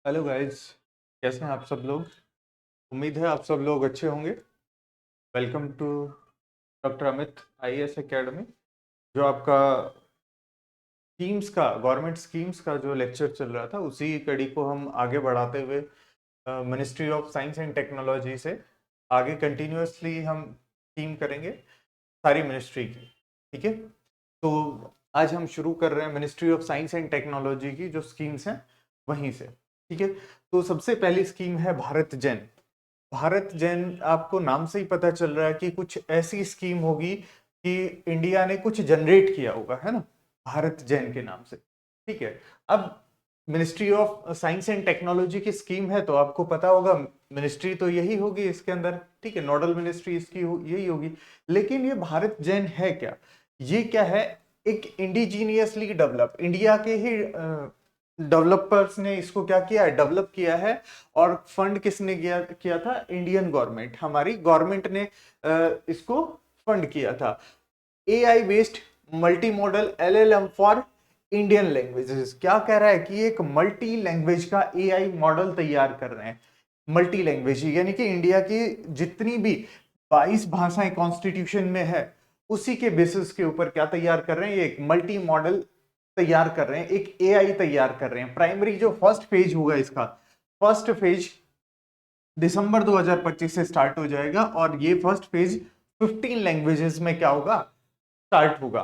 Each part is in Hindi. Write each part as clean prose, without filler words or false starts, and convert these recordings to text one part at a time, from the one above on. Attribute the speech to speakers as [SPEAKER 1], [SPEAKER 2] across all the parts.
[SPEAKER 1] Hello guys. कैसे हैं आप सब लोग? उम्मीद है आप सब लोग अच्छे होंगे। Welcome to doctor Amit IAS academy. जो आपका गवर्नमेंट स्कीम्स का जो लेक्चर चल रहा था, उसी कड़ी को हम आगे बढ़ाते हुए ministry of science and technology से आगे कंटिन्यूअसली हम स्कीम करेंगे सारी मिनिस्ट्री की। ठीक है, तो आज हम शुरू कर रहे हैं ministry of science and technology की जो स्कीम्स हैं वहीं से। ठीक है, तो सबसे पहली स्कीम है भारत जेन। भारत जेन, आपको नाम से ही पता चल रहा है कि कुछ ऐसी स्कीम होगी कि इंडिया ने कुछ जनरेट किया होगा, है ना, भारत जेन के नाम से। ठीक है, अब ministry of science and technology की स्कीम है तो आपको पता होगा मिनिस्ट्री तो यही होगी इसके अंदर। ठीक है, नोडल मिनिस्ट्री इसकी यही होगी। लेकिन ये भारत जेन है क्या? ये क्या है? एक इंडिजीनियसली डेवलप, इंडिया के ही डेवलपर्स ने इसको क्या किया है, डेवलप किया है। और फंड किसने किया था? इंडियन गवर्नमेंट, हमारी गवर्नमेंट ने इसको फंड किया था। AI based multi modal LLM for Indian languages. क्या कह रहा है कि एक मल्टी लैंग्वेज का एआई मॉडल तैयार कर रहे हैं। मल्टी लैंग्वेज यानी कि इंडिया की जितनी भी 22 भाषाएं कॉन्स्टिट्यूशन में है, उसी के बेसिस के ऊपर क्या तैयार कर रहे हैं, ये एक मल्टी मॉडल तैयार कर रहे हैं, एक एआई तैयार कर रहे हैं। प्राइमरी जो फर्स्ट फेज होगा इसका, फर्स्ट फेज दिसंबर 2025 से स्टार्ट हो जाएगा और ये फर्स्ट फेज 15 लैंग्वेजेस में क्या होगा, स्टार्ट होगा।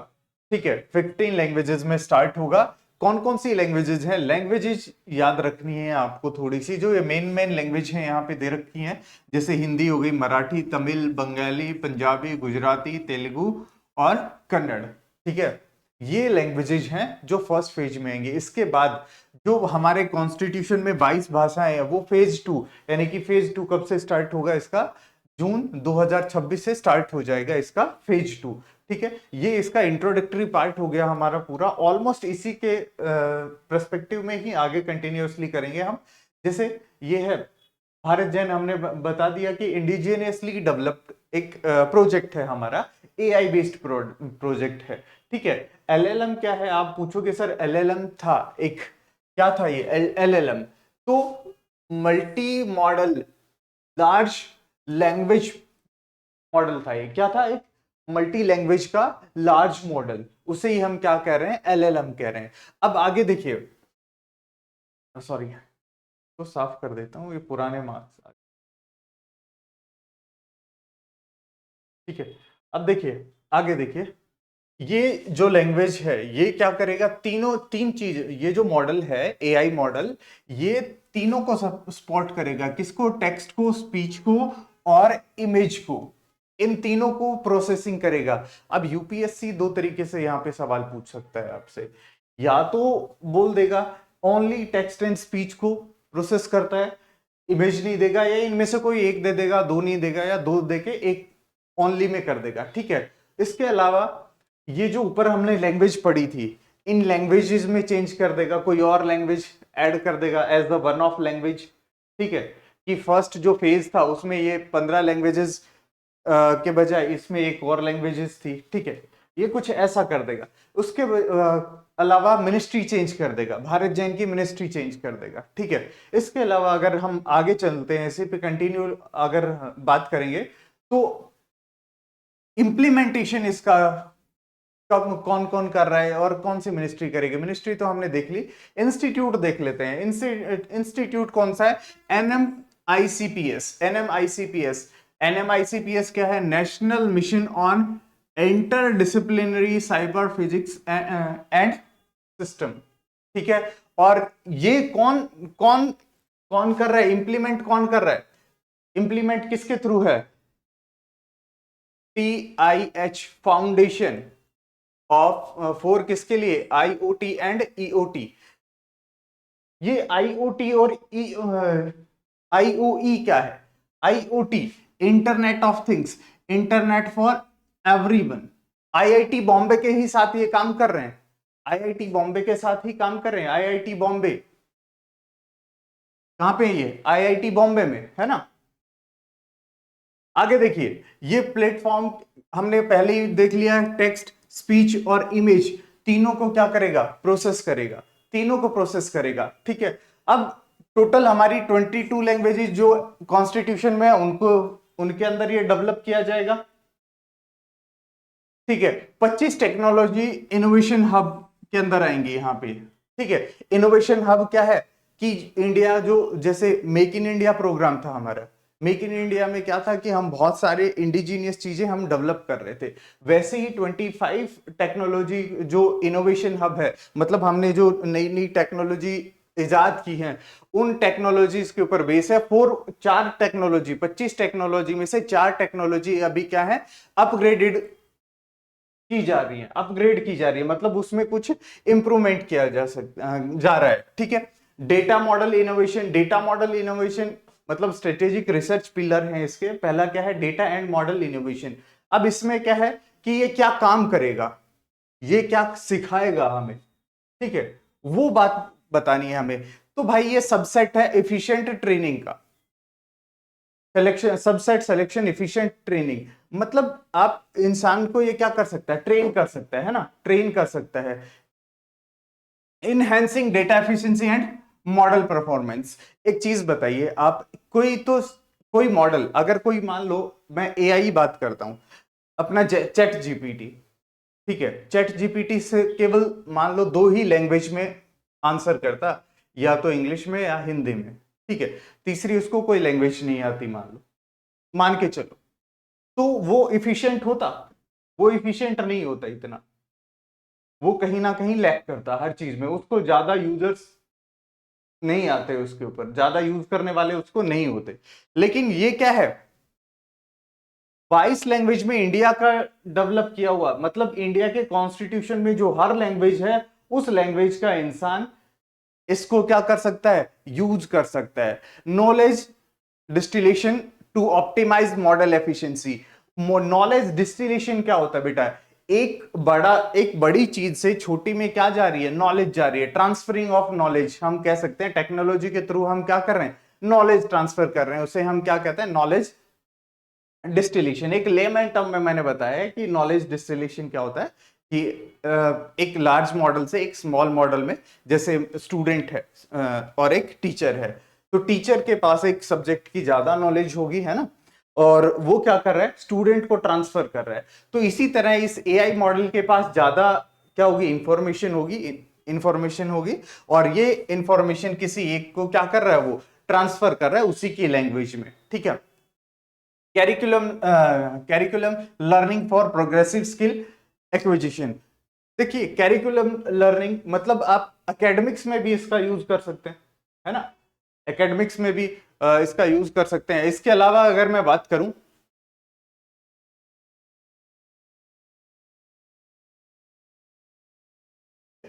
[SPEAKER 1] ठीक है, 15 लैंग्वेजेस में स्टार्ट होगा। कौन कौन सी लैंग्वेजेस हैं? लैंग्वेजेस याद रखनी है आपको थोड़ी सी, जो ये मेन मेन लैंग्वेज है यहाँ पे दे रखी हैं। जैसे हिंदी हो गई, मराठी, तमिल, बंगाली, पंजाबी, गुजराती, तेलुगु और कन्नड़। ठीक है, ये लैंग्वेजेज हैं जो फर्स्ट फेज में आएंगे। इसके बाद जो हमारे कॉन्स्टिट्यूशन में 22 भाषाएं हैं, वो फेज 2, यानी कि फेज 2 कब से स्टार्ट होगा इसका? जून 2026 से स्टार्ट हो जाएगा इसका फेज 2। ठीक है, ये इसका इंट्रोडक्टरी पार्ट हो गया हमारा पूरा। ऑलमोस्ट इसी के पर्सपेक्टिव में ही आगे कंटिन्यूअसली करेंगे हम। जैसे ये है भारत जैन, हमने बता दिया कि इंडिजिनियसली डेवलप्ड एक प्रोजेक्ट है हमारा, एआई बेस्ड प्रोजेक्ट है। ठीक है, एलएलएम क्या है आप पूछोगे सर? एलएलएम था एक, क्या था ये एलएलएम? तो multi modal large language model था। ये क्या था? एक मल्टी लैंग्वेज का लार्ज मॉडल, उसे ही हम क्या कह रहे हैं? एलएलएम कह रहे हैं। अब आगे देखिए, सॉरी तो साफ कर देता हूं, ये पुराने मार्क्स। ठीक है, अब देखिए, आगे देखिए, ये जो लैंग्वेज है ये क्या करेगा? तीन चीज, ये जो मॉडल है एआई मॉडल, ये तीनों को सपोर्ट करेगा। किसको? टेक्स्ट को, स्पीच को और इमेज को। इन तीनों को प्रोसेसिंग करेगा। अब यूपीएससी दो तरीके से यहां पे सवाल पूछ सकता है आपसे। या तो बोल देगा ओनली टेक्स्ट एंड स्पीच को प्रोसेस करता है, इमेज नहीं देगा, या इनमें से कोई एक दे देगा, दो नहीं देगा, या दो देके एक ओनली में कर देगा। ठीक है, इसके अलावा ये जो ऊपर हमने लैंग्वेज पढ़ी थी, इन लैंग्वेजेस में चेंज कर देगा, कोई और लैंग्वेज ऐड कर देगा as the one of language. ठीक है, कि फर्स्ट जो फेज था उसमें ये 15 लैंग्वेजेस के बजाय इसमें एक और लैंग्वेजेस थी। ठीक है, ये कुछ ऐसा कर देगा। उसके अलावा मिनिस्ट्री चेंज कर देगा, भारत जैन की मिनिस्ट्री चेंज कर देगा। ठीक है, इसके अलावा अगर हम आगे चलते हैं, इसी पे कंटिन्यू अगर बात करेंगे, तो इंप्लीमेंटेशन इसका कब कौन कौन कर रहा है और कौन सी मिनिस्ट्री करेगी? मिनिस्ट्री तो हमने देख ली, इंस्टीट्यूट देख लेते हैं। इंस्टीट्यूट कौन सा है? एनएमआईसीपीएस। एनएमआईसीपीएस, एनएमआईसीपीएस क्या है? National mission on inter disciplinary cyber physics and system. ठीक है, और ये कौन कौन कौन कर रहा है? इंप्लीमेंट कौन कर रहा है? इंप्लीमेंट किसके थ्रू है? TIH फाउंडेशन ऑफ फोर, किसके लिए? IoT and EOT. ये आईओटी और आईओई क्या है? IoT, internet of things, internet for everyone. IIT Bombay के ही साथ ये काम कर रहे हैं, आईआईटी बॉम्बे के साथ ही काम कर रहे हैं। आईआईटी बॉम्बे कहां पे है? ये आईआईटी बॉम्बे में है ना। आगे देखिए, ये प्लेटफॉर्म हमने पहले ही देख लिया है, टेक्स्ट, स्पीच और इमेज तीनों को क्या करेगा? प्रोसेस करेगा, तीनों को प्रोसेस करेगा। ठीक है, अब टोटल हमारी 22 लैंग्वेजेस जो कॉन्स्टिट्यूशन में है उनको, उनके अंदर ये डेवलप किया जाएगा। ठीक है, 25 टेक्नोलॉजी इनोवेशन हब के अंदर आएंगे यहाँ पे। ठीक है, इनोवेशन हब क्या है कि इंडिया जो, जैसे मेक इन इंडिया प्रोग्राम था हमारा, मेक इन इंडिया में क्या था कि हम बहुत सारे इंडिजीनियस चीजें हम डेवलप कर रहे थे, वैसे ही 25 टेक्नोलॉजी जो इनोवेशन हब है, मतलब हमने जो नई नई टेक्नोलॉजी इजाद की हैं उन टेक्नोलॉजीज के ऊपर बेस है। 25 टेक्नोलॉजी में से 4 टेक्नोलॉजी अभी क्या है, अपग्रेडेड की जा रही है, अपग्रेड की जा रही है, मतलब उसमें कुछ इंप्रूवमेंट किया जा रहा है। ठीक है, data model innovation, data model innovation मतलब स्ट्रेटेजिक रिसर्च पिलर है इसके। पहला क्या है, डेटा एंड मॉडल इनोवेशन। अब इसमें क्या है कि ये क्या काम करेगा, ये क्या सिखाएगा हमें, ठीक है, वो बात बतानी है हमें। तो भाई ये सबसेट है एफिशिएंट ट्रेनिंग का, selection, subset selection efficient training, मतलब आप इंसान को ये क्या कर सकता है, ट्रेन कर सकता है ना, ट्रेन कर सकता है। Enhancing data efficiency and model performance. एक चीज बताइए आप, कोई मॉडल, अगर कोई मान लो, मैं एआई बात करता हूं, अपना चैट जीपीटी, ठीक है, चैट जीपीटी से केवल मान लो 2 ही लैंग्वेज में आंसर करता, या तो इंग्लिश में या हिंदी में, ठीक है, तीसरी उसको कोई लैंग्वेज नहीं आती मान लो, मान के चलो, तो वो इफिशिएंट होता? वो इफिशिएंट नहीं होता इतना, वो कहीं ना कहीं लैग करता हर चीज में, उसको ज्यादा यूजर्स नहीं आते, उसके ऊपर ज्यादा यूज करने वाले उसको नहीं होते। लेकिन ये क्या है, 22 लैंग्वेज में इंडिया का डेवलप किया हुआ, मतलब इंडिया के कॉन्स्टिट्यूशन में जो हर लैंग्वेज है उस लैंग्वेज का इंसान इसको क्या कर सकता है, यूज कर सकता है। Knowledge distillation to optimise model efficiency. Knowledge distillation क्या होता है बेटा, एक बड़ी चीज से छोटी में क्या जा रही है, नॉलेज जा रही है, ट्रांसफरिंग ऑफ नॉलेज हम कह सकते हैं। टेक्नोलॉजी के थ्रू हम क्या कर रहे हैं, नॉलेज ट्रांसफर कर रहे हैं, उसे हम क्या कहते हैं, नॉलेज डिस्टिलेशन। एक लेमैन टर्म में मैंने बताया है कि नॉलेज डिस्टिलेशन क्या होता है कि एक लार्ज मॉडल से एक स्मॉल मॉडल में, जैसे स्टूडेंट है और एक टीचर है, तो टीचर के पास एक सब्जेक्ट की ज्यादा नॉलेज होगी, है ना, और वो क्या कर रहा है, स्टूडेंट को ट्रांसफर कर रहा है। तो इसी तरह इस एआई मॉडल के पास ज्यादा क्या होगी, इंफॉर्मेशन होगी, और ये इंफॉर्मेशन किसी एक को क्या कर रहा है, वो ट्रांसफर कर रहा है उसी की लैंग्वेज में। ठीक है, curriculum learning for progressive skill acquisition. देखिए, कैरिकुलम लर्निंग मतलब आप एकेडमिक्स में भी इसका यूज कर सकते हैं, है ना, एकेडमिक्स में भी इसका यूज कर सकते हैं। इसके अलावा अगर मैं बात करूं,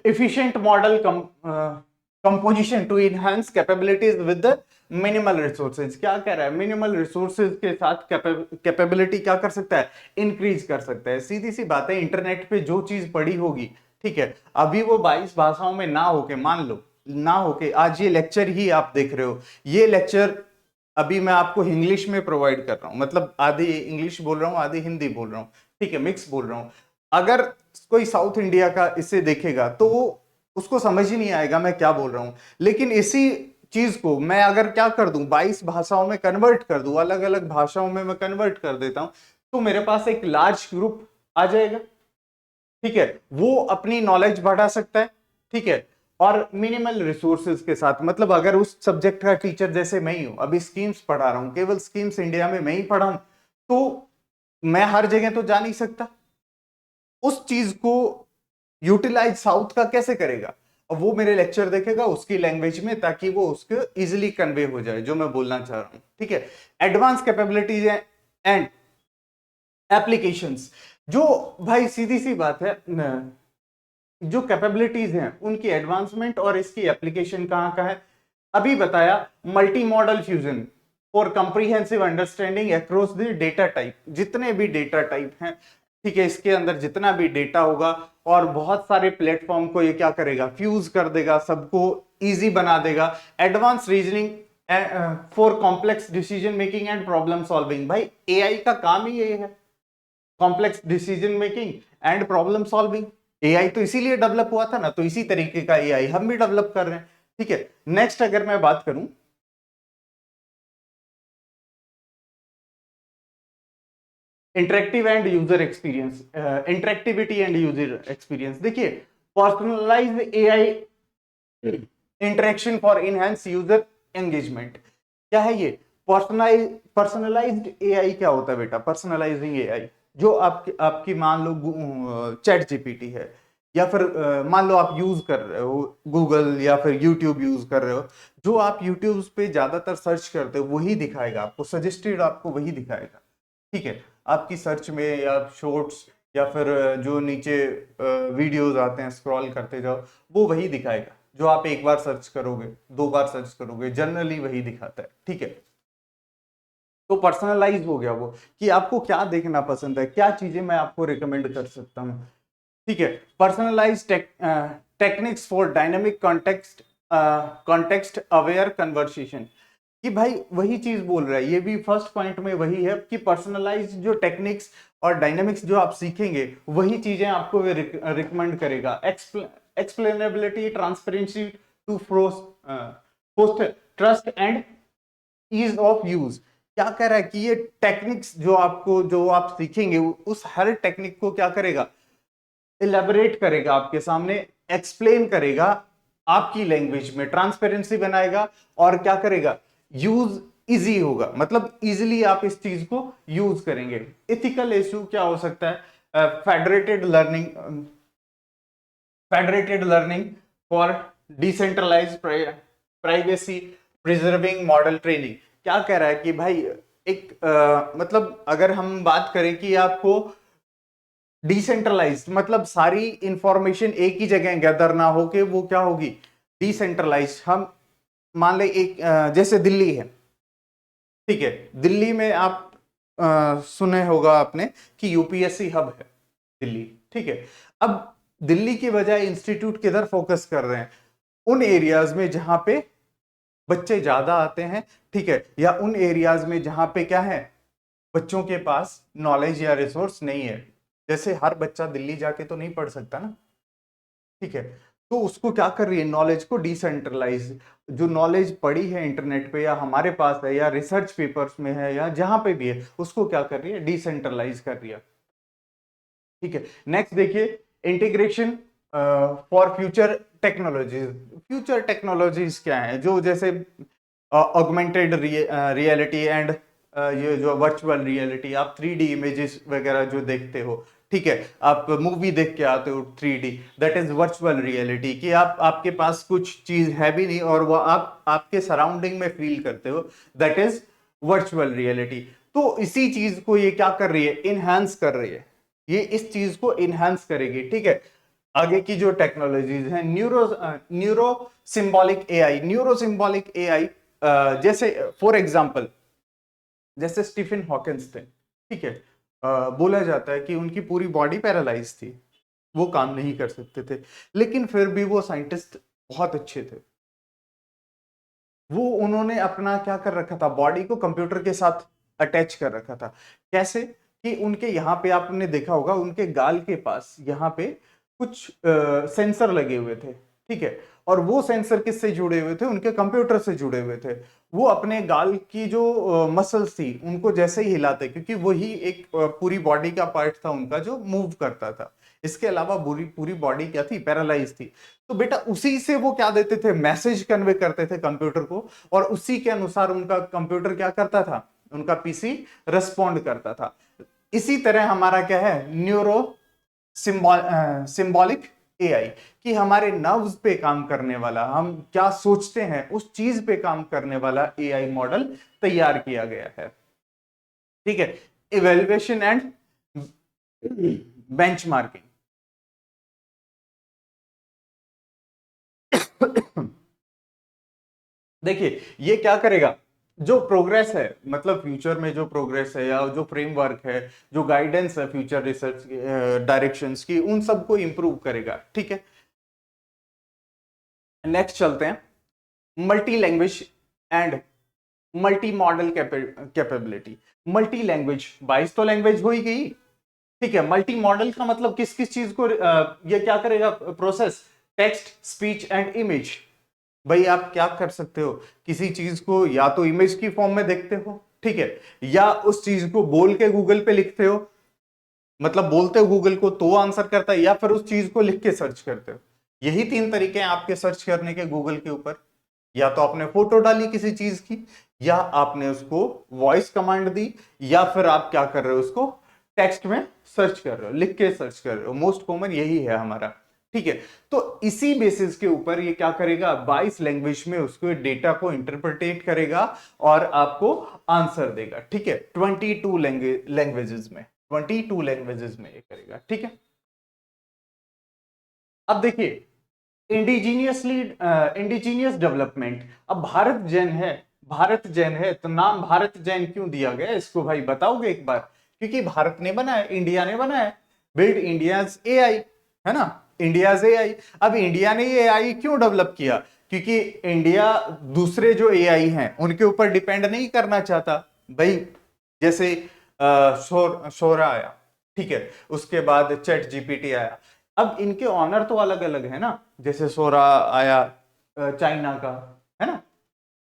[SPEAKER 1] efficient model composition to enhance capabilities with the minimal resources। क्या कह रहा है, मिनिमल रिसोर्सेज के साथ कैपेबिलिटी क्या कर सकता है, इंक्रीज कर सकता है। सीधी सी बात है, इंटरनेट पे जो चीज पड़ी होगी, ठीक है, अभी वो 22 भाषाओं में ना होके, मान लो ना होके, आज ये लेक्चर ही आप देख रहे हो, ये लेक्चर अभी मैं आपको इंग्लिश में प्रोवाइड कर रहा हूं, मतलब आधी इंग्लिश बोल रहा हूं आधी हिंदी बोल रहा हूं, ठीक है, मिक्स बोल रहा हूं। अगर कोई साउथ इंडिया का इसे देखेगा तो वो, उसको समझ ही नहीं आएगा मैं क्या बोल रहा हूं। लेकिन इसी चीज को मैं अगर क्या कर दूं, 22 भाषाओं में कन्वर्ट कर दूं, अलग अलग भाषाओं में मैं कन्वर्ट कर देता हूं, तो मेरे पास एक लार्ज ग्रुप आ जाएगा, ठीक है, वो अपनी नॉलेज बढ़ा सकता है, ठीक है, और मिनिमल रिसोर्सेज के साथ, मतलब अगर उस सब्जेक्ट का टीचर जैसे मैं ही हूं, अभी स्कीम्स पढ़ा रहा हूं, केवल स्कीम्स इंडिया में मैं ही पढ़ा हूं, तो मैं हर जगह तो जा नहीं सकता, उस चीज को यूटिलाइज साउथ का कैसे करेगा, अब वो मेरे लेक्चर देखेगा उसकी लैंग्वेज में, ताकि वो उसको इजिली कन्वे हो जाए जो मैं बोलना चाह रहा हूं। ठीक है, एडवांस कैपेबिलिटीज एंड एप्लीकेशंस, जो भाई सीधी सी बात है, जो कैपेबिलिटीज हैं उनकी एडवांसमेंट और इसकी एप्लीकेशन कहां का है, अभी बताया, multi modal fusion for comprehensive understanding across the data type, जितने भी डेटा टाइप हैं, ठीक है, इसके अंदर जितना भी डेटा होगा, और बहुत सारे प्लेटफॉर्म को ये क्या करेगा, फ्यूज कर देगा, सबको इजी बना देगा। Advance reasoning for complex decision making and problem solving, भाई एआई का काम ही ये है, complex decision making and problem solving. AI तो इसीलिए डेवलप हुआ था ना, तो इसी तरीके का एआई हम भी डेवलप कर रहे हैं।
[SPEAKER 2] ठीक है। नेक्स्ट अगर मैं बात करूं, interactive and user experience, interactivity and user experience. देखिए, personalised AI interaction for enhance user engagement. क्या है ये पर्सनलाइज्ड एआई? क्या होता है बेटा पर्सनलाइजिंग एआई? जो आपकी मान लो चैट जीपीटी है, या फिर मान लो आप यूज कर रहे हो गूगल या फिर यूट्यूब यूज कर रहे हो, जो आप यूट्यूब पे ज्यादातर सर्च करते हो वही दिखाएगा आपको, सजेस्टेड आपको वही दिखाएगा। ठीक है, आपकी सर्च में या शॉर्ट्स या फिर जो नीचे वीडियोस आते हैं स्क्रॉल करते जाओ, वो वही दिखाएगा। जो आप एक बार सर्च करोगे, दो बार सर्च करोगे, जनरली वही दिखाता है। ठीक है, तो पर्सनलाइज हो गया वो, कि आपको क्या देखना पसंद है, क्या चीजें मैं आपको रिकमेंड कर सकता हूँ। ठीक है, personalise techniques for dynamic context, context aware conversation. कि भाई वही चीज बोल रहा है, ये भी फर्स्ट पॉइंट में वही है कि पर्सनलाइज जो टेक्निक्स और डायनेमिक्स जो आप सीखेंगे वही चीजें आपको रिकमेंड करेगा। Explainability, transparency to foster trust and ease of use. क्या कह रहा है कि ये टेक्निक्स जो आपको, जो आप सीखेंगे, उस हर टेक्निक को क्या करेगा, इलेबोरेट करेगा, आपके सामने एक्सप्लेन करेगा आपकी लैंग्वेज में, ट्रांसपेरेंसी बनाएगा, और क्या करेगा, यूज इजी होगा, मतलब इजीली आप इस चीज को यूज करेंगे। इथिकल इश्यू क्या हो सकता है, federated learning for decentralise privacy preserving model training. क्या कह रहा है कि भाई एक मतलब अगर हम बात करें कि आपको डिसेंट्रलाइज, मतलब सारी इंफॉर्मेशन एक ही जगह गैदर ना हो के वो क्या होगी, डिसेंट्रलाइज। हम मान ले एक जैसे दिल्ली है, ठीक है, दिल्ली में आप सुने होगा आपने कि यूपीएससी हब है दिल्ली। ठीक है, अब दिल्ली की बजाय इंस्टीट्यूट किधर फोकस कर रहे हैं, उन एरियाज में जहां पे बच्चे ज्यादा आते हैं, ठीक है, या उन एरियाज में जहां पे क्या है, बच्चों के पास नॉलेज या रिसोर्स नहीं है। जैसे हर बच्चा दिल्ली जाके तो नहीं पढ़ सकता ना, ठीक है, तो उसको क्या कर रही है, नॉलेज को डिसेंट्रलाइज, जो नॉलेज पड़ी है इंटरनेट पे या हमारे पास है या रिसर्च पेपर्स में है या जहां पे भी है, उसको क्या कर रही है, डिसेंट्रलाइज कर रही है। ठीक है, नेक्स्ट देखिए, integration for future technologies. Future technologies क्या है, जो जैसे ऑगमेंटेड रियलिटी एंड ये जो वर्चुअल रियलिटी, आप 3D इमेजेस वगैरह जो देखते हो, ठीक है, आप मूवी देख के आते हो 3D, that is virtual reality. कि आप, आपके पास कुछ चीज है भी नहीं और वो आप आपके सराउंडिंग में फील करते हो, दैट इज वर्चुअल रियलिटी। तो इसी चीज को ये क्या कर रही है, इनहांस कर रही है, ये इस चीज को इनहांस करेगी। ठीक है, आगे की जो टेक्नोलॉजीज हैं, neuro symbolic AI. Neuro symbolic AI जैसे फॉर एग्जांपल, जैसे स्टीफन हॉकिंस थे, ठीक है, बोला जाता है कि उनकी पूरी बॉडी पैरालाइज थी, वो काम नहीं कर सकते थे, लेकिन फिर भी वो साइंटिस्ट बहुत अच्छे थे। वो उन्होंने अपना क्या कर रखा था, बॉडी को कंप्यूटर के साथ अटैच कर रखा था। कैसे कि उनके यहाँ पे आपने देखा होगा, उनके गाल के पास यहाँ पे कुछ सेंसर लगे हुए थे, ठीक है, और वो सेंसर किससे जुड़े हुए थे, उनके कंप्यूटर से जुड़े हुए थे। वो अपने गाल की जो मसल्स थी उनको जैसे ही हिलाते, क्योंकि वही एक पूरी बॉडी का पार्ट था उनका जो मूव करता था, इसके अलावा पूरी पूरी बॉडी क्या थी, पैरालाइज थी। तो बेटा उसी से वो क्या देते थे, मैसेज कन्वे करते थे कंप्यूटर को, और उसी के अनुसार उनका कंप्यूटर क्या करता था, उनका पीसी रिस्पॉन्ड करता था। इसी तरह हमारा क्या है, न्यूरो सिंबॉलिक एआई, कि हमारे नर्व्स पे काम करने वाला, हम क्या सोचते हैं उस चीज पे काम करने वाला एआई मॉडल तैयार किया गया है। ठीक है, इवेल्युएशन एंड बेंचमार्किंग। देखिए ये क्या करेगा, जो प्रोग्रेस है, मतलब फ्यूचर में जो प्रोग्रेस है या जो फ्रेमवर्क है, जो गाइडेंस है फ्यूचर रिसर्च डायरेक्शंस की, उन सबको इंप्रूव करेगा। ठीक है, नेक्स्ट चलते हैं, multi language and multi modal capability. Multi language, 22 तो लैंग्वेज हो ही गई, ठीक है, मल्टी मॉडल का मतलब किस किस चीज को ये क्या करेगा, process text, speech and image. भाई आप क्या कर सकते हो, किसी चीज को या तो इमेज की फॉर्म में देखते हो, ठीक है, या उस चीज को बोल के गूगल पे लिखते हो, मतलब बोलते हो गूगल को तो आंसर करता है, या फिर उस चीज को लिख के सर्च करते हो। यही तीन तरीके हैं आपके सर्च करने के गूगल के ऊपर। या तो आपने फोटो डाली किसी चीज की, या आपने उसको वॉइस कमांड दी, या फिर आप क्या कर रहे हो, उसको टेक्स्ट में सर्च कर रहे हो, लिख के सर्च कर रहे हो। मोस्ट कॉमन यही है हमारा, ठीक है। तो इसी बेसिस के ऊपर ये क्या करेगा, 22 लैंग्वेज में उसको डेटा को इंटरप्रिटेट करेगा और आपको आंसर देगा, ठीक है। 22 लैंग्वेजेस में, 22 लैंग्वेजेस में ये करेगा, ठीक है। अब देखिए इंडिजीनियसली इंडिजीनियस डेवलपमेंट। अब भारत जैन है तो नाम भारत जैन क्यों दिया गया इसको भाई बताओगे एक बार? क्योंकि भारत ने बनाया, इंडिया ने बनाया, बिल्ड इंडियाज एआई, है ना, इंडियाज एआई। अब इंडिया ने ये एआई क्यों डेवलप किया? क्योंकि इंडिया दूसरे जो एआई हैं उनके ऊपर डिपेंड नहीं करना चाहता भाई। जैसे शोरा आया, ठीक है, उसके बाद चैट जीपीटी आया। अब इनके ऑनर तो अलग अलग है ना, जैसे सोरा आया चाइना का, है ना,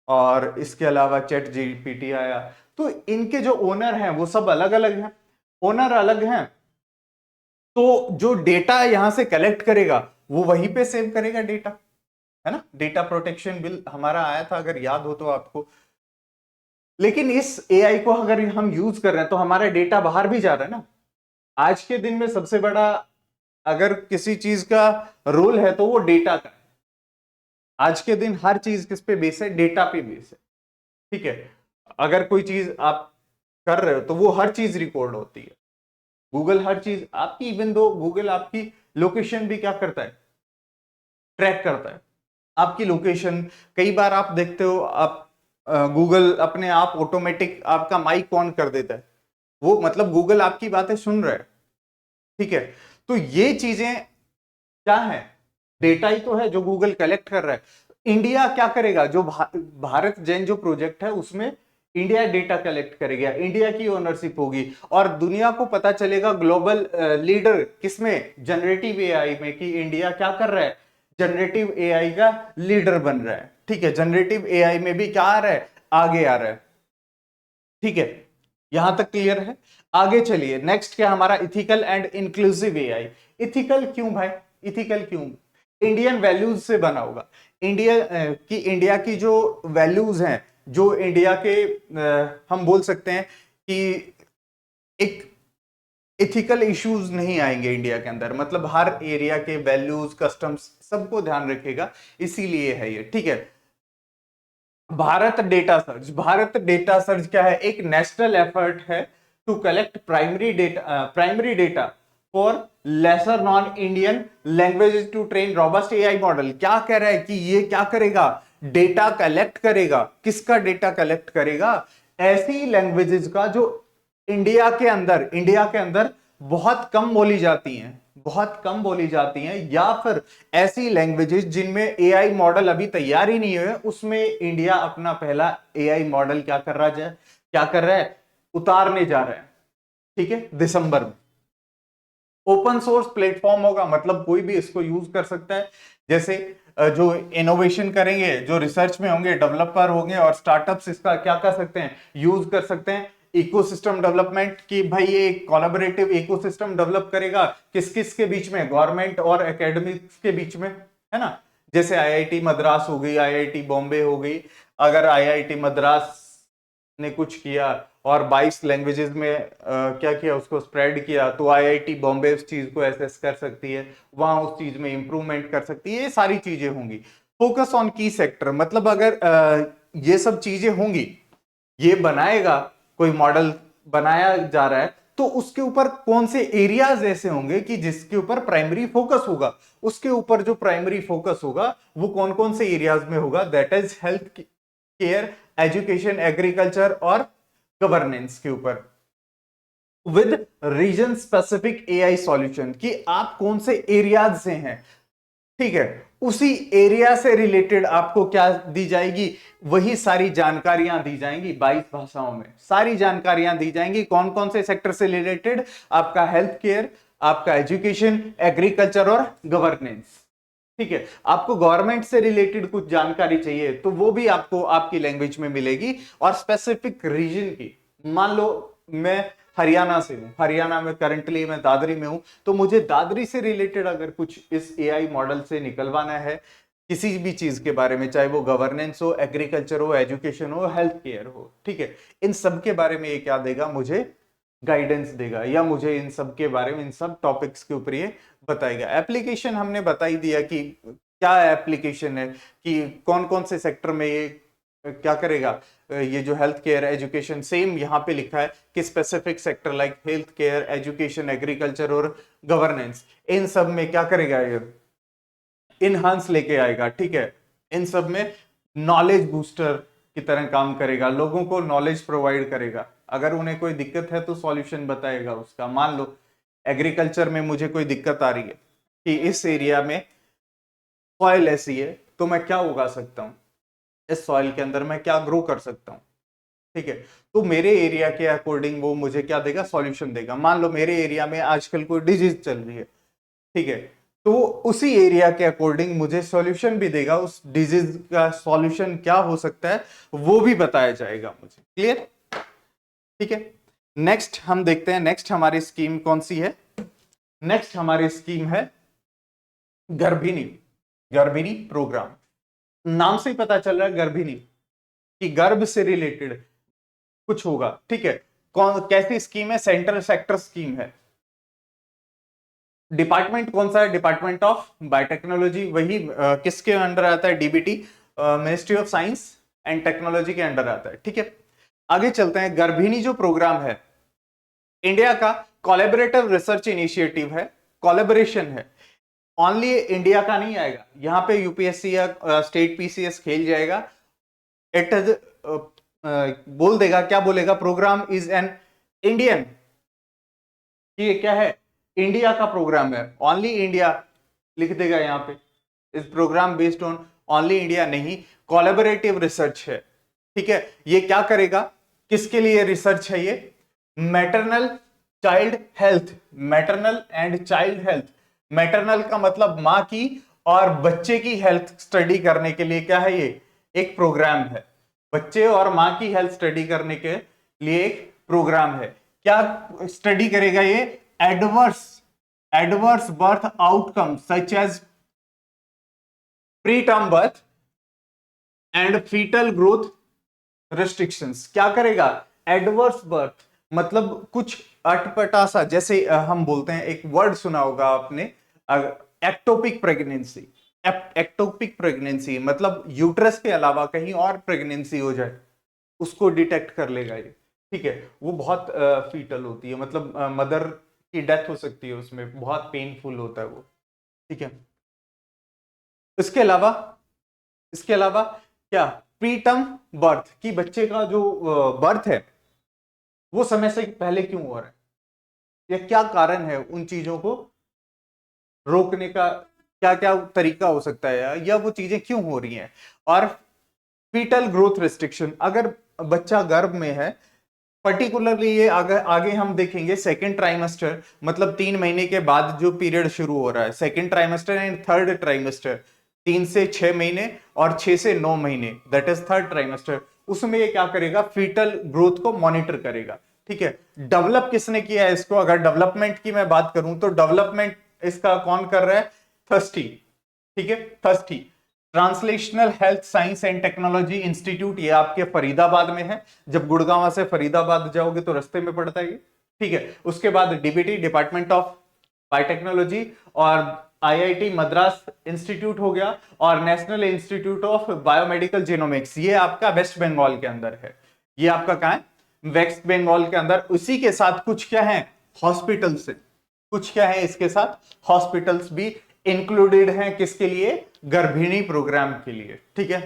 [SPEAKER 2] और इसके अलावा चैट जीपीटी आया। तो इनके जो ओनर हैं वो सब अलग अलग हैं, ओनर अलग हैं। तो जो डेटा यहां से कलेक्ट करेगा वो वहीं पे सेव करेगा डेटा, है ना। डेटा प्रोटेक्शन बिल हमारा आया था अगर याद हो तो आपको। लेकिन इस एआई को अगर हम यूज कर रहे हैं तो हमारा डेटा बाहर भी जा रहा है ना। आज के दिन में सबसे बड़ा अगर किसी चीज का रोल है तो वो डेटा का है। आज के दिन हर चीज किस पे बेस है, डेटा पे बेस है, ठीक है। अगर कोई चीज आप कर रहे हो तो वो हर चीज रिकॉर्ड होती है। गूगल हर चीज आपकी, इवन दो गूगल आपकी लोकेशन भी क्या करता है, ट्रैक करता है आपकी लोकेशन। कई बार आप देखते हो, आप गूगल अपने आप ऑटोमेटिक आपका माइक ऑन कर देता है, वो मतलब गूगल आपकी बातें सुन रहा है, ठीक है। तो ये चीजें क्या है, डेटा ही तो है जो गूगल कलेक्ट कर रहा है। इंडिया क्या करेगा, जो भारत जैन जो प्रोजेक्ट है उसमें इंडिया डेटा कलेक्ट करेगा, इंडिया की ओनरशिप होगी, और दुनिया को पता चलेगा ग्लोबल लीडर किसमें, जनरेटिव एआई में, कि इंडिया क्या कर रहा है, जनरेटिव एआई का लीडर बन रहा है, ठीक है। जनरेटिव एआई में भी क्या आ रहा है, आगे आ रहा है, ठीक है। यहां तक क्लियर है? आगे चलिए, नेक्स्ट क्या हमारा, ethical and inclusive AI. Ethical क्यों भाई, इथिकल क्यों? इंडियन वैल्यूज से बना होगा। इंडिया की जो वैल्यूज हैं, जो इंडिया के हम बोल सकते हैं कि एक इथिकल इश्यूज नहीं आएंगे इंडिया के अंदर, मतलब हर एरिया के वैल्यूज कस्टम्स सबको ध्यान रखेगा, इसीलिए है ये, ठीक है। Bharat data search, Bharat data search क्या है, एक नेशनल एफर्ट है to collect primary data for lesser non Indian languages to train robust AI model. क्या कह रहा है कि ये क्या करेगा, डेटा कलेक्ट करेगा। किसका डेटा कलेक्ट करेगा? ऐसी लैंग्वेजेस का जो इंडिया के अंदर बहुत कम बोली जाती हैं, बहुत कम बोली जाती हैं, या फिर ऐसी लैंग्वेजेस जिनमें एआई मॉडल अभी तैयार ही नहीं हुए, उसमें इंडिया अपना पहला एआई मॉडल क्या कर रहा है, उतारने जा रहा है, ठीक है, दिसंबर में। ओपन सोर्स प्लेटफॉर्म होगा, मतलब कोई भी इसको यूज कर सकता है। जैसे जो इनोवेशन करेंगे, जो रिसर्च में होंगे, डेवलपर होंगे और स्टार्टअप्स इसका क्या कर सकते हैं, यूज कर सकते हैं। इकोसिस्टम डेवलपमेंट की भाई ये कोलैबोरेटिव इकोसिस्टम डेवलप करेगा, किस किस के बीच में, गवर्नमेंट और एकेडमिक्स के बीच में, है ना। जैसे आईआईटी मद्रास हो गई, आईआईटी बॉम्बे हो गई। अगर आईआईटी मद्रास ने कुछ किया और 22 लैंग्वेजेस में क्या किया, उसको स्प्रेड किया, तो आईआईटी बॉम्बे उस चीज को एसेस कर सकती है, वहां उस चीज में इंप्रूवमेंट कर सकती है। ये सारी चीजें होंगी। फोकस ऑन की सेक्टर, मतलब अगर ये सब चीजें होंगी, ये बनाएगा, कोई मॉडल बनाया जा रहा है, तो उसके ऊपर कौन से एरियाज ऐसे होंगे कि जिसके ऊपर प्राइमरी फोकस होगा। उसके ऊपर जो प्राइमरी फोकस होगा वो कौन कौन से एरियाज में होगा, that is health care, education, agriculture और गवर्नेंस के ऊपर, with region specific AI solution, कि आप कौन से एरियाज से हैं, ठीक है। उसी एरिया से रिलेटेड आपको क्या दी जाएगी, वही सारी जानकारियां दी जाएंगी, 22 भाषाओं में सारी जानकारियां दी जाएंगी। कौन कौन से सेक्टर से रिलेटेड, आपका हेल्थ केयर, आपका एजुकेशन, एग्रीकल्चर और गवर्नेंस। ठीक है, आपको गवर्नमेंट से रिलेटेड कुछ जानकारी चाहिए तो वो भी आपको आपकी लैंग्वेज में मिलेगी, और स्पेसिफिक रीजन की, मान लो मैं हरियाणा से हूं, हरियाणा में करंटली मैं दादरी में हूं, तो मुझे दादरी से रिलेटेड अगर कुछ इस एआई मॉडल से निकलवाना है किसी भी चीज के बारे में, चाहे वो गवर्नेंस हो, एग्रीकल्चर हो, एजुकेशन हो, हेल्थ केयर हो, ठीक है, इन सब के बारे में ये क्या देगा, मुझे गाइडेंस देगा, या मुझे इन सब के बारे में, इन सब टॉपिक्स के ऊपर ये बताएगा। एप्लीकेशन हमने बता ही दिया कि क्या एप्लीकेशन है, कि कौन कौन से सेक्टर में ये क्या करेगा। ये जो हेल्थ केयर, एजुकेशन, सेम यहाँ पे लिखा है कि specific sector like health care, education, agriculture और गवर्नेंस, इन सब में क्या करेगा, ये इनहांस लेके आएगा, ठीक है। इन सब में नॉलेज बूस्टर की तरह काम करेगा, लोगों को नॉलेज प्रोवाइड करेगा, अगर उन्हें कोई दिक्कत है तो सॉल्यूशन बताएगा उसका। मान लो एग्रीकल्चर में मुझे कोई दिक्कत आ रही है कि इस एरिया में सॉइल ऐसी है, तो मैं क्या उगा सकता हूं, इस सॉइल के अंदर मैं क्या ग्रो कर सकता हूं, ठीक है, तो मेरे एरिया के अकॉर्डिंग वो मुझे क्या देगा, सॉल्यूशन देगा। मान लो मेरे एरिया में आजकल कोई डिजीज चल रही है, ठीक है, तो उसी एरिया के अकॉर्डिंग मुझे सॉल्यूशन भी देगा, उस डिजीज का सॉल्यूशन क्या हो सकता है वो भी बताया जाएगा मुझे। क्लियर, ठीक है। नेक्स्ट हम देखते हैं, नेक्स्ट हमारी स्कीम कौन सी है। नेक्स्ट हमारी स्कीम है गर्भिणी, गर्भिणी प्रोग्राम। नाम से ही पता चल रहा है गर्भिणी कि गर्भ से रिलेटेड कुछ होगा, ठीक है। कौन कैसी स्कीम है, सेंट्रल सेक्टर स्कीम है। डिपार्टमेंट कौन सा है, डिपार्टमेंट ऑफ बायोटेक्नोलॉजी, वही किसके अंडर आता है, DBT, ministry of science and technology के अंडर आता है, ठीक है। आगे चलते हैं। गर्भिणी जो प्रोग्राम है इंडिया का कोलैबोरेटिव रिसर्च इनिशिएटिव है, कोलैबोरेशन है, ओनली इंडिया का नहीं आएगा यहां पे, यूपीएससी या स्टेट पीसीएस खेल जाएगा। इट इज बोल देगा, क्या बोलेगा, प्रोग्राम इज एन इंडियन, ये क्या है, इंडिया का प्रोग्राम है, ओनली इंडिया लिख देगा यहां पे, इस programme based on only India, नहीं, कोलैबोरेटिव रिसर्च है, ठीक है। ये क्या करेगा, किसके लिए रिसर्च है ये, maternal child health, maternal and child health. Maternal का मतलब मां की, और बच्चे की हेल्थ स्टडी करने के लिए क्या है, ये एक प्रोग्राम है, बच्चे और मां की हेल्थ स्टडी करने के लिए एक प्रोग्राम है। क्या स्टडी करेगा ये, adverse adverse birth outcome such as pre term birth and foetal growth restrictions. क्या करेगा, एडवर्स बर्थ मतलब कुछ अटपटा सा, जैसे हम बोलते हैं, एक वर्ड सुना होगा आपने, एक्टोपिक प्रेगनेंसी। एक्टोपिक प्रेगनेंसी मतलब यूट्रस के अलावा कहीं और प्रेगनेंसी हो जाए, उसको डिटेक्ट कर लेगा ये, ठीक है। वो बहुत फीटल होती है, मतलब मदर की डेथ हो सकती है उसमें, बहुत पेनफुल होता है वो, ठीक है। इसके अलावा, इसके अलावा क्या, प्रीटर्म बर्थ, कि बच्चे का जो बर्थ है वो समय से पहले क्यों हो रहा है, या क्या कारण है, उन चीजों को रोकने का क्या क्या तरीका हो सकता है, या वो चीजें क्यों हो रही हैं। और फीटल ग्रोथ रिस्ट्रिक्शन, अगर बच्चा गर्भ में है, पर्टिकुलरली ये आगे आगे हम देखेंगे, सेकेंड ट्राइमेस्टर मतलब 3 महीने के बाद जो पीरियड शुरू हो रहा है, second trimester and third trimester, 3 से 6 महीने और 6 से 9 महीने, दैट इज थर्ड ट्राइमेस्टर, उसमें ये क्या करेगा, फीटल ग्रोथ को मॉनिटर करेगा, ठीक है। डेवलप किसने किया है इसको, अगर डेवलपमेंट की मैं बात करूं तो डेवलपमेंट इसका कौन कर रहा है, थर्स्टी, ठीक है, thirsty translational health science and technology institute, ये आपके फरीदाबाद में है, जब गुड़गांव से फरीदाबाद जाओगे तो रास्ते में पड़ता है, ठीक है। उसके बाद डीबीटी, डिपार्टमेंट ऑफ बायोटेक्नोलॉजी, और आईआईटी मद्रास इंस्टीट्यूट हो गया, और national institute of biomedical genomics, ये आपका वेस्ट बंगाल के अंदर है, ये आपका कहां है, वेस्ट बंगाल के अंदर। उसी के साथ कुछ क्या है, हॉस्पिटल्स, कुछ क्या है इसके साथ, हॉस्पिटल्स भी इंक्लूडेड हैं, किसके लिए, गर्भिणी प्रोग्राम के लिए, ठीक है।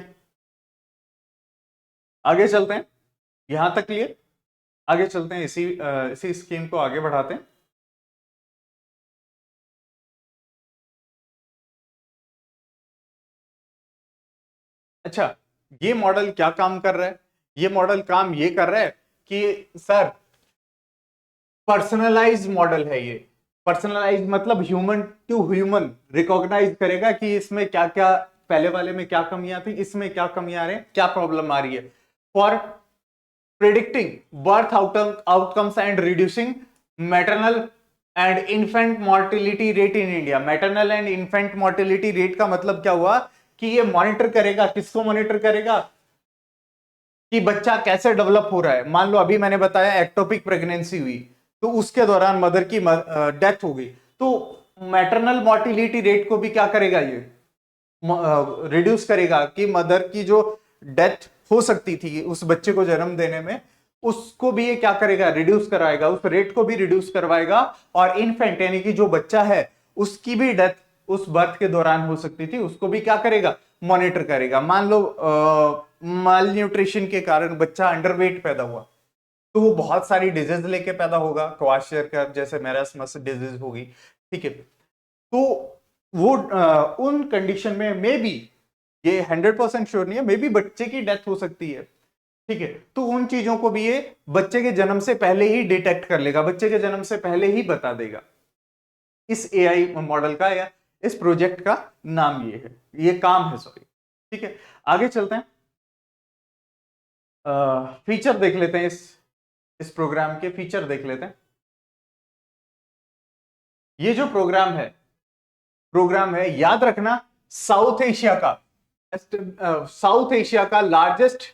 [SPEAKER 2] आगे चलते हैं, यहां तक क्लियर। आगे चलते हैं, इसी स्कीम को आगे बढ़ाते हैं। अच्छा, ये मॉडल क्या काम कर रहा है, ये मॉडल काम ये कर रहा है कि सर पर्सनलाइज मॉडल है, ये पर्सनलाइज मतलब ह्यूमन टू ह्यूमन रिकॉग्नाइज करेगा कि इसमें क्या क्या, पहले वाले में क्या कमियां थी, इसमें क्या कमियां आ रही है, क्या प्रॉब्लम आ रही है, for predicting birth outcomes and reducing maternal and infant mortality rate in India. Maternal and infant mortality rate का मतलब क्या हुआ कि ये मॉनिटर करेगा, किसको मॉनिटर करेगा कि बच्चा कैसे डेवलप हो रहा है। मान लो अभी मैंने बताया एक्टोपिक प्रेगनेंसी हुई तो उसके दौरान मदर की डेथ हो गई, तो मैटरनल मोर्टिलिटी रेट को भी क्या करेगा, ये रिड्यूस करेगा कि मदर की जो डेथ हो सकती थी उस बच्चे को जन्म देने में, उसको भी ये क्या करेगा, रिड्यूस कराएगा, उस रेट को भी रिड्यूस करवाएगा। और इन्फेंट यानी कि जो बच्चा है उसकी भी डेथ उस बर्थ के दौरान हो सकती थी, उसको भी क्या करेगा, मॉनिटर करेगा। मान लो माल न्यूट्रिशन के कारण बच्चा अंडरवेट पैदा हुआ तो वो बहुत सारी डिजीज लेके पैदा होगा, क्वाशियरकर जैसे मैरास्मस डिजीज होगी, ठीक है। तो वो उन कंडीशन में मे बी, ये 100% श्योर नहीं है, मे बी बच्चे की डेथ हो सकती है, ठीक है। तो उन चीजों को भी ये बच्चे के जन्म से पहले ही डिटेक्ट कर लेगा, बच्चे के जन्म से पहले ही बता देगा। इस एआई मॉडल का या इस प्रोजेक्ट का नाम ये है, ये काम है, सॉरी, ठीक है। आगे चलते हैं, फीचर देख लेते हैं, इस प्रोग्राम के फीचर देख लेते हैं। ये जो प्रोग्राम है याद रखना, साउथ एशिया का लार्जेस्ट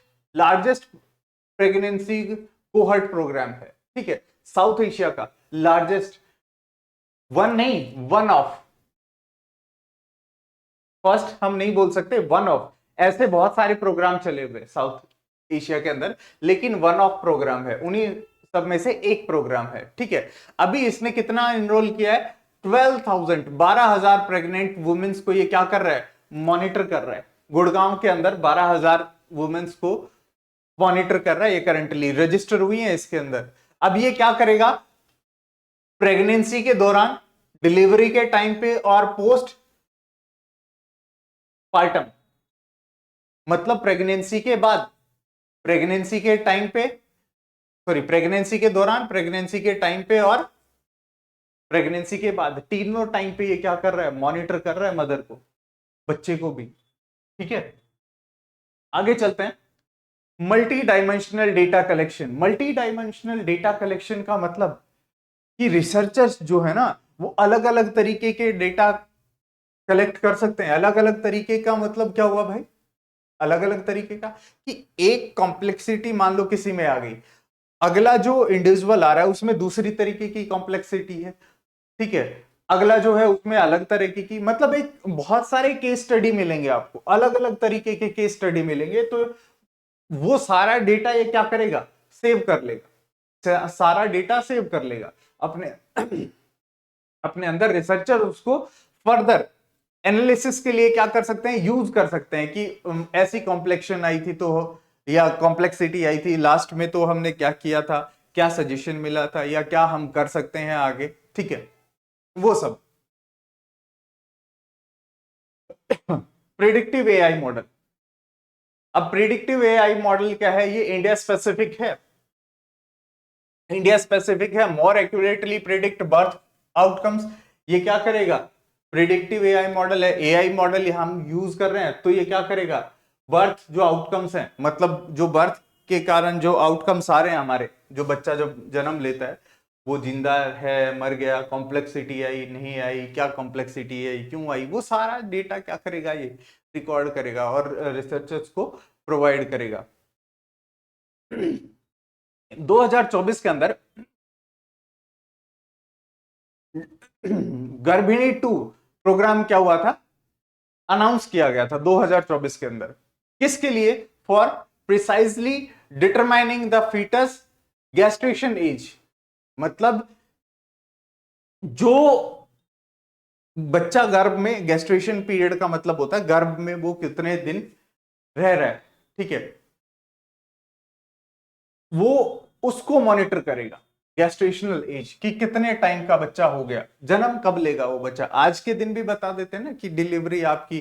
[SPEAKER 2] प्रेगनेंसी कोहर्ट प्रोग्राम है, ठीक है। साउथ एशिया का लार्जेस्ट, वन नहीं, वन ऑफ, फर्स्ट हम नहीं बोल सकते, वन ऑफ। ऐसे बहुत सारे प्रोग्राम चले हुए साउथ एशिया के अंदर, लेकिन वन ऑफ प्रोग्राम है, उन्हीं सब में से एक प्रोग्राम है, ठीक है। अभी इसने कितना इनरोल किया है, 12,000 प्रेग्नेंट वुमेन्स को ये क्या कर रहा है, मॉनिटर कर रहा है। गुड़गांव के अंदर 12,000 वुमेन्स को मॉनिटर कर रहा है, ये करंटली रजिस्टर हुई है इसके अंदर। अब ये क्या करेगा, प्रेगनेंसी के दौरान, डिलीवरी के टाइम पे और पोस्ट पार्टम, मतलब प्रेगनेंसी के बाद, प्रेगनेंसी के टाइम पे, सॉरी प्रेगनेंसी के दौरान, प्रेगनेंसी के टाइम पे और प्रेगनेंसी के बाद, तीनों टाइम पे ये क्या कर रहा है, मॉनिटर कर रहा है मदर को, बच्चे को भी, ठीक है। आगे चलते हैं, multi dimensional data collection. Multi dimensional data collection का मतलब कि रिसर्चर्स जो है ना, वो अलग अलग तरीके के डेटा कलेक्ट कर सकते हैं। अलग अलग तरीके का मतलब क्या हुआ भाई, अलग अलग तरीके का कि एक कॉम्प्लेक्सिटी मान लो किसी में आ गई, अगला जो इंडिविजुअल आ रहा है उसमें दूसरी तरीके की कॉम्प्लेक्सिटी है, ठीक है। अगला जो है उसमें अलग तरीके की, मतलब एक बहुत सारे केस स्टडी मिलेंगे आपको, अलग अलग तरीके के केस स्टडी मिलेंगे, तो वो सारा डेटा ये क्या करेगा, सेव कर लेगा, सारा डेटा सेव कर लेगा अपने अपने अंदर। रिसर्चर उसको फर्दर एनालिसिस के लिए क्या कर सकते हैं, यूज कर सकते हैं कि ऐसी कॉम्प्लेक्शन आई थी तो, या कॉम्प्लेक्सिटी आई थी लास्ट में, तो हमने क्या किया था, क्या सजेशन मिला था, या क्या हम कर सकते हैं आगे, ठीक है, वो सब। Predictive AI model. अब प्रिडिक्टिव एआई मॉडल क्या है, ये इंडिया स्पेसिफिक है, इंडिया स्पेसिफिक है। मोर एक्यूरेटली प्रिडिक्ट बर्थ आउटकम्स। ये क्या करेगा, प्रिडिक्टिव एआई मॉडल है, एआई मॉडल हम यूज कर रहे हैं, तो ये क्या करेगा, बर्थ जो आउटकम्स हैं, मतलब जो बर्थ के कारण जो आउटकम्स आ रहे हैं हमारे, जो बच्चा जब जन्म लेता है वो जिंदा है, मर गया, कॉम्प्लेक्सिटी आई नहीं आई, क्या कॉम्प्लेक्सिटी आई, क्यों आई, वो सारा डेटा क्या करेगा, ये रिकॉर्ड करेगा और रिसर्चर्स को प्रोवाइड करेगा। 2024 के अंदर गर्भिणी 2 प्रोग्राम क्या हुआ था, अनाउंस किया गया था 2024 के अंदर। किसके लिए, for precisely determining the foetus gestation age, मतलब जो बच्चा गर्भ में, गैस्ट्रेशन पीरियड का मतलब होता है गर्भ में वो कितने दिन रह रहा है, ठीक है, वो उसको मॉनिटर करेगा, गैस्ट्रेशनल एज कि कितने टाइम का बच्चा हो गया, जन्म कब लेगा वो बच्चा। आज के दिन भी बता देते हैं ना कि डिलीवरी आपकी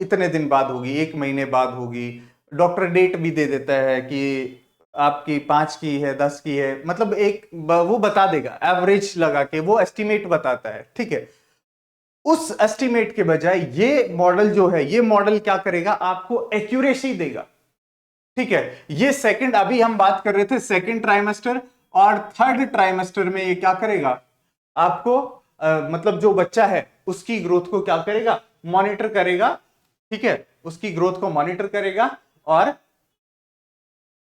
[SPEAKER 2] इतने दिन बाद होगी, 1 महीने बाद होगी, डॉक्टर डेट भी दे देता है कि आपकी 5 की है, 10 की है, मतलब एक वो बता देगा, एवरेज लगा के वो एस्टिमेट बताता है, ठीक है। उस एस्टिमेट के बजाय ये मॉडल जो है, ये मॉडल क्या करेगा, आपको एक्यूरेसी देगा, ठीक है। ये सेकंड, अभी हम बात कर रहे थे सेकंड ट्राइमेस्टर और थर्ड ट्राइमेस्टर में ये क्या करेगा, आपको मतलब जो बच्चा है उसकी ग्रोथ को क्या करेगा, मॉनिटर करेगा, ठीक है, उसकी ग्रोथ को मॉनिटर करेगा और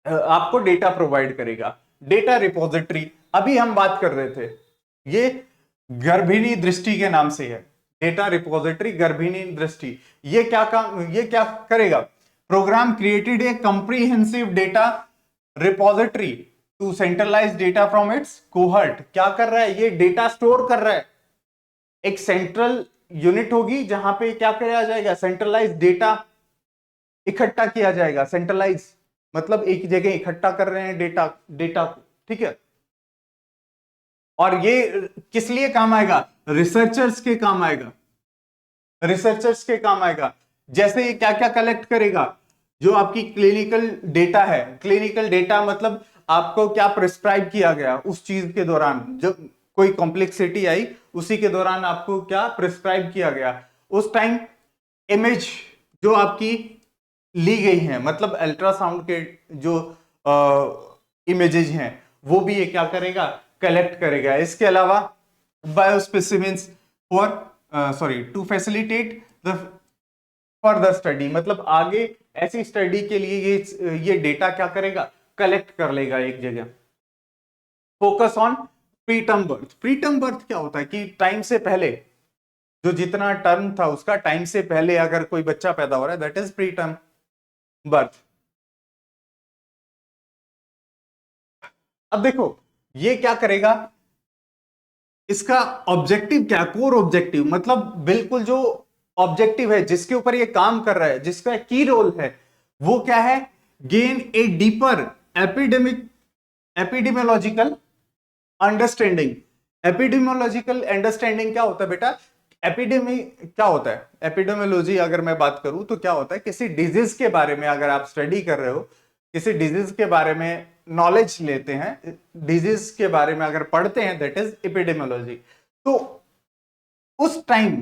[SPEAKER 2] आपको डेटा प्रोवाइड करेगा। डेटा रिपोजिटरी, अभी हम बात कर रहे थे, ये गर्भिणी दृष्टि के नाम से है, डेटा रिपोजिटरी गर्भिणी दृष्टि। ये क्या काम, ये क्या करेगा, programme created a comprehensive data repository to centralise data from its cohort. क्या कर रहा है, ये डेटा स्टोर कर रहा है, एक सेंट्रल यूनिट होगी जहां पे क्या किया जाएगा, सेंट्रलाइज डेटा इकट्ठा किया जाएगा। सेंट्रलाइज मतलब एक जगह इकट्ठा कर रहे हैं डेटा को, ठीक है। और ये किस लिए काम आएगा, रिसर्चर्स के काम आएगा, रिसर्चर्स के काम आएगा। जैसे ये क्या क्या कलेक्ट करेगा, जो आपकी क्लिनिकल डेटा है, क्लिनिकल डेटा मतलब आपको क्या प्रिस्क्राइब किया गया उस चीज के दौरान, जब कोई कॉम्प्लेक्सिटी आई उसी के दौरान आपको क्या प्रिस्क्राइब किया गया, उस टाइम इमेज जो आपकी ली गई हैं, मतलब अल्ट्रासाउंड के जो इमेजेस हैं वो भी ये क्या करेगा, कलेक्ट करेगा। इसके अलावा biospecimens to facilitate the further study, मतलब आगे ऐसी स्टडी के लिए ये डेटा क्या करेगा, कलेक्ट कर लेगा एक जगह। Focus on preterm birth, preterm birth क्या होता है कि टाइम से पहले, जो जितना टर्म था उसका टाइम से पहले अगर कोई बच्चा पैदा हो रहा है, दैट इज प्रीटर्म बर्थ। अब देखो ये क्या करेगा, इसका ऑब्जेक्टिव क्या, कोर ऑब्जेक्टिव मतलब बिल्कुल जो ऑब्जेक्टिव है जिसके ऊपर ये काम कर रहा है, जिसका की रोल है, वो क्या है, gain a deeper epidemiological understanding. Epidemiological understanding क्या होता है बेटा, एपिडेमी क्या होता है, एपिडेमियोलॉजी अगर मैं बात करूं तो क्या होता है, किसी डिजीज के बारे में अगर आप स्टडी कर रहे हो, किसी डिजीज के बारे में नॉलेज लेते हैं, डिजीज के बारे में अगर पढ़ते हैं, दैट इज एपिडेमियोलॉजी। तो उस टाइम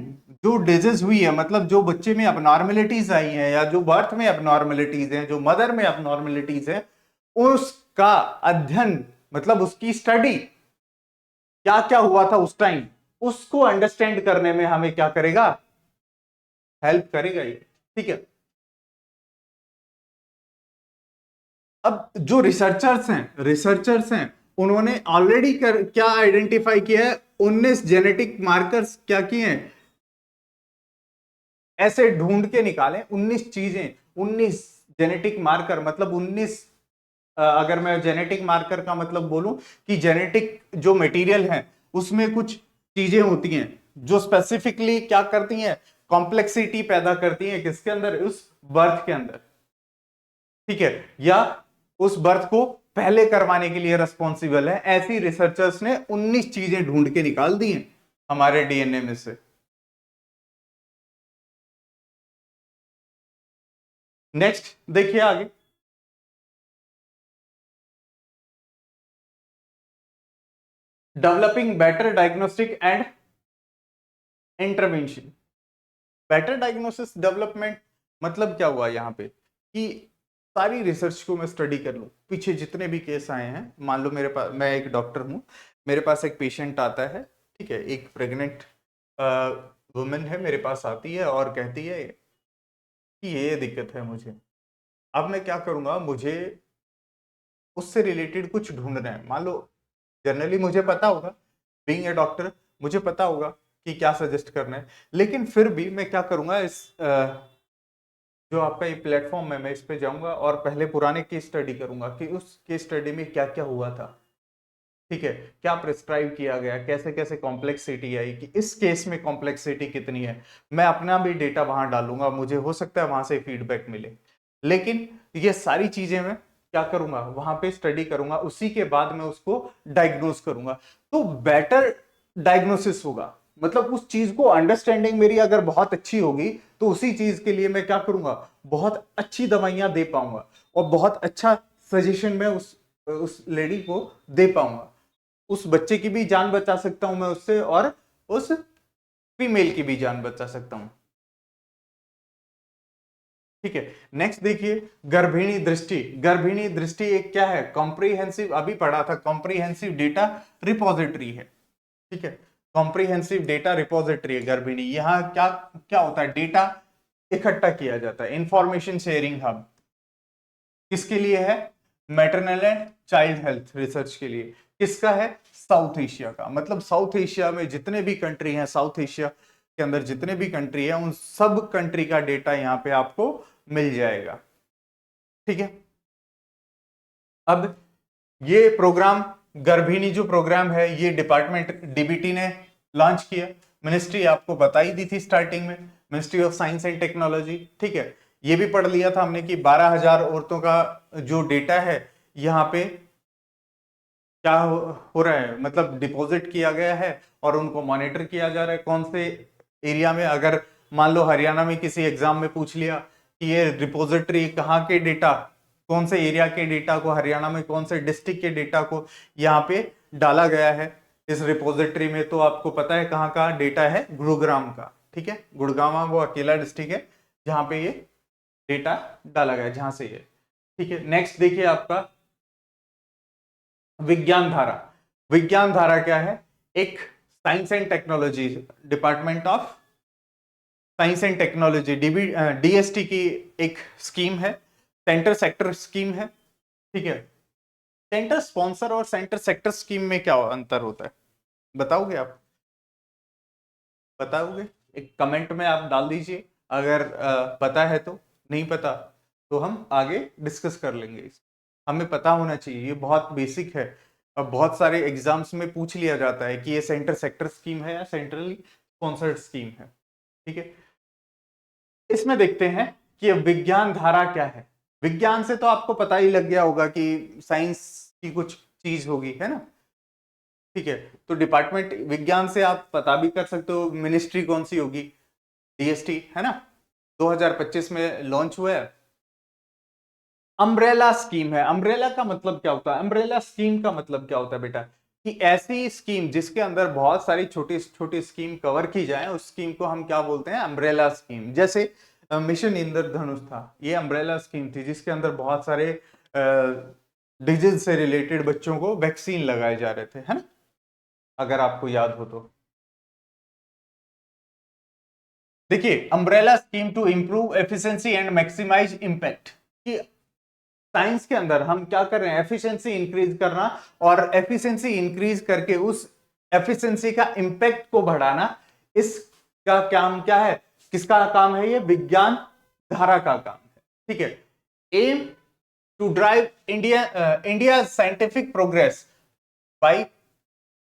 [SPEAKER 2] जो डिजीज हुई है, मतलब जो बच्चे में अबनॉर्मेलिटीज आई हैं या जो बर्थ में अबनॉर्मेलिटीज हैं, जो मदर में अबनॉर्मेलिटीज हैं, उसका अध्ययन मतलब उसकी स्टडी, क्या क्या हुआ था उस टाइम, उसको अंडरस्टैंड करने में हमें क्या करेगा, हेल्प करेगा ये, ठीक है। अब जो रिसर्चर्स हैं उन्होंने ऑलरेडी क्या आइडेंटिफाई किया है, 19 जेनेटिक मार्कर्स क्या किए हैं, ऐसे ढूंढ के निकाले 19 चीजें, 19 जेनेटिक मार्कर, मतलब 19 अगर मैं जेनेटिक मार्कर का मतलब बोलूं कि जेनेटिक जो मटेरियल है उसमें कुछ चीजें होती हैं जो स्पेसिफिकली क्या करती हैं, कॉम्प्लेक्सिटी पैदा करती हैं, किसके अंदर, उस बर्थ के अंदर, ठीक है, या उस बर्थ को पहले करवाने के लिए रिस्पॉन्सिबल है। ऐसी रिसर्चर्स ने 19 चीजें ढूंढ के निकाल दी हैं हमारे डीएनए में से। नेक्स्ट देखिए आगे, developing better diagnostic and intervention. Better diagnosis development मतलब क्या हुआ यहाँ पे कि सारी रिसर्च को मैं स्टडी कर लूं, पीछे जितने भी केस आए हैं, मान लो मेरे पास, मैं एक डॉक्टर हूं, मेरे पास एक पेशेंट आता है, ठीक है, एक प्रेग्नेंट वुमेन है, मेरे पास आती है और कहती है कि ये दिक्कत है मुझे। अब मैं क्या करूंगा, मुझे उससे रिलेटेड कुछ ढूंढना है। मान लो जनरली मुझे पता होगा, बीइंग ए डॉक्टर मुझे पता होगा कि क्या सजेस्ट करना है, लेकिन फिर भी मैं क्या करूंगा, इस जो आपका ये प्लेटफॉर्म है, मैं इस पे जाऊंगा और पहले पुराने केस स्टडी करूंगा कि उस केस स्टडी में क्या क्या हुआ था, ठीक है, क्या प्रिस्क्राइब किया गया, कैसे कैसे कॉम्प्लेक्सिटी आई, कि इस केस में कॉम्प्लेक्सिटी कितनी है। मैं अपना भी डेटा वहां डालूंगा, मुझे हो सकता है वहां से फीडबैक मिले, लेकिन ये सारी चीजें मैं क्या करूंगा, वहां पे स्टडी करूंगा, उसी के बाद मैं उसको डायग्नोस करूंगा। तो बेटर डायग्नोसिस होगा, मतलब उस चीज को अंडरस्टैंडिंग मेरी अगर बहुत अच्छी होगी तो उसी चीज के लिए मैं क्या करूंगा, बहुत अच्छी दवाइयां दे पाऊंगा और बहुत अच्छा सजेशन मैं उस उस लेडी को दे पाऊंगा, उस बच्चे की भी जान बचा सकता हूं मैं उससे, और उस फीमेल की भी जान बचा सकता हूं। ठीक है, नेक्स्ट देखिए, गर्भिणी दृष्टि। गर्भिणी दृष्टि एक क्या है, कॉम्प्रिहेंसिव, अभी पढ़ा था, कॉम्प्रिहेंसिव डेटा रिपोजिटरी है। ठीक है, कॉम्प्रिहेंसिव डेटा रिपोजिटरी है गर्भिणी। यहां क्या क्या होता है, डेटा इकट्ठा किया जाता है, इंफॉर्मेशन शेयरिंग हब। किसके लिए है, maternal and child health research के लिए। किसका है, साउथ एशिया का। मतलब साउथ एशिया में जितने भी कंट्री हैं, साउथ एशिया के अंदर जितने भी कंट्री है, उन सब कंट्री का डेटा यहां पे आपको मिल जाएगा। ठीक है, अब ये प्रोग्राम, गर्भिणी जो प्रोग्राम है, ये डिपार्टमेंट डीबीटी ने लॉन्च किया। मिनिस्ट्री आपको बता ही दी थी स्टार्टिंग में, ministry of science and technology. ठीक है, ये भी पढ़ लिया था हमने कि 12,000 औरतों का जो डेटा है यहाँ पे क्या हो रहा है, मतलब डिपॉजिट किया गया है और उनको मॉनिटर किया जा रहा है कौन से एरिया में। अगर मान लो हरियाणा में किसी एग्जाम में पूछ लिया कि ये रिपोजिटरी कहाँ के डेटा, कौन से एरिया के डेटा को, हरियाणा में कौन से डिस्ट्रिक्ट के डेटा को यहाँ पे डाला गया है इस रिपोजिटरी में, तो आपको पता है कहाँ का डेटा है, गुरुग्राम का। ठीक है, गुड़गांव वो अकेला डिस्ट्रिक्ट है जहां पे ये डेटा डाला गया है, जहां से ये। ठीक है, नेक्स्ट देखिए आपका विज्ञान धारा। विज्ञान धारा क्या है, एक science and technology, department of science and technology, DST की एक स्कीम है, सेंटर सेक्टर स्कीम है। ठीक है, सेंटर स्पॉन्सर और सेंटर सेक्टर स्कीम में क्या अंतर होता है, बताओगे आप, बताओगे, एक कमेंट में आप डाल दीजिए अगर पता है तो। नहीं पता तो हम आगे डिस्कस कर लेंगे। हमें पता होना चाहिए, ये बहुत बेसिक है। अब बहुत सारे एग्जाम्स में पूछ लिया जाता है कि ये सेंटर सेक्टर स्कीम है या सेंट्रली स्पॉन्सर्ड स्कीम है। ठीक है, इसमें देखते हैं कि विज्ञान धारा क्या है। विज्ञान से तो आपको पता ही लग गया होगा कि साइंस की कुछ चीज होगी, है ना। ठीक है, तो डिपार्टमेंट विज्ञान से आप पता भी कर सकते हो मिनिस्ट्री कौन सी होगी, डीएसटी, है ना, 2025 में लॉन्च हुआ है। अम्ब्रेला स्कीम है। अम्ब्रेला का मतलब क्या होता है, अम्ब्रेला स्कीम का मतलब क्या होता है बेटा, कि ऐसी स्कीम जिसके अंदर बहुत सारी छोटी छोटी स्कीम कवर की जाए, उस स्कीम को हम क्या बोलते हैं, अम्ब्रेला स्कीम। जैसे मिशन इंद्रधनुष था, ये अम्ब्रेला स्कीम थी जिसके अंदर बहुत सारे डिजीज से रिलेटेड बच्चों को वैक्सीन लगाए जा रहे थे, है ना, अगर आपको याद हो तो। देखिए, umbrella scheme to improve efficiency and maximise impact, कि साइंस के अंदर हम क्या कर रहे हैं, एफिशिएंसी इंक्रीज करना, और एफिशिएंसी इंक्रीज करके उस एफिशिएंसी का इंपैक्ट को बढ़ाना, इसका काम क्या है, किसका काम है, ये विज्ञान धारा का काम है। ठीक है, aim to drive India scientific progress by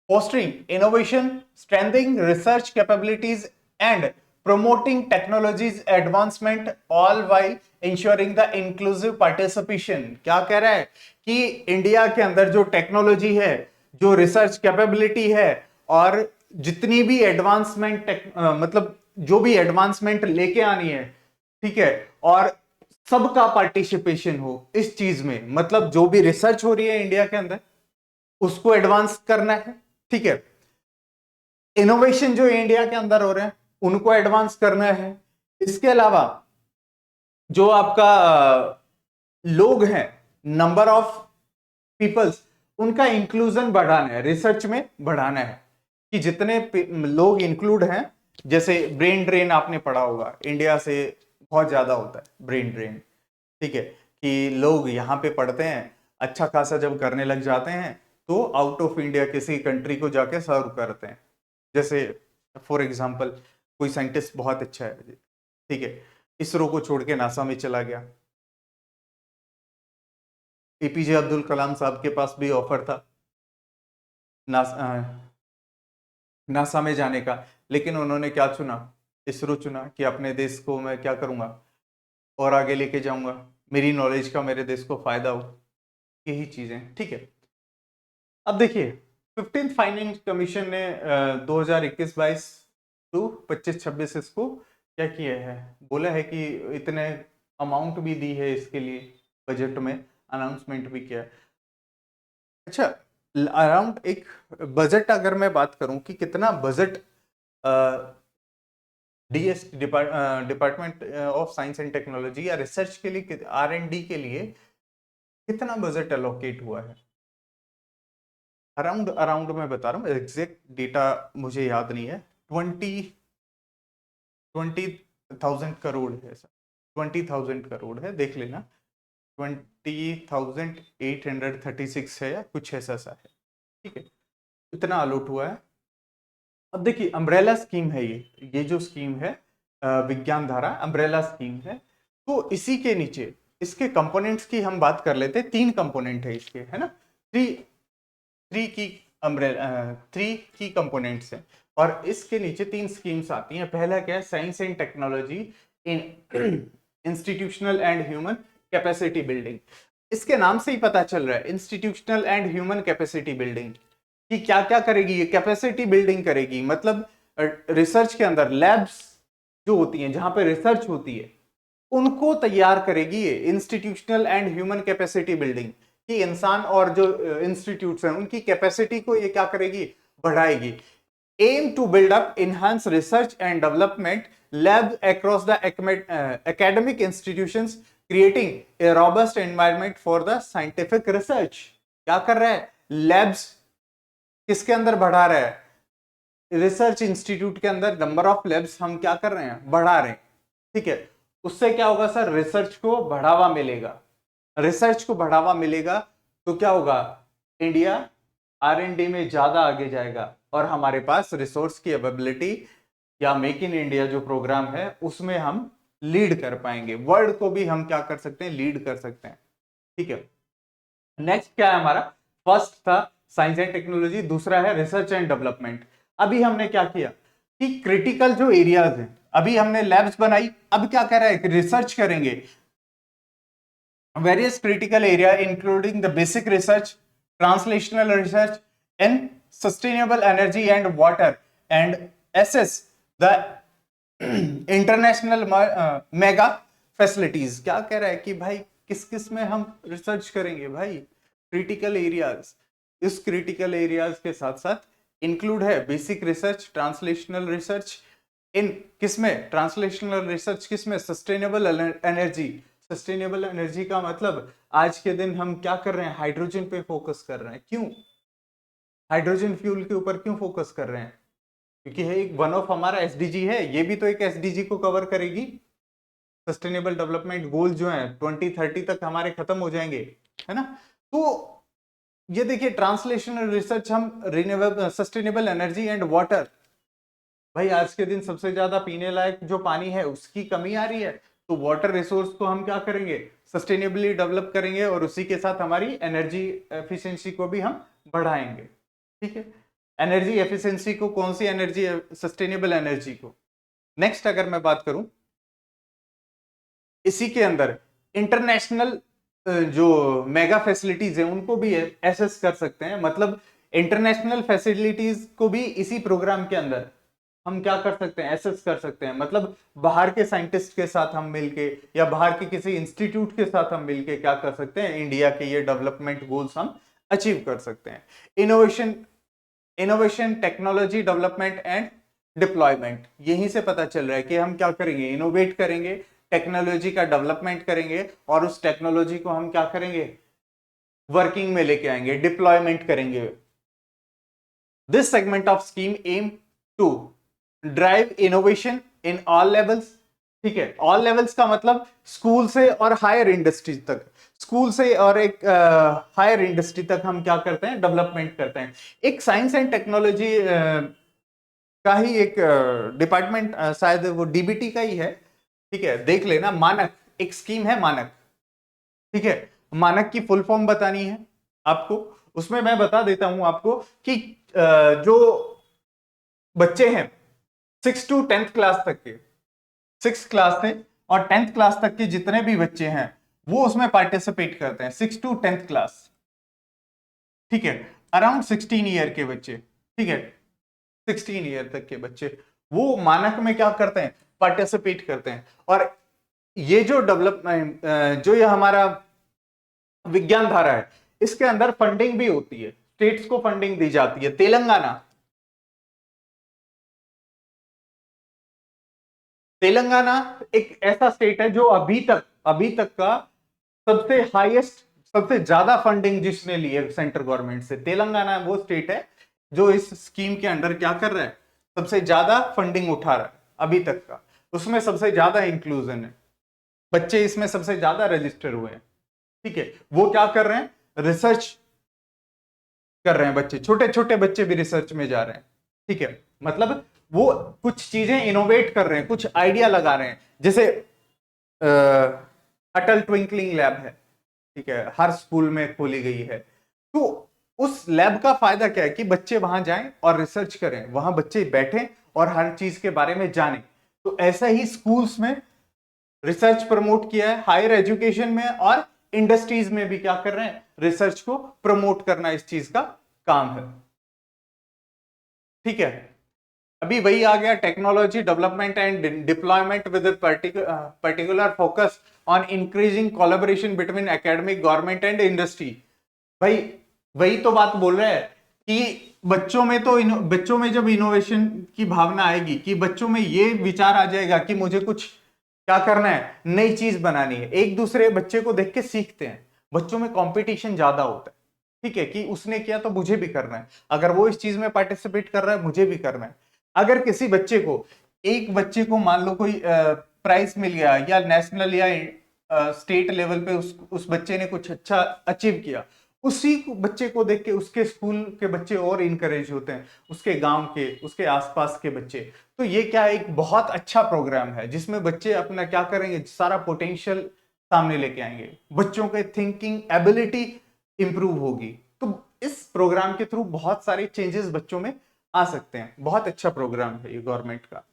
[SPEAKER 2] fostering innovation, strengthening research capabilities, and promoting technologies advancement, all while ensuring the inclusive participation। क्या कह रहा है कि इंडिया के अंदर जो टेक्नोलॉजी है, जो रिसर्च कैपेबिलिटी है, और जितनी भी एडवांसमेंट मतलब जो भी एडवांसमेंट लेके आनी है, ठीक है, और सबका पार्टिसिपेशन हो इस चीज में, मतलब जो भी रिसर्च हो रही है इंडिया के अंदर उसको एडवांस करना है। ठीक है, इनोवेशन जो इंडिया के अंदर हो रहे हैं उनको एडवांस करना है। इसके अलावा जो आपका लोग हैं, नंबर ऑफ पीपल्स, उनका इंक्लूजन बढ़ाना है, रिसर्च में बढ़ाना है, कि जितने लोग इंक्लूड हैं, जैसे ब्रेन ड्रेन आपने पढ़ा होगा, इंडिया से बहुत ज्यादा होता है ब्रेन ड्रेन। ठीक है, कि लोग यहाँ पे पढ़ते हैं, अच्छा खासा जब करने लग जाते हैं तो आउट ऑफ इंडिया किसी कंट्री को जाके सर्व करते हैं। जैसे फॉर एग्जांपल कोई साइंटिस्ट बहुत अच्छा है, ठीक है, इसरो को छोड़ के नासा में चला गया, एपीजे अब्दुल कलाम साहब के पास भी ऑफर था नासा, नासा में जाने का, लेकिन उन्होंने क्या चुना, इसरो चुना, कि अपने देश को मैं क्या करूंगा और आगे लेके जाऊंगा, मेरी नॉलेज का मेरे देश को फायदा हो, यही चीजें। ठीक है, अब देखिए 15th फाइनेंस कमीशन ने 2021-22 टू 25-26 इसको क्या किया है, बोला है कि इतने अमाउंट भी दी है इसके लिए, बजट में अनाउंसमेंट भी किया है। अच्छा, अराउंड एक बजट अगर मैं बात करूं कि कितना budget DS department of science and technology या रिसर्च के लिए, R&D के लिए कितना बजट एलोकेट हुआ है, अराउंड अराउंड मैं बता रहा हूँ, एग्जैक्ट डेटा मुझे याद नहीं है। 20,000 करोड़ है सर, 20,000 करोड़ है, देख लेना। 20,836 है या कुछ ऐसा सा है, ठीक है, इतना अलॉट हुआ है। अब देखिए अम्ब्रेला स्कीम है, ये जो स्कीम है विज्ञान धारा अम्ब्रेला स्कीम है। तो इसी के नीचे इसके कंपोनेंट्स की हम बात कर लेते हैं। 3 कंपोनेंट है इसके, है ना, थ्री थ्री की कंपोनेंट्स हैं और इसके नीचे 3 स्कीम्स आती हैं। पहला क्या है, science and technology in institutional and human capacity building. इसके नाम से ही पता चल रहा है, institutional and human capacity building, कि क्या क्या करेगी ये, कैपेसिटी बिल्डिंग करेगी। मतलब रिसर्च के अंदर लैब्स जो होती हैं, जहां पे रिसर्च होती है, उनको तैयार करेगी ये institutional and human capacity building, कि इंसान और जो इंस्टीट्यूट्स हैं उनकी कैपेसिटी को ये क्या करेगी, बढ़ाएगी। Aim to build up enhance research and development labs across the academic institutions, creating a robust environment for the scientific research। क्या कर रहा है, लैब्स किसके अंदर बढ़ा रहा है, रिसर्च इंस्टीट्यूट के अंदर नंबर ऑफ लैब्स हम क्या कर रहे हैं, बढ़ा रहे हैं, ठीक है। उससे क्या होगा सर, रिसर्च को बढ़ावा मिलेगा। रिसर्च को बढ़ावा मिलेगा तो क्या होगा, इंडिया R&D में ज्यादा आगे जाएगा और हमारे पास रिसोर्स की अवेलेबिलिटी या मेक इन इंडिया जो प्रोग्राम है उसमें हम लीड कर पाएंगे, वर्ल्ड को भी हम क्या कर सकते हैं, लीड कर सकते हैं, ठीक है। नेक्स्ट क्या है हमारा, फर्स्ट था साइंस एंड टेक्नोलॉजी, दूसरा है रिसर्च एंड डेवलपमेंट। अभी हमने क्या किया कि क्रिटिकल जो एरियाज हैं, अभी हमने लैब्स बनाई, अब क्या कर रहा है, रिसर्च करेंगे। Various critical area including the basic research, translational research in sustainable energy and water, and assess the international mega facilities। क्या कह रहा है कि भाई किस किस में हम रिसर्च करेंगे भाई, क्रिटिकल एरियाज। इस क्रिटिकल एरियाज के साथ साथ इंक्लूड है बेसिक रिसर्च, ट्रांसलेशनल रिसर्च, इन किसमें, ट्रांसलेशनल रिसर्च किसमें, सस्टेनेबल एनर्जी। सस्टेनेबल एनर्जी का मतलब आज के दिन हम क्या कर रहे हैं, हाइड्रोजन पे फोकस कर रहे हैं। क्यों हाइड्रोजन फ्यूल के ऊपर क्यों फोकस कर रहे हैं, क्योंकि है एक वन ऑफ हमारा एसडीजी है, ये भी तो एक एसडीजी को कवर करेगी। सस्टेनेबल डेवलपमेंट गोल जो है 2030 तक हमारे खत्म हो जाएंगे, है ना। तो ये देखिए ट्रांसलेशनल रिसर्च, हम renewable sustainable energy and water, भाई आज के दिन सबसे ज्यादा पीने लायक जो पानी है उसकी कमी आ रही है, तो वाटर रिसोर्स को हम क्या करेंगे, सस्टेनेबली डेवलप करेंगे और उसी के साथ हमारी एनर्जी एफिशिएंसी को भी हम बढ़ाएंगे, ठीक है। एनर्जी एफिशिएंसी को, कौन सी एनर्जी, सस्टेनेबल एनर्जी को। नेक्स्ट अगर मैं बात करूं, इसी के अंदर इंटरनेशनल जो मेगा फैसिलिटीज है उनको भी एसेस कर सकते हैं। मतलब इंटरनेशनल फैसिलिटीज को भी इसी प्रोग्राम के अंदर हम क्या कर सकते हैं, एसेस कर सकते हैं। मतलब बाहर के साइंटिस्ट के साथ हम मिलके या बाहर के किसी इंस्टीट्यूट के साथ हम मिलके क्या कर सकते हैं, इंडिया के ये डेवलपमेंट गोल्स हम अचीव कर सकते हैं। Innovation technology development and deployment, यहीं से पता चल रहा है कि हम क्या करेंगे, इनोवेट करेंगे, टेक्नोलॉजी का डेवलपमेंट करेंगे और उस टेक्नोलॉजी को हम क्या करेंगे, वर्किंग में लेके आएंगे, डिप्लॉयमेंट करेंगे। This segment of scheme aim to drive innovation in all levels, ठीक है। ऑल लेवल्स का मतलब स्कूल से और हायर इंडस्ट्री तक, स्कूल से और एक हायर इंडस्ट्री तक हम क्या करते हैं, डेवलपमेंट करते हैं। एक साइंस एंड टेक्नोलॉजी का ही एक डिपार्टमेंट, शायद वो डीबीटी का ही है, ठीक है, देख लेना। मानक एक स्कीम है, मानक, ठीक है। मानक की फुल फॉर्म बतानी है आपको, उसमें मैं बता देता हूं आपको कि जो बच्चे हैं 6 to 10th क्लास तक के, 6th क्लास से और 10th क्लास तक के जितने भी बच्चे हैं वो उसमें पार्टिसिपेट करते हैं, 6 to 10th क्लास, ठीक है। अराउंड 16 ईयर के बच्चे, ठीक है, 16 ईयर तक के बच्चे वो मानक में क्या करते हैं, पार्टिसिपेट करते हैं। और ये जो डेवलपमेंट, जो ये हमारा विज्ञान धारा है, इसके अंदर फंडिंग भी होती है, स्टेट्स को फंडिंग दी जाती है। तेलंगाना एक ऐसा स्टेट है जो अभी तक का सबसे हाईएस्ट, सबसे ज्यादा फंडिंग जिसने ली है सेंट्रल गवर्नमेंट से, तेलंगाना वो स्टेट है जो इस स्कीम के अंडर क्या कर रहा है, सबसे ज्यादा फंडिंग उठा रहा है अभी तक का। उसमें सबसे ज्यादा इंक्लूजन है, बच्चे इसमें सबसे ज्यादा रजिस्टर हुए हैं। ठीक है, वो क्या कर रहे हैं, रिसर्च कर रहे हैं, बच्चे छोटे छोटे बच्चे भी रिसर्च में जा रहे हैं। ठीक है, मतलब वो कुछ चीजें इनोवेट कर रहे हैं, कुछ आइडिया लगा रहे हैं। जैसे अटल ट्विंकलिंग लैब है, ठीक है, हर स्कूल में खोली गई है। तो उस लैब का फायदा क्या है कि बच्चे वहां जाएं और रिसर्च करें, वहां बच्चे बैठें और हर चीज के बारे में जानें। तो ऐसा ही स्कूल्स में रिसर्च प्रमोट किया है, हायर एजुकेशन में और इंडस्ट्रीज में भी क्या कर रहे हैं, रिसर्च को प्रमोट करना इस चीज का काम है। ठीक है, अभी वही आ गया, technology development and deployment with particular focus on increasing collaboration between academic, government and industry. भाई वही तो बात बोल रहे हैं कि बच्चों में जब इनोवेशन की भावना आएगी, कि बच्चों में ये विचार आ जाएगा कि मुझे कुछ क्या करना है, नई चीज बनानी है, एक दूसरे बच्चे को देख के सीखते हैं, बच्चों में कंपटीशन ज्यादा होता है। ठीक है, कि उसने किया तो मुझे भी करना है, अगर वो इस चीज में पार्टिसिपेट कर रहा है मुझे भी करना है। अगर किसी बच्चे को, एक बच्चे को मान लो कोई प्राइज मिल गया, या नेशनल या स्टेट लेवल पे उस बच्चे ने कुछ अच्छा अचीव किया, उसी बच्चे को देख के उसके स्कूल के बच्चे और इनकरेज होते हैं, उसके गांव के, उसके आसपास के बच्चे। तो ये क्या है, एक बहुत अच्छा प्रोग्राम है जिसमें बच्चे अपना क्या करेंगे, सारा पोटेंशियल सामने लेके आएंगे, बच्चों के थिंकिंग एबिलिटी इंप्रूव होगी। तो इस प्रोग्राम के थ्रू बहुत सारे चेंजेस बच्चों में आ सकते हैं। बहुत अच्छा प्रोग्राम है ये गवर्नमेंट का।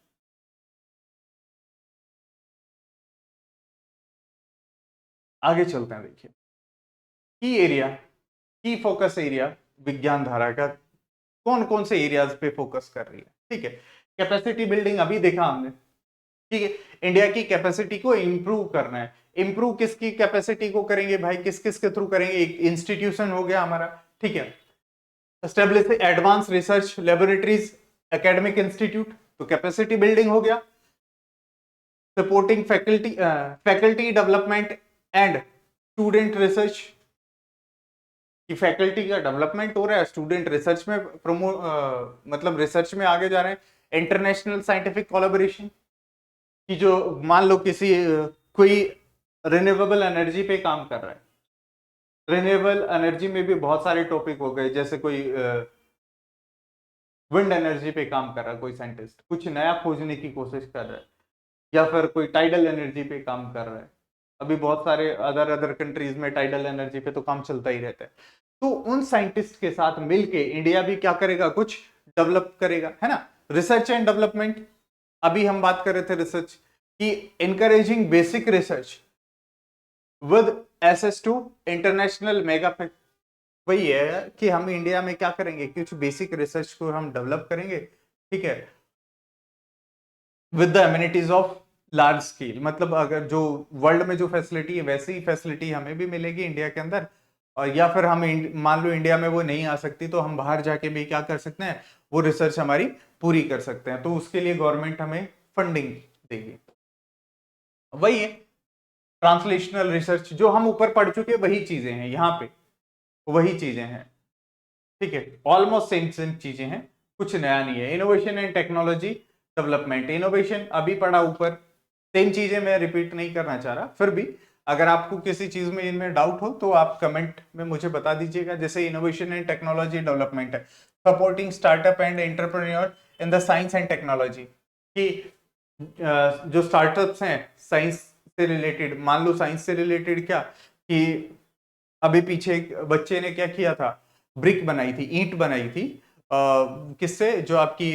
[SPEAKER 2] आगे चलते हैं, देखिए की एरिया, की फोकस एरिया विज्ञान धारा का कौन कौन से एरियाज पे फोकस कर रही है। ठीक है, कैपेसिटी बिल्डिंग अभी देखा हमने। ठीक है, इंडिया की कैपेसिटी को इंप्रूव करना है। इंप्रूव किसकी कैपेसिटी को करेंगे भाई, किस किस के थ्रू करेंगे, एक इंस्टीट्यूशन हो गया हमारा। ठीक है, establish advance research laboratories, academic institute, तो कैपेसिटी बिल्डिंग हो गया। Supporting faculty development and student research, कि फैकल्टी का डेवलपमेंट हो रहा है, स्टूडेंट रिसर्च में मतलब रिसर्च में आगे जा रहे हैं। इंटरनेशनल साइंटिफिक कोलैबोरेशन, कि जो मान लो किसी कोई रिन्यूएबल एनर्जी पे काम कर रहा है, रिन्यूएबल एनर्जी में भी बहुत सारे टॉपिक हो गए, जैसे कोई विंड एनर्जी पे काम कर रहा है कोई साइंटिस्ट, कुछ नया खोजने की कोशिश कर रहा है, या फिर कोई टाइडल एनर्जी पे काम कर रहा है। अभी बहुत सारे अदर कंट्रीज में टाइडल एनर्जी पे तो काम चलता ही रहता है। तो उन साइंटिस्ट के साथ मिलके इंडिया भी क्या करेगा, कुछ डेवलप करेगा, है ना। रिसर्च एंड डेवलपमेंट, अभी हम बात कर रहे थे रिसर्च की, encouraging basic research with access to international mega. वही है कि हम इंडिया में क्या करेंगे, कुछ बेसिक रिसर्च को हम डेवलप करेंगे। ठीक है, with the amenities of large scale, मतलब अगर जो वर्ल्ड में जो फैसिलिटी है वैसी ही फैसिलिटी हमें भी मिलेगी इंडिया के अंदर। और या फिर हम मान लो इंडिया में वो नहीं आ सकती, तो हम बाहर जाके भी क्या कर सकते हैं, वो रिसर्च हमारी पूरी कर सकते हैं। तो उसके लिए गवर्नमेंट हमें फंडिंग देगी। वही है ट्रांसलेशनल रिसर्च, जो हम ऊपर पढ़ चुके वही चीजें हैं यहाँ पे, वही चीजें हैं। ठीक है, ऑलमोस्ट सेम सेम चीजें हैं, कुछ नया नहीं है। Innovation and technology development, innovation अभी पढ़ा ऊपर, सेम चीजें मैं रिपीट नहीं करना चाह रहा। फिर भी अगर आपको किसी चीज में इनमें डाउट हो तो आप कमेंट में मुझे बता दीजिएगा। जैसे इनोवेशन एंड टेक्नोलॉजी डेवलपमेंट है, supporting startup and entrepreneur in the science and technology, कि जो स्टार्टअप्स हैं साइंस से रिलेटेड, मान लो साइंस से रिलेटेड क्या, कि अभी पीछे एक बच्चे ने क्या किया था, ब्रिक बनाई थी, ईंट बनाई थी, किससे, जो आपकी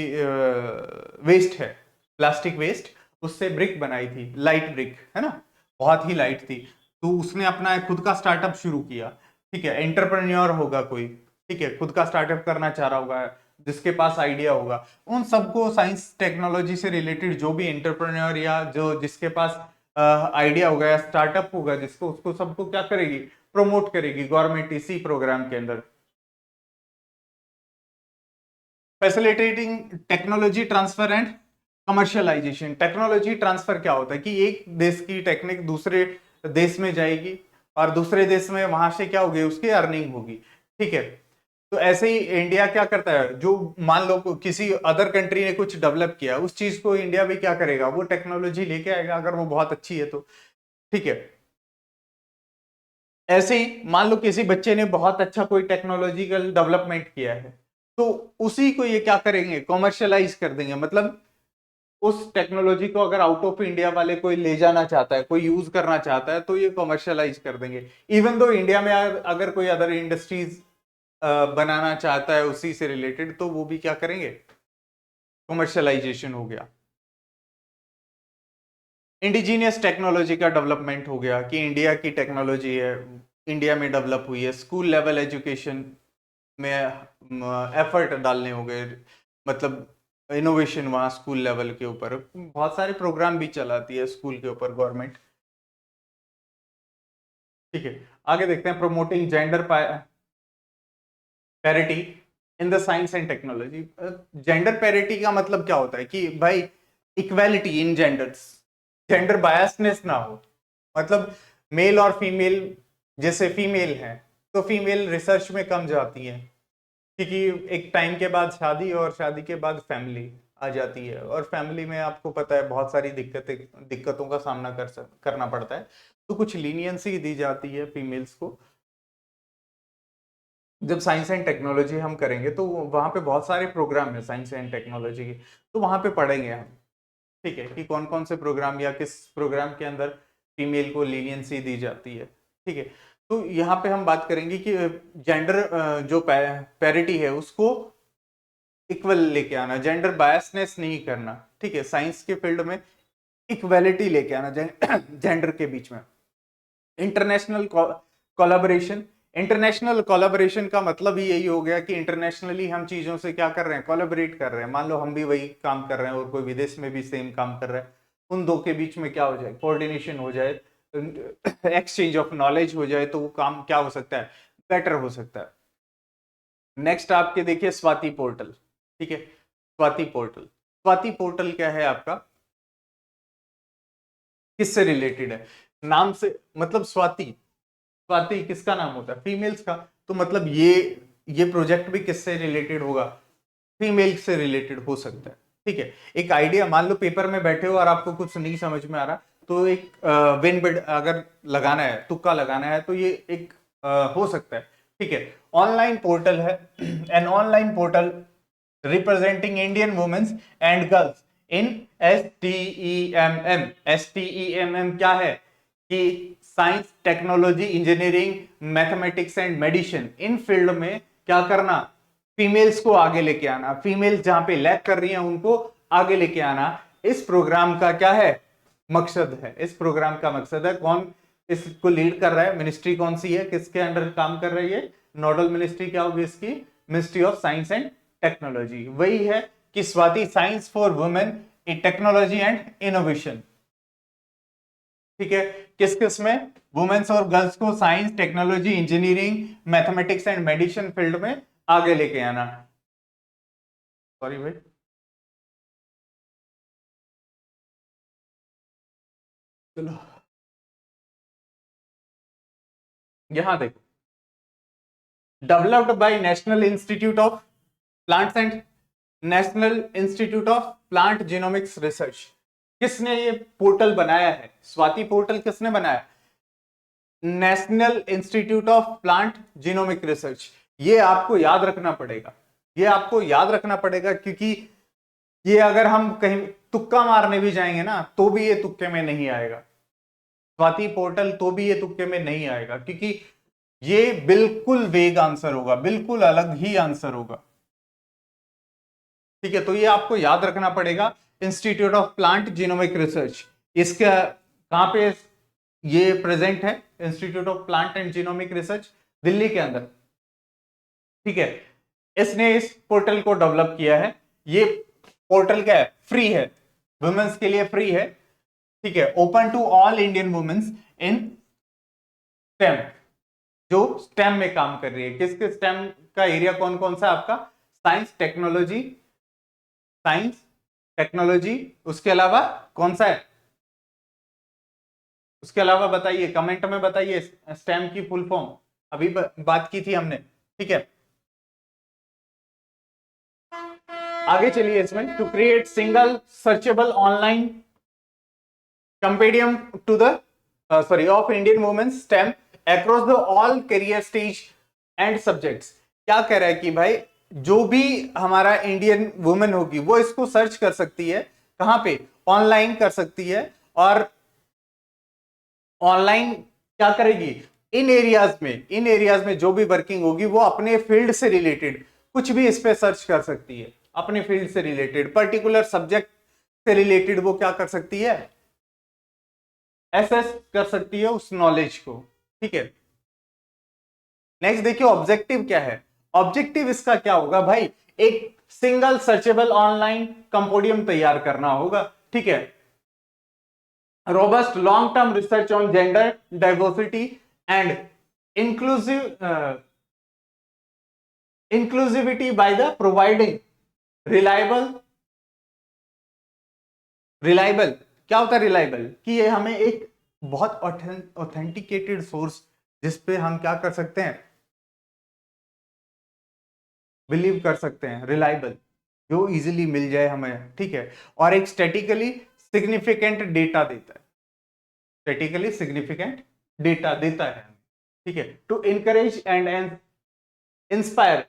[SPEAKER 2] वेस्ट है, प्लास्टिक वेस्ट, उससे ब्रिक बनाई थी, लाइट ब्रिक है ना, बहुत ही लाइट थी। तो उसने अपना खुद का स्टार्टअप शुरू किया। ठीक है, एंटरप्रेन्योर होगा कोई, ठीक है, खुद का स्टार्टअप करना चाह रहा होगा, जिसके पास आइडिया होगा, उन सबको साइंस टेक्नोलॉजी से रिलेटेड जो भी एंटरप्रेन्योर या जो जिसके पास आइडिया होगा या स्टार्टअप होगा जिसको, उसको सबको क्या करेगी, प्रमोट करेगी गवर्नमेंट इसी प्रोग्राम के अंदर। Facilitating technology transfer and commercialisation. Technology transfer क्या होता है कि एक देश की टेक्निक दूसरे देश में जाएगी और दूसरे देश में वहां से क्या होगी, उसकी अर्निंग होगी। ठीक है, तो ऐसे ही इंडिया क्या करता है, जो मान लो किसी अदर कंट्री ने कुछ डेवलप किया, उस चीज को इंडिया भी क्या करेगा, वो टेक्नोलॉजी लेके आएगा अगर वो बहुत अच्छी है तो। ठीक है, ऐसे ही मान लो किसी बच्चे ने बहुत अच्छा कोई टेक्नोलॉजिकल डेवलपमेंट किया है, तो उसी को ये क्या करेंगे, कॉमर्शियलाइज कर देंगे। मतलब उस टेक्नोलॉजी को अगर आउट ऑफ इंडिया वाले कोई ले जाना चाहता है, कोई यूज करना चाहता है, तो ये कॉमर्शियलाइज कर देंगे। इवन दो इंडिया में अगर कोई अदर इंडस्ट्रीज बनाना चाहता है उसी से रिलेटेड, तो वो भी क्या करेंगे, कॉमर्शियलाइजेशन हो गया। इंडिजीनियस टेक्नोलॉजी का डेवलपमेंट हो गया कि इंडिया की टेक्नोलॉजी है, इंडिया में डेवलप हुई है। स्कूल लेवल एजुकेशन में एफर्ट डालने हो गए, मतलब इनोवेशन वहाँ स्कूल लेवल के ऊपर बहुत सारे प्रोग्राम भी चलाती है स्कूल के ऊपर गवर्नमेंट। ठीक है, आगे देखते हैं, promoting gender parity in the science and technology. Gender parity का मतलब क्या होता है कि भाई equality in genders, gender biasness ना हो। मतलब मेल और फीमेल, जैसे फीमेल है तो फीमेल रिसर्च में कम जाती है, क्योंकि एक टाइम के बाद शादी और शादी के बाद फैमिली आ जाती है, और फैमिली में आपको पता है बहुत सारी दिक्कतों का सामना करना पड़ता है। तो कुछ लीनियंसी दी जाती है फीमेल्स को। जब साइंस एंड टेक्नोलॉजी हम करेंगे तो वहां पे बहुत सारे प्रोग्राम है साइंस एंड टेक्नोलॉजी के, तो वहां पे पढ़ेंगे हम। ठीक है, कि कौन कौन से प्रोग्राम या किस प्रोग्राम के अंदर फीमेल को लीनियंसी दी जाती है। ठीक है, तो यहाँ पे हम बात करेंगे कि जेंडर जो पैरिटी है उसको इक्वल लेके आना, जेंडर बायसनेस नहीं करना। ठीक है, साइंस के फील्ड में इक्वलिटी लेके आना जेंडर के बीच में। इंटरनेशनल कोलैबोरेशन, इंटरनेशनल कोलैबोरेशन का मतलब ही यही हो गया कि इंटरनेशनली हम चीजों से क्या कर रहे हैं, कोलैबोरेट कर रहे हैं। मान लो हम भी वही काम कर रहे हैं और कोई विदेश में भी सेम काम कर रहा है, उन दो के बीच में क्या हो जाए, कोऑर्डिनेशन हो जाए, एक्सचेंज ऑफ नॉलेज हो जाए, तो वो काम क्या हो सकता है, बेटर हो सकता है। नेक्स्ट आपके देखिए स्वाति पोर्टल। ठीक है, स्वाति पोर्टल, स्वाति पोर्टल क्या है आपका, किससे रिलेटेड है, नाम से मतलब स्वाति, स्वाति किसका नाम होता है, फीमेल्स का। तो मतलब ये प्रोजेक्ट भी किससे रिलेटेड होगा, फीमेल से रिलेटेड हो सकता है। ठीक है, एक आइडिया, मान लो पेपर में बैठे हो और आपको कुछ नहीं समझ में आ रहा, तो एक विन बिड अगर लगाना है, तुक्का लगाना है, तो ये एक हो सकता है। ठीक है, ऑनलाइन पोर्टल है, an online portal representing Indian womens and girls in STEMM। STEMM क्या है कि science, technology, engineering, mathematics and medicine, इन फील्ड में क्या करना, फीमेल्स को आगे लेके आना, फीमेल्स जहां पे लैग कर रही हैं उनको आगे लेके आना। इस प्रोग्राम का क्या है, मकसद है, इस प्रोग्राम का मकसद है। कौन इसको लीड कर रहा है, मिनिस्ट्री कौन सी है, किसके अंडर काम कर रही है, नोडल मिनिस्ट्री क्या होगी इसकी, ministry of science and technology. वही है कि Swati science for women in technology and innovation. ठीक है, किस किस में, वुमेन्स और गर्ल्स को science, technology, engineering, mathematics and medicine field में आगे लेके आना। सॉरी भाई, चलो यहां देखो, developed by national institute of plants and national institute of plant genomics research. किसने ये पोर्टल बनाया है, स्वाति पोर्टल किसने बनाया, national institute of plant genomic research. ये आपको याद रखना पड़ेगा, ये आपको याद रखना पड़ेगा, क्योंकि ये अगर हम कहीं तुक्का मारने भी जाएंगे ना, तो भी ये तुक्के में नहीं आएगा, स्वाति पोर्टल तो भी ये तुक्के में नहीं आएगा, क्योंकि ये बिल्कुल वेग आंसर होगा, बिल्कुल अलग ही आंसर होगा। ठीक है, तो ये आपको याद रखना पड़ेगा, institute of plant genomic research. इसका कहां पे ये प्रेजेंट है, institute of plant and genomic research, Delhi के अंदर। ठीक है, इसने इस पोर्टल को डेवलप किया है। ये पोर्टल क्या है, फ्री है, वुमेन्स के लिए फ्री है। ठीक है, open to all Indian womens in STEM। जो स्टेम में काम कर रही है। किसके स्टेम का एरिया कौन कौन सा आपका? साइंस टेक्नोलॉजी, उसके अलावा कौन सा है? उसके अलावा बताइए, कमेंट में बताइए स्टेम की फुल फॉर्म, अभी बात की थी हमने, ठीक है। आगे चलिए इसमें, to create single searchable online compendium to the of Indian women's STEM across the all career stage and subjects. क्या कह रहा है कि भाई जो भी हमारा इंडियन वुमेन होगी वो इसको सर्च कर सकती है, कहां पे? ऑनलाइन कर सकती है, और ऑनलाइन क्या करेगी? इन एरियाज में जो भी वर्किंग होगी वो अपने फील्ड से रिलेटेड कुछ भी इस पे सर्च कर सकती है, अपने फील्ड से रिलेटेड पर्टिकुलर सब्जेक्ट से रिलेटेड वो क्या कर सकती है? एसेस कर सकती है उस नॉलेज को, ठीक है। नेक्स्ट देखिए ऑब्जेक्टिव क्या है। ऑब्जेक्टिव इसका क्या होगा भाई? एक सिंगल सर्चेबल ऑनलाइन कंपोडियम तैयार करना होगा, ठीक है। Robust long term research on gender diversity and inclusivity by the providing reliable क्या होता है रिलायबल? कि ये हमें एक बहुत ऑथेंटिकेटेड सोर्स जिसपे हम क्या कर सकते हैं? बिलीव कर सकते हैं, रिलायबल, जो इजीली मिल जाए हमें, ठीक है। और एक स्टैटिकली सिग्निफिकेंट डेटा देता है, स्टैटिकली सिग्निफिकेंट डेटा देता है, ठीक है। To encourage and inspire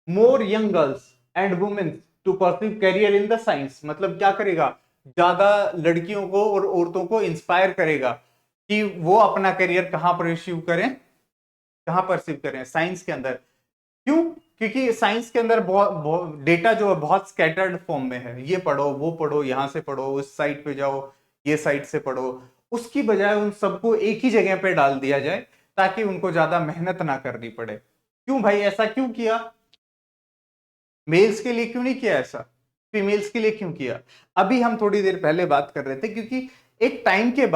[SPEAKER 2] more young girls and women to pursue career in the science. मतलब क्या करेगा? ज्यादा लड़कियों को और औरतों को इंस्पायर करेगा कि वो अपना करियर कहां परस्यू करें, कहां परस्यू करें? साइंस के अंदर। क्यों? क्योंकि साइंस के अंदर बहुत डेटा जो है बहुत स्कैटर्ड फॉर्म में है, ये पढ़ो वो पढ़ो, यहां से पढ़ो, उस साइट पे जाओ, ये साइट से पढ़ो। उसकी बजाय उन सबको एक ही जगह पे डाल दिया जाए ताकि उनको ज्यादा मेहनत ना करनी पड़े। क्यों भाई ऐसा क्यों किया? मेल्स के लिए क्यों नहीं किया ऐसा? फीमेल्स के लिए क्यों किया? अभी हम थोड़ी देर पहले बात कर रहे थे, क्योंकि एक टाइम के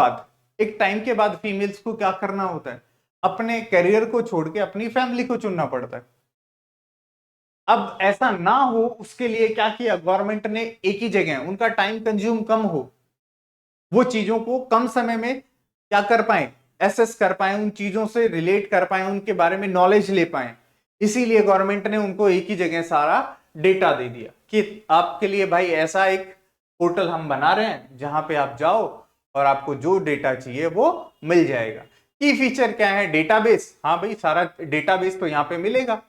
[SPEAKER 2] बाद फीमेल्स को क्या करना होता है? अपने करियर को छोड़ के अपनी फैमिली को चुनना पड़ता है। अब ऐसा ना हो उसके लिए क्या किया गवर्नमेंट ने? एक ही जगह उनका टाइम कंज्यूम कम हो, वो चीजों को कम समय में क्या कर पाए? एसेस कर पाए, उन चीजों से रिलेट कर पाए, उनके बारे में नॉलेज ले पाए। इसीलिए गवर्नमेंट ने उनको एक ही जगह सारा डेटा दे दिया कि आपके लिए भाई ऐसा एक पोर्टल हम बना रहे हैं जहां पे आप जाओ और आपको जो डेटा चाहिए वो मिल जाएगा। की फीचर क्या है? डेटाबेस। हाँ भाई सारा डेटाबेस तो यहाँ पे मिलेगा,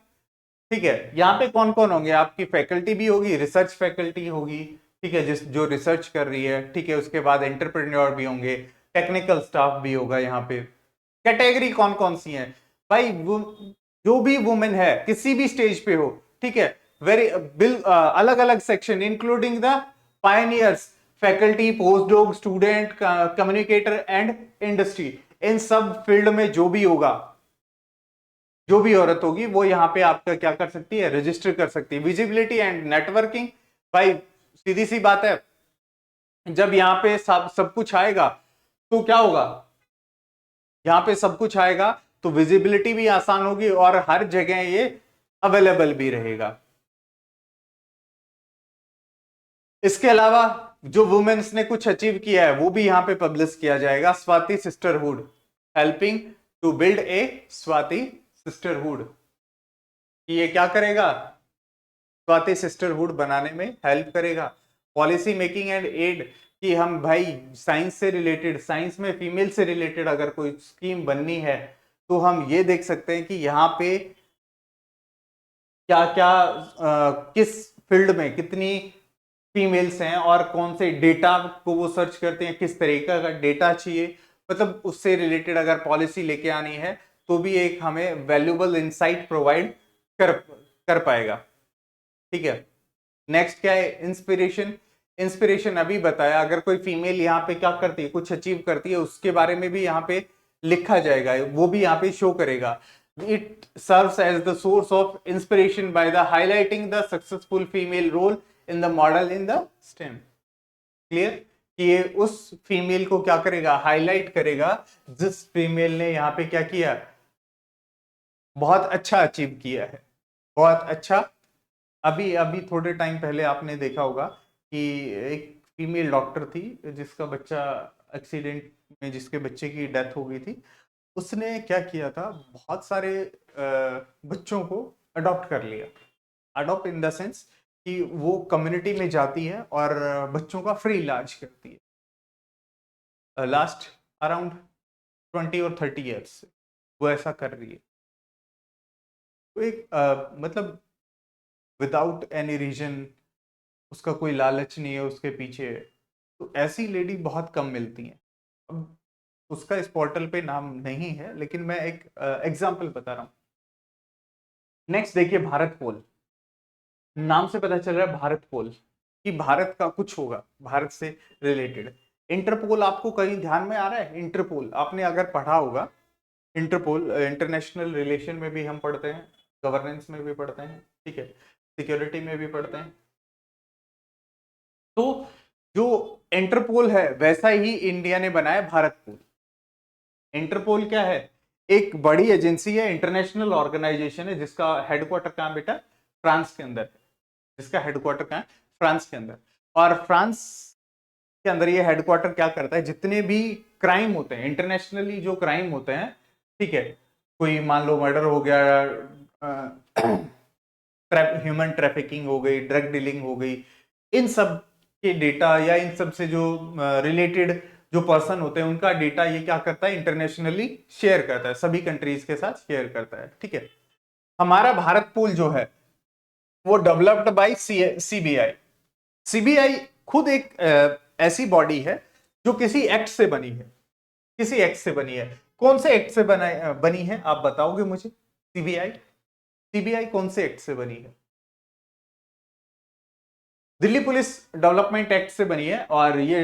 [SPEAKER 2] ठीक है। यहाँ पे कौन कौन होंगे? आपकी फैकल्टी भी होगी, रिसर्च फैकल्टी होगी, ठीक है, जिस जो रिसर्च कर रही है, ठीक है। उसके बाद एंटरप्रेन्योर भी होंगे, टेक्निकल स्टाफ भी होगा यहाँ पे। कैटेगरी कौन कौन सी है भाई? वो जो भी वुमेन है किसी भी स्टेज पे हो, ठीक है, वेरी अलग अलग section including the pioneers, faculty, post doc, student, communicator and industry. इन सब फील्ड में जो भी होगा, जो भी औरत होगी वो यहाँ पे आपका क्या कर सकती है? रजिस्टर कर सकती है। विजिबिलिटी एंड नेटवर्किंग, भाई सीधी सी बात है, जब यहाँ पे सब कुछ आएगा तो क्या होगा? यहाँ पे सब कुछ आएगा तो विजिबिलिटी भी आसान होगी और हर जगह ये अवेलेबल भी रहेगा। इसके अलावा जो वुमेन्स ने कुछ अचीव किया है वो भी यहाँ पे पब्लिश किया जाएगा। Swati sisterhood, helping to build a Swati sisterhood. ये क्या करेगा? स्वाति सिस्टरहुड बनाने में हेल्प करेगा। पॉलिसी मेकिंग एंड एड, कि हम भाई साइंस से रिलेटेड, साइंस में फीमेल से रिलेटेड अगर कोई स्कीम बननी है तो हम ये देख सकते हैं कि यहाँ पे क्या क्या किस फील्ड में कितनी फीमेल्स हैं और कौन से डेटा को वो सर्च करते हैं, किस तरीका का डेटा चाहिए। मतलब उससे रिलेटेड अगर पॉलिसी लेके आनी है तो भी एक हमें वैल्यूएबल इंसाइट प्रोवाइड कर पाएगा, ठीक है। नेक्स्ट क्या है? इंस्पिरेशन। इंस्पिरेशन अभी बताया, अगर कोई फीमेल यहाँ पे क्या करती है, कुछ अचीव करती है, उसके बारे में भी यहाँ पे लिखा जाएगा, वो भी यहाँ पे शो करेगा। It serves as the source of inspiration by the highlighting the successful female role in the model in the STEM. Clear? कि ये उस फीमेल को क्या करेगा? हाईलाइट करेगा जिस फीमेल ने यहाँ पे क्या किया, बहुत अच्छा अचीव किया है, बहुत अच्छा। अभी अभी थोड़े टाइम पहले आपने देखा होगा कि एक फीमेल डॉक्टर थी जिसका बच्चा एक्सीडेंट में, जिसके बच्चे की डेथ हो गई थी। उसने क्या किया था, बहुत सारे बच्चों को अडॉप्ट कर लिया। अडॉप्ट इन द सेंस कि वो कम्युनिटी में जाती है और बच्चों का फ्री इलाज करती है। लास्ट अराउंड 20 और 30 ईयर्स से वो ऐसा कर रही है। तो एक मतलब विदाउट एनी रीजन, उसका कोई लालच नहीं है उसके पीछे, तो ऐसी लेडी बहुत कम मिलती हैं। अब उसका इस पोर्टल पे नाम नहीं है, लेकिन मैं एक एग्जांपल बता रहा हूँ। नेक्स्ट देखिए, भारत पोल। नाम से पता चल रहा है भारत पोल कि भारत का कुछ होगा, भारत से रिलेटेड। इंटरपोल आपको कहीं ध्यान में आ रहा है? इंटरपोल आपने अगर पढ़ा होगा, इंटरपोल इंटरनेशनल रिलेशन में भी हम पढ़ते हैं, गवर्नेंस में भी पढ़ते हैं, ठीक है, सिक्योरिटी में भी पढ़ते हैं। तो जो इंटरपोल है वैसा ही इंडिया ने बनाया भारत पोल। इंटरपोल क्या है? एक बड़ी एजेंसी है, इंटरनेशनल ऑर्गेनाइजेशन है, जिसका हेडक्वार्टर कहां बेटा? फ्रांस के अंदर है। जिसका हेडक्वार्टर कहां है? फ्रांस के अंदर। और फ्रांस के अंदर ये हेडक्वार्टर क्या करता है, जितने भी क्राइम होते हैं इंटरनेशनली, जो क्राइम होते हैं, ठीक है, कोई मान लो मर्डर हो गया, ह्यूमन ट्रैफिकिंग हो गई, ड्रग डीलिंग हो गई, इन सब के डेटा या इन सब से जो रिलेटेड जो पर्सन होते हैं उनका डेटा ये क्या करता है, इंटरनेशनली शेयर करता है, सभी कंट्रीज के साथ शेयर करता है, ठीक है। हमारा भारत पूल जो है वो डेवलप्ड बाय सीबीआई। सीबीआई खुद एक ऐसी बॉडी है जो किसी एक्ट से बनी है, किसी एक्ट से बनी है। कौन से एक्ट से बनी है आप बताओगे मुझे? सीबीआई, सीबीआई कौन से एक्ट से बनी है? दिल्ली पुलिस डेवलपमेंट एक्ट से बनी है। और ये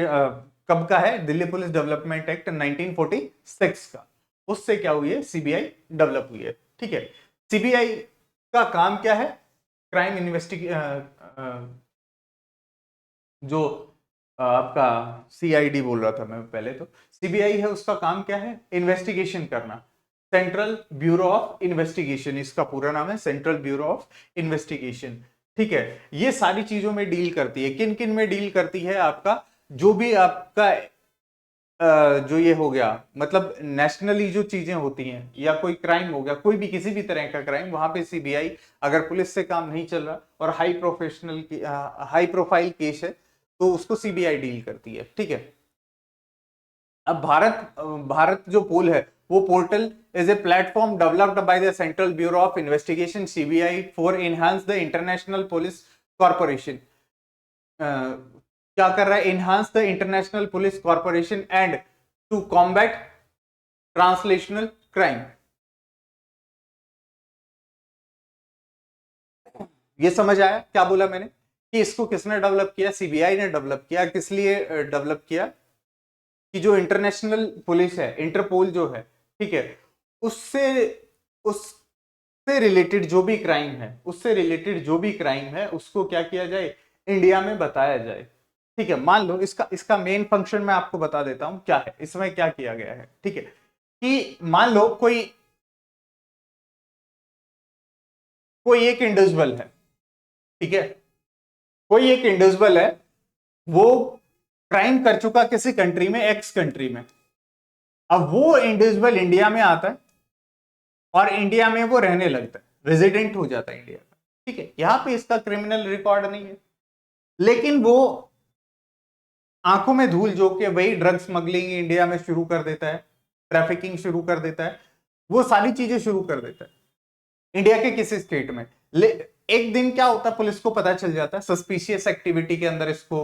[SPEAKER 2] कब का है? दिल्ली पुलिस डेवलपमेंट एक्ट 1946 का। उससे क्या हुई है? सीबीआई डेवलप हुई है, ठीक है। सीबीआई का काम क्या है? क्राइम जो आपका सीआईडी बोल रहा था मैं पहले, तो सीबीआई है, उसका काम क्या है? इन्वेस्टिगेशन करना। सेंट्रल ब्यूरो ऑफ इन्वेस्टिगेशन इसका पूरा नाम है, सेंट्रल ब्यूरो ऑफ इन्वेस्टिगेशन, ठीक है। ये सारी चीजों में डील करती है। किन किन में डील करती है? आपका जो भी आपका जो ये हो गया, मतलब नेशनली जो चीजें होती हैं, या कोई क्राइम हो गया, कोई भी किसी भी तरह का क्राइम, वहां पे सीबीआई, अगर पुलिस से काम नहीं चल रहा और हाई प्रोफाइल केस है तो उसको सीबीआई डील करती है, ठीक है। अब भारत जो पोल है, वो portal is a platform developed by the central bureau of investigation CBI for enhance the international police corporation. क्या कर रहा है? Enhance the international police corporation and to combat translational crime. ये समझ आया क्या बोला मैंने? कि इसको किसने डेवलप किया? सीबीआई ने डेवलप किया। किस लिए डेवलप किया? कि जो इंटरनेशनल पुलिस है, इंटरपोल जो है, ठीक है, उससे उससे रिलेटेड जो भी क्राइम है, उससे रिलेटेड जो भी क्राइम है, उसको क्या किया जाए? इंडिया में बताया जाए, ठीक है। मान लो इसका इसका मेन फंक्शन मैं आपको बता देता हूं क्या है, इसमें क्या किया गया है, ठीक है। कि मान लो कोई कोई एक इंडिविजुअल है, ठीक है, कोई एक इंडिविजुअल है, वो क्राइम कर चुका किसी कंट्री में, एक्स कंट्री में। अब वो इंडिविजुअल इंडिया में आता है और इंडिया में वो रहने लगता है, रेजिडेंट हो जाता है इंडिया का, ठीक है। यहां पे इसका क्रिमिनल रिकॉर्ड नहीं है, लेकिन वो आंखों में धूल झोंक के वही ड्रग स्मगलिंग इंडिया में शुरू कर देता है, ट्रैफिकिंग शुरू कर देता है, वो सारी चीजें शुरू कर देता है इंडिया के किसी स्टेट में। एक दिन क्या होता है, पुलिस को पता चल जाता है, सस्पिशियस एक्टिविटी के अंदर इसको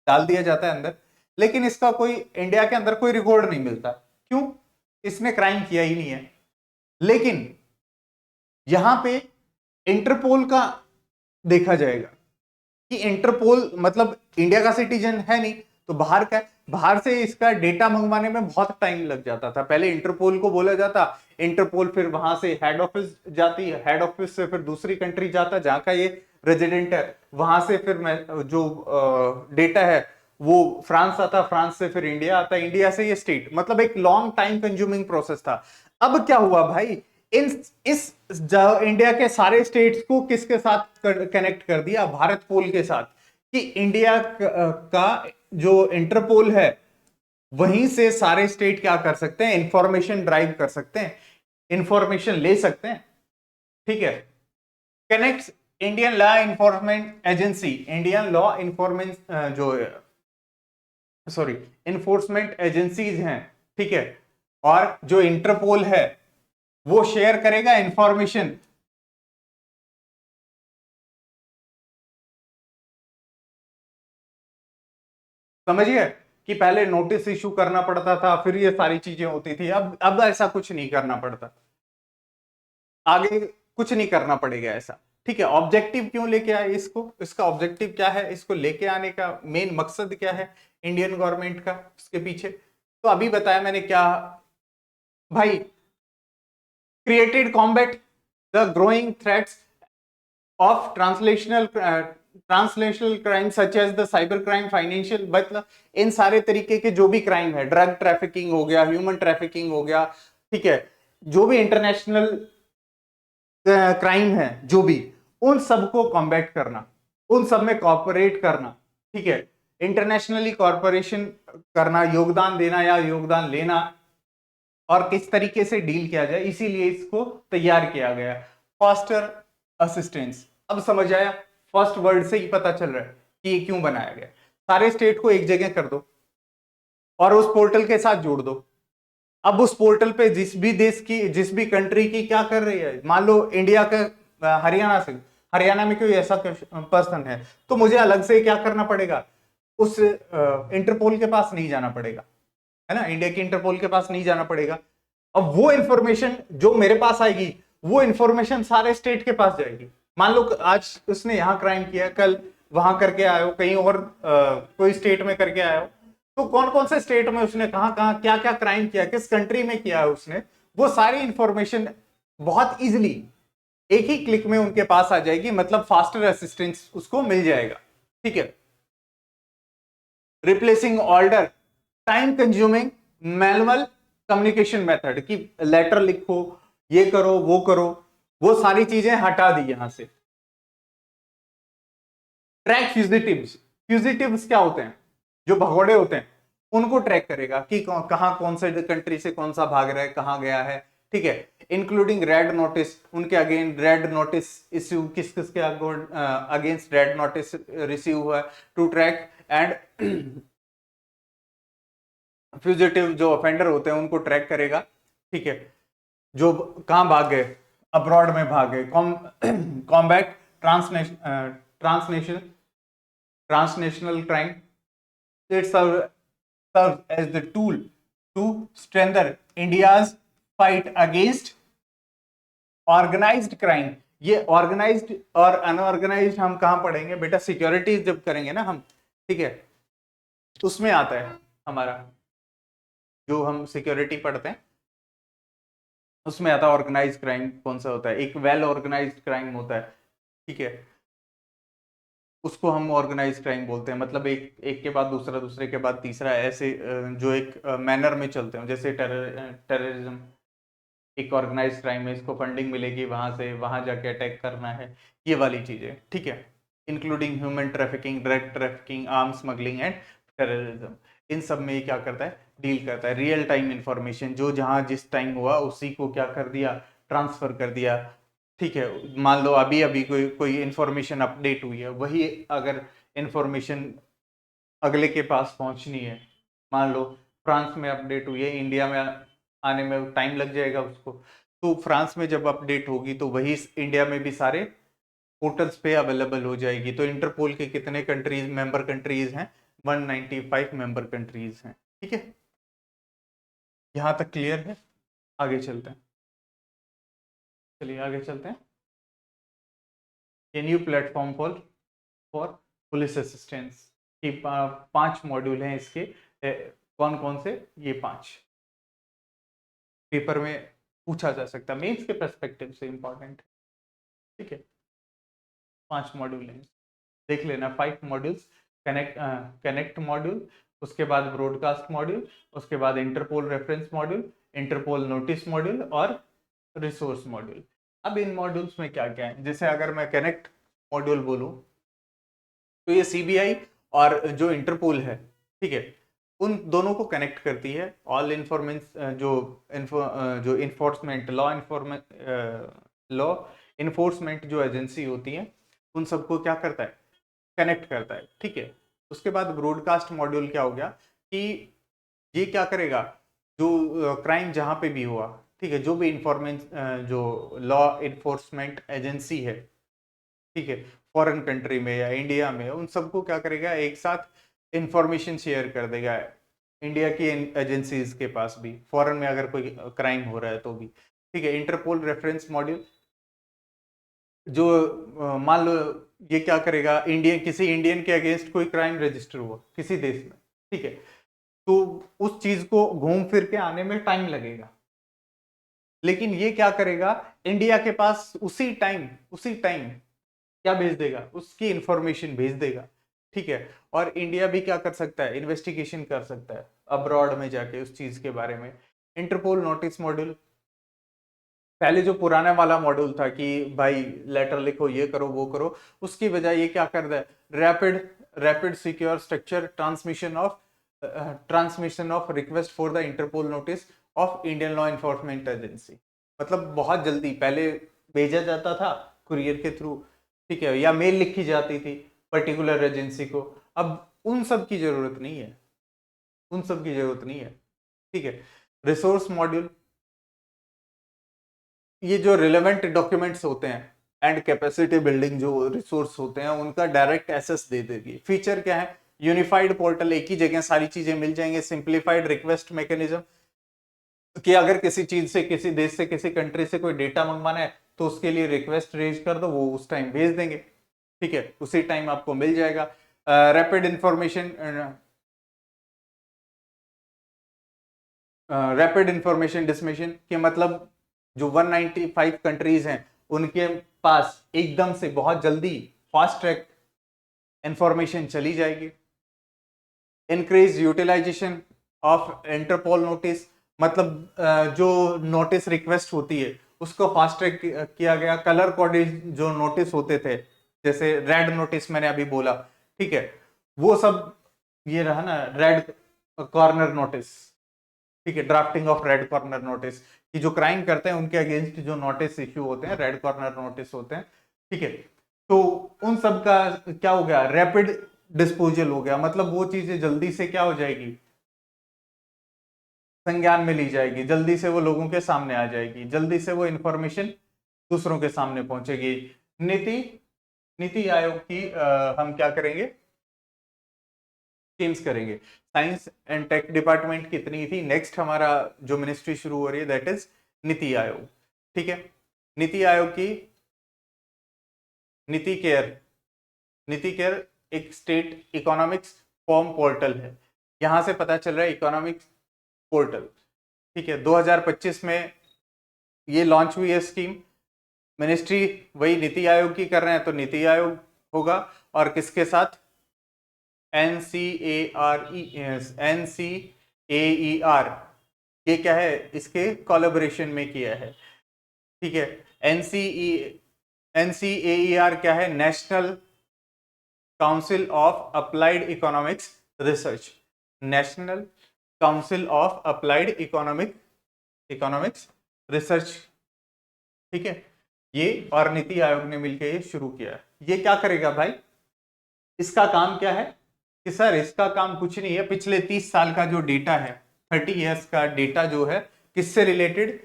[SPEAKER 2] डाल दिया जाता है अंदर, लेकिन इसका कोई इंडिया के अंदर कोई रिकॉर्ड नहीं मिलता। क्यों? इसने क्राइम किया ही नहीं है। लेकिन यहां पे इंटरपोल का देखा जाएगा कि इंटरपोल मतलब इंडिया का सिटीजन है नहीं, तो बाहर का, बाहर से इसका डेटा मंगवाने में बहुत टाइम लग जाता था। पहले इंटरपोल को बोला जाता, इंटरपोल फिर वहां से हेड ऑफिस जाती है, हेड ऑफिस से फिर दूसरी कंट्री जाता जहां का ये रेजिडेंट है, वहां से फिर जो डेटा है वो फ्रांस आता, फ्रांस से फिर इंडिया आता, इंडिया से ये स्टेट, मतलब एक लॉन्ग टाइम कंज्यूमिंग प्रोसेस था। अब क्या हुआ भाई, इस इंडिया के सारे स्टेट्स को किसके साथ कनेक्ट कर दिया, भारत पोल के साथ, कि इंडिया का जो इंटरपोल है वहीं से सारे स्टेट क्या कर सकते हैं, इंफॉर्मेशन ड्राइव कर सकते हैं, इंफॉर्मेशन ले सकते हैं। ठीक है, connect Indian law enforcement agency, Indian law enforcement जो सॉरी इन्फोर्समेंट एजेंसीज हैं, ठीक है, और जो इंटरपोल है वो शेयर करेगा इंफॉर्मेशन। समझिए कि पहले नोटिस इशू करना पड़ता था, फिर ये सारी चीजें होती थी, अब ऐसा कुछ नहीं करना पड़ता, आगे कुछ नहीं करना पड़ेगा ऐसा। ठीक है, ऑब्जेक्टिव क्यों लेके आए इसको, इसका ऑब्जेक्टिव क्या है, इसको लेके आने का मेन मकसद क्या है इंडियन गवर्नमेंट का इसके पीछे, तो अभी बताया मैंने क्या भाई, created combat the growing threats of translational crime such as the cyber crime, financial, मतलब इन सारे तरीके के जो भी क्राइम है, ड्रग ट्रैफिकिंग हो गया, ह्यूमन ट्रैफिकिंग हो गया, ठीक है, जो भी इंटरनेशनल क्राइम है, जो भी, उन सबको कॉम्बैट करना, उन सब में कॉर्पोरेट करना, ठीक है, इंटरनेशनली कॉर्पोरेशन करना, योगदान देना या योगदान लेना, और किस तरीके से डील किया जाए, इसीलिए इसको तैयार किया गया, फास्टर असिस्टेंस। अब समझ आया, फर्स्ट वर्ड से ही पता चल रहा है कि ये क्यों बनाया गया। सारे स्टेट को एक जगह कर दो और उस पोर्टल के साथ जोड़ दो। अब उस पोर्टल पे जिस भी देश की, जिस भी कंट्री की क्या कर रही है, मान लो इंडिया का हरियाणा से, हरियाणा में कोई ऐसा पर्सन है, तो मुझे अलग से क्या करना पड़ेगा, उस इंटरपोल के पास नहीं जाना पड़ेगा, है ना, इंडिया के इंटरपोल के पास नहीं जाना पड़ेगा। अब वो इंफॉर्मेशन जो मेरे पास आएगी, वो इंफॉर्मेशन सारे स्टेट के पास जाएगी। मान लो आज उसने यहां क्राइम किया, कल वहां करके आए हो, कहीं और कोई स्टेट में करके आए हो, तो कौन कौन से स्टेट में उसने कहां कहां क्या क्या क्राइम किया, किस कंट्री में किया है उसने, वो सारी इंफॉर्मेशन बहुत इजिली एक ही क्लिक में उनके पास आ जाएगी, मतलब फास्टर असिस्टेंस उसको मिल जाएगा। ठीक है, replacing order time consuming manual communication method, की लेटर लिखो, ये करो वो करो, वो सारी चीजें हटा दी यहां से। ट्रैक फ्यूजिटिव्स, फ्यूजिटिव्स क्या होते हैं, जो भगोड़े होते हैं, उनको ट्रैक करेगा कि कहां कौन से कंट्री से कौन सा भाग रहा है, कहां गया है। ठीक है, इंक्लूडिंग रेड नोटिस, उनके अगेंस्ट रेड नोटिस इश्यू, किस किस के अगेंस्ट रेड नोटिस रिसीव हुआ है, टू ट्रैक एंड फ्यूजिटिव जो ऑफेंडर होते हैं उनको ट्रैक करेगा। ठीक है, जो कहां भाग गए, अब्रॉड में भाग गए, combat transnational crime, it serve as the tool to strengthen India's fight against organised crime. ये ऑर्गेनाइज्ड और अनऑर्गेनाइज्ड हम कहां पढ़ेंगे बेटा, सिक्योरिटी जब करेंगे ना हम, ठीक है, उसमें आता है हमारा, जो हम सिक्योरिटी पढ़ते हैं उसमें आता है ऑर्गेनाइज्ड क्राइम कौन सा होता है, एक वेल ऑर्गेनाइज्ड क्राइम होता है। ठीक है, उसको हम ऑर्गेनाइज्ड क्राइम बोलते हैं, मतलब एक एक के बाद दूसरा, दूसरे के बाद तीसरा, ऐसे जो एक मैनर में चलते हैं, जैसे टेररिज्म एक ऑर्गेनाइज्ड क्राइम है, इसको फंडिंग मिलेगी वहां से, वहां जाके अटैक करना है, ये वाली चीजें। ठीक है, including human trafficking, drug trafficking, arms smuggling and terrorism, इन सब में ये क्या करता है, डील करता है। रियल टाइम इंफॉर्मेशन, जो जहां जिस टाइम हुआ उसी को क्या कर दिया, ट्रांसफर कर दिया। ठीक है, मान लो अभी अभी कोई कोई इंफॉर्मेशन अपडेट हुई है, वही अगर इंफॉर्मेशन अगले के पास पहुंचनी है, मान लो फ्रांस में अपडेट हुई है, इंडिया में आने में टाइम लग जाएगा उसको, तो फ्रांस में जब अपडेट होगी तो वही इंडिया में भी सारे पोर्टल्स पे अवेलेबल हो जाएगी। तो इंटरपोल के कितने कंट्रीज, मेंबर कंट्रीज हैं, 195 मेंबर कंट्रीज हैं। ठीक है, यहां तक क्लियर है, आगे चलते हैं, चलिए आगे चलते हैं। ये new platform for police assistance की 5 मॉड्यूल हैं इसके, कौन कौन से, ये 5 पेपर में पूछा जा सकता है, मेंस के पर्सपेक्टिव से इंपॉर्टेंट है। ठीक है, 5 मॉड्यूल हैं, देख लेना, 5 मॉड्यूल्स, कनेक्ट मॉड्यूल, उसके बाद ब्रॉडकास्ट मॉड्यूल, उसके बाद Interpol reference module, Interpol notice module, और
[SPEAKER 1] रिसोर्स मॉड्यूल। अब इन मॉड्यूल्स में क्या क्या है, जैसे अगर मैं कनेक्ट मॉड्यूल बोलूं तो ये सीबीआई और जो इंटरपोल है, ठीक है, उन दोनों को कनेक्ट करती है। ऑल इन्फॉर्मेंस जो इन्फोर्समेंट लॉ इन्फोर्समेंट जो एजेंसी होती है, उन सबको क्या करता है, कनेक्ट करता है, ठीक है। उसके बाद ब्रॉडकास्ट मॉड्यूल क्या हो गया कि ये क्या करेगा, जो क्राइम जहां पे भी हुआ, ठीक है, जो भी इन्फॉर्मेंस जो लॉ इन्फोर्समेंट एजेंसी है, ठीक है, फॉरेन कंट्री में या इंडिया में, उन सबको क्या करेगा, एक साथ इंफॉर्मेशन शेयर कर देगा इंडिया की एजेंसीज के पास भी, फॉरेन में अगर कोई क्राइम हो रहा है तो भी, ठीक है। इंटरपोल रेफरेंस मॉड्यूल, जो मान लो ये क्या करेगा, किसी इंडियन के अगेंस्ट कोई क्राइम रजिस्टर हुआ किसी देश में, ठीक है, तो उस चीज को घूम फिर के आने में टाइम लगेगा, लेकिन ये क्या करेगा, इंडिया के पास उसी टाइम क्या भेज देगा, उसकी इंफॉर्मेशन भेज देगा, ठीक है। और इंडिया भी क्या कर सकता है, इन्वेस्टिगेशन कर सकता है अब्रॉड में जाके उस चीज के बारे में। इंटरपोल नोटिस मॉड्यूल, पहले जो पुराना वाला मॉड्यूल था कि भाई लेटर लिखो, ये करो वो करो, उसकी बजाय ये क्या कर रहा है, rapid secure structure transmission of request for the Interpol notice of Indian law enforcement agency. मतलब बहुत जल्दी पहले भेजा जाता था कुरियर के थ्रू, ठीक है, या मेल लिखी जाती थी पर्टिकुलर एजेंसी को, अब उन सब की जरूरत नहीं है, उन सब की जरूरत नहीं है, ठीक है। रिसोर्स मॉड्यूल, ये जो रिलेवेंट डॉक्यूमेंट्स होते हैं एंड कैपेसिटी बिल्डिंग जो रिसोर्स होते हैं, उनका डायरेक्ट एक्सेस दे देगी। फीचर क्या है, यूनिफाइड पोर्टल, एक ही जगह सारी चीजें मिल जाएंगे। सिंप्लीफाइड रिक्वेस्ट मैकेनिज्म, कि अगर किसी चीज से, किसी देश से, किसी कंट्री से कोई डेटा मंगवाना है तो उसके लिए रिक्वेस्ट रेज कर दो, वो उस टाइम भेज देंगे, ठीक है, उसी टाइम आपको मिल जाएगा। रैपिड इंफॉर्मेशन डिसमिशन के मतलब जो 195 कंट्रीज हैं उनके पास एकदम से बहुत जल्दी फास्ट ट्रैक इंफॉर्मेशन चली जाएगी। Increase utilisation of Interpol notice, मतलब जो नोटिस रिक्वेस्ट होती है उसको फास्ट ट्रैक किया गया। कलर कोडेड जो नोटिस होते थे, जैसे रेड नोटिस मैंने अभी बोला, ठीक है, वो सब ये रहा ना, रेड कॉर्नर नोटिस, ठीक है, drafting of red corner notice, कि जो क्राइम करते हैं उनके अगेंस्ट जो नोटिस इश्यू होते हैं रेड कॉर्नर नोटिस होते हैं, ठीक है। तो उन सब का क्या हो गया, रैपिड डिस्पोजल हो गया, मतलब वो चीजें जल्दी से क्या हो जाएगी, संज्ञान में ली जाएगी, जल्दी से वो लोगों के सामने आ जाएगी, जल्दी से वो इंफॉर्मेशन दूसरों के सामने पहुंचेगी। नीति नीति आयोग की हम क्या करेंगे, चेंज करेंगे। साइंस एंड टेक डिपार्टमेंट कितनी थी, नेक्स्ट हमारा जो मिनिस्ट्री शुरू हो रही है दैट इज नीति आयोग, ठीक है। नीति आयोग की नीति केयर एक स्टेट इकोनॉमिक्स फॉर्म पोर्टल है, यहां से पता चल रहा है इकोनॉमिक्स पोर्टल, ठीक है। 2025 में ये लॉन्च हुई है स्कीम, मिनिस्ट्री वही नीति आयोग की कर रहे हैं तो नीति आयोग होगा, और किसके साथ, NCAER, ये क्या है, इसके कोलैबोरेशन में किया है, ठीक है। NCAER क्या है, national council of applied economics research, national council of applied economics research, ठीक है। ये और नीति आयोग ने मिलकर ये शुरू किया है। ये क्या करेगा भाई, इसका काम क्या है कि सर इसका काम कुछ नहीं है, पिछले 30 साल का जो डेटा है, 30 इयर्स का डेटा जो है, किससे रिलेटेड,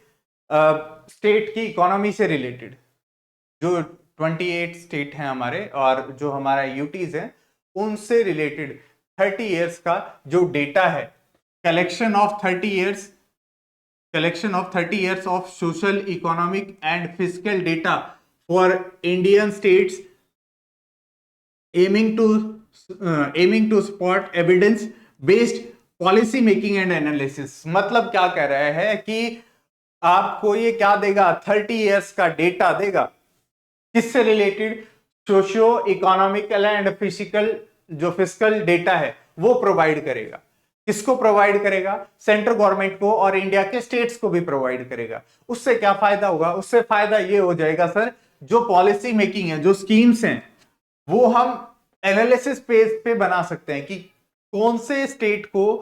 [SPEAKER 1] स्टेट की इकोनॉमी से रिलेटेड, जो 28 स्टेट हैं हमारे और जो हमारा यूटीज है उनसे रिलेटेड 30 इयर्स का जो डेटा है, collection of 30 years of social, economic and fiscal data for Indian states, aiming to spot evidence based policy making and analysis। मतलब क्या कह रहा है कि आपको ये क्या देगा, 30 इयर्स का डेटा देगा, किससे related, socio economical and physical, जो फिजिकल डेटा है वो प्रोवाइड करेगा।
[SPEAKER 2] किसको प्रोवाइड करेगा? सेंट्रल गवर्नमेंट को, और इंडिया के स्टेट्स को भी प्रोवाइड करेगा। उससे क्या फायदा होगा? उससे फायदा ये हो जाएगा सर, जो पॉलिसी मेकिंग है, जो स्कीम्स हैं, वो हम एनालिसिस पेज पे बना सकते हैं कि कौन से स्टेट को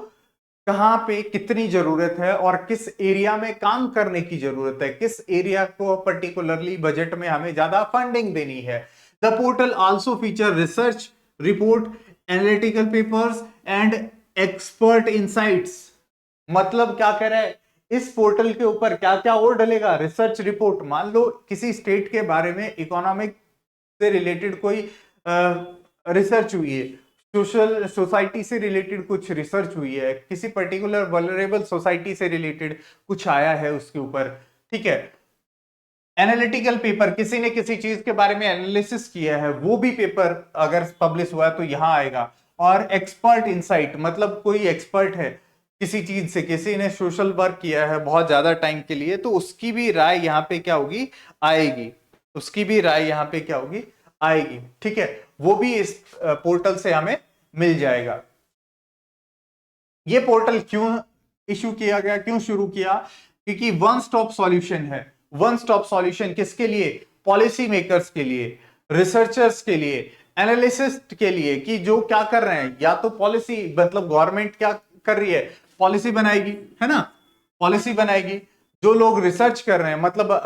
[SPEAKER 2] कहां पे कितनी जरूरत है और किस एरिया में काम करने की जरूरत है, किस एरिया को पर्टिकुलरली बजट में हमें ज्यादा फंडिंग देनी है। The portal also feature research report, analytical papers and expert insights. मतलब क्या कह रहा है, इस पोर्टल के ऊपर क्या क्या और डलेगा? रिसर्च रिपोर्ट, मान लो किसी स्टेट के बारे में इकोनॉमिक से रिलेटेड कोई रिसर्च हुई है, सोशल सोसाइटी से रिलेटेड कुछ रिसर्च हुई है, किसी पर्टिकुलर वल्नरेबल सोसाइटी से रिलेटेड कुछ आया है उसके ऊपर, ठीक है। एनालिटिकल पेपर, किसी ने किसी चीज के बारे में एनालिसिस किया है, वो भी पेपर अगर पब्लिश हुआ है तो यहां आएगा। और एक्सपर्ट इंसाइट, मतलब कोई एक्सपर्ट है किसी चीज से, किसी ने सोशल वर्क किया है बहुत ज्यादा टाइम के लिए, तो उसकी भी राय यहाँ पे क्या होगी? आएगी। उसकी भी राय यहाँ पे क्या होगी? आएगी, ठीक है। वो भी इस पोर्टल से हमें मिल जाएगा। ये पोर्टल क्यों इशू किया गया, क्यों शुरू किया? क्योंकि वन स्टॉप सॉल्यूशन है। वन स्टॉप सॉल्यूशन किसके लिए? पॉलिसी मेकर्स के लिए, रिसर्चर्स के लिए, एनालिसिस्ट के लिए, कि जो क्या कर रहे हैं, या तो पॉलिसी, मतलब गवर्नमेंट क्या कर रही है, पॉलिसी बनाएगी, है ना, पॉलिसी बनाएगी। जो लोग रिसर्च कर रहे हैं, मतलब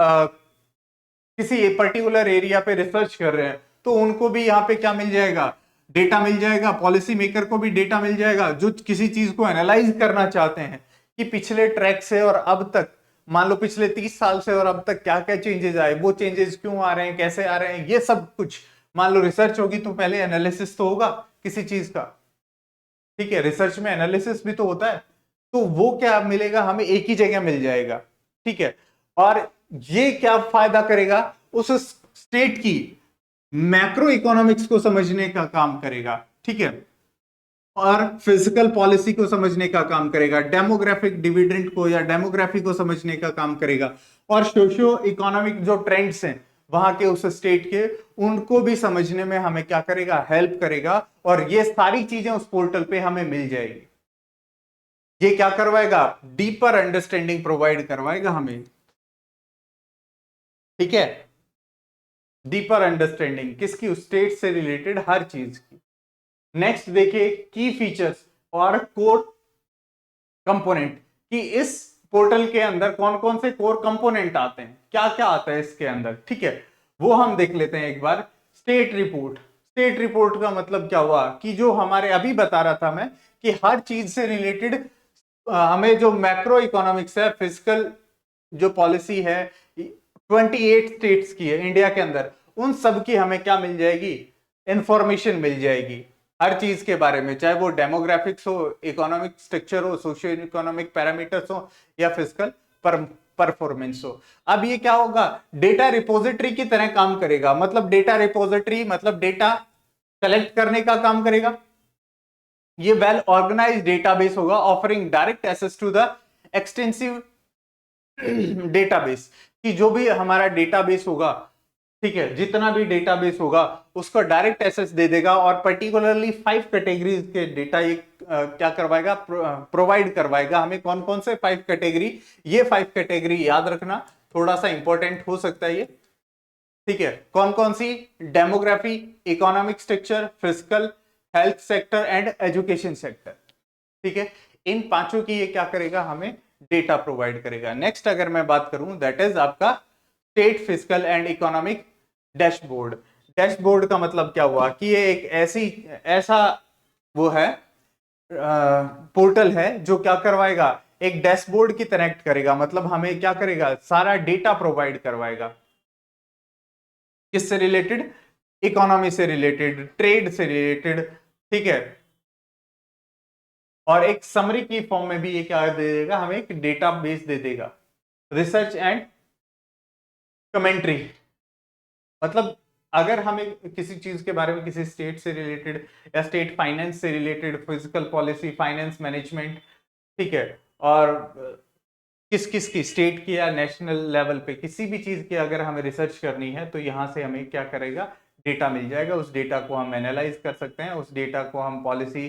[SPEAKER 2] किसी पर्टिकुलर एरिया पे रिसर्च कर रहे हैं, तो उनको भी यहाँ पे क्या मिल जाएगा? डेटा मिल जाएगा। पॉलिसी मेकर को भी डेटा मिल जाएगा, जो किसी चीज को एनालाइज करना चाहते हैं कि पिछले ट्रैक से और अब तक, मान लो पिछले 30 साल से और अब तक क्या क्या चेंजेस आए, वो चेंजेस क्यों आ रहे हैं, कैसे आ रहे हैं, ये सब कुछ। मान लो रिसर्च होगी तो पहले एनालिसिस तो होगा किसी चीज का, ठीक है, रिसर्च में एनालिसिस भी तो होता है। तो वो क्या मिलेगा हमें? एक ही जगह मिल जाएगा, ठीक है। और ये क्या फायदा करेगा? उस स्टेट की मैक्रो इकोनॉमिक्स को समझने का काम करेगा, ठीक है, और फिजिकल पॉलिसी को समझने का काम करेगा, डेमोग्राफिक डिविडेंड को या डेमोग्राफी को समझने का काम करेगा, और सोशियो इकोनॉमिक जो ट्रेंड्स हैं वहां के उस स्टेट के, उनको भी समझने में हमें क्या करेगा? हेल्प करेगा। और ये सारी चीजें उस पोर्टल पे हमें मिल जाएगी। ये क्या करवाएगा? डीपर अंडरस्टैंडिंग प्रोवाइड करवाएगा हमें, ठीक है। डीपर अंडरस्टैंडिंग किसकी? उस स्टेट से रिलेटेड हर चीज की। नेक्स्ट देखिए, की फीचर्स और कोर कंपोनेंट, कि इस पोर्टल के अंदर कौन कौन से कोर कंपोनेंट आते हैं, क्या क्या आता है इसके अंदर, ठीक है, वो हम देख लेते हैं एक बार। State report. स्टेट रिपोर्ट का मतलब क्या हुआ? कि जो हमारे अभी बता रहा था मैं, कि हर चीज से रिलेटेड हमें जो मैक्रो इकोनॉमिक्स है, फिजिकल जो पॉलिसी है 28 स्टेट्स की है इंडिया के अंदर, उन सब की हमें क्या मिल जाएगी? इंफॉर्मेशन मिल जाएगी हर चीज के बारे में, चाहे वो डेमोग्राफिक्स हो, इकोनॉमिक स्ट्रक्चर हो, सोशियो इकोनॉमिक पैरामीटर्स हो, या फिजिकल परफॉर्मेंस हो। अब ये क्या होगा? डेटा रिपोजिटरी की तरह काम करेगा। मतलब डेटा रिपोजिटरी मतलब डेटा कलेक्ट करने का काम करेगा। ये वेल ऑर्गेनाइज्ड डेटाबेस होगा, offering direct access to the extensive database, कि जो भी हमारा डेटाबेस होगा, ठीक है, जितना भी डेटाबेस होगा उसको डायरेक्ट एक्सेस दे देगा। और पर्टिकुलरली 5 कैटेगरीज के डेटा ये क्या करवाएगा? प्रोवाइड करवाएगा हमें। कौन कौन से 5 कैटेगरी? ये 5 कैटेगरी याद रखना, थोड़ा सा इंपॉर्टेंट हो सकता है ये, ठीक है। कौन कौन सी? Demography, economic structure, physical, health sector and education sector, ठीक है। इन पांचों की ये क्या करेगा? हमें डेटा प्रोवाइड करेगा। नेक्स्ट अगर मैं बात करूं, दैट इज आपका state physical and economic dashboard. Dashboard का मतलब क्या हुआ? कि ये एक ऐसा वो है, पोर्टल है जो क्या करवाएगा? एक डैशबोर्ड की कनेक्ट करेगा। मतलब हमें क्या करेगा? सारा डेटा प्रोवाइड करवाएगा। किससे रिलेटेड? इकोनॉमी से रिलेटेड, ट्रेड से रिलेटेड, ठीक है। और एक समरी की फॉर्म में भी ये क्या दे देगा? हमें एक डेटा बेस दे देगा, रिसर्च एंड कमेंट्री। मतलब अगर हमें किसी चीज के बारे में, किसी स्टेट से रिलेटेड या स्टेट फाइनेंस से related, physical policy, finance management, ठीक है, और किस किस की, स्टेट की या नेशनल लेवल पे किसी भी चीज की अगर हमें रिसर्च करनी है, तो यहां से हमें क्या करेगा? डेटा मिल जाएगा। उस डेटा को हम एनालाइज कर सकते हैं, उस डेटा को हम पॉलिसी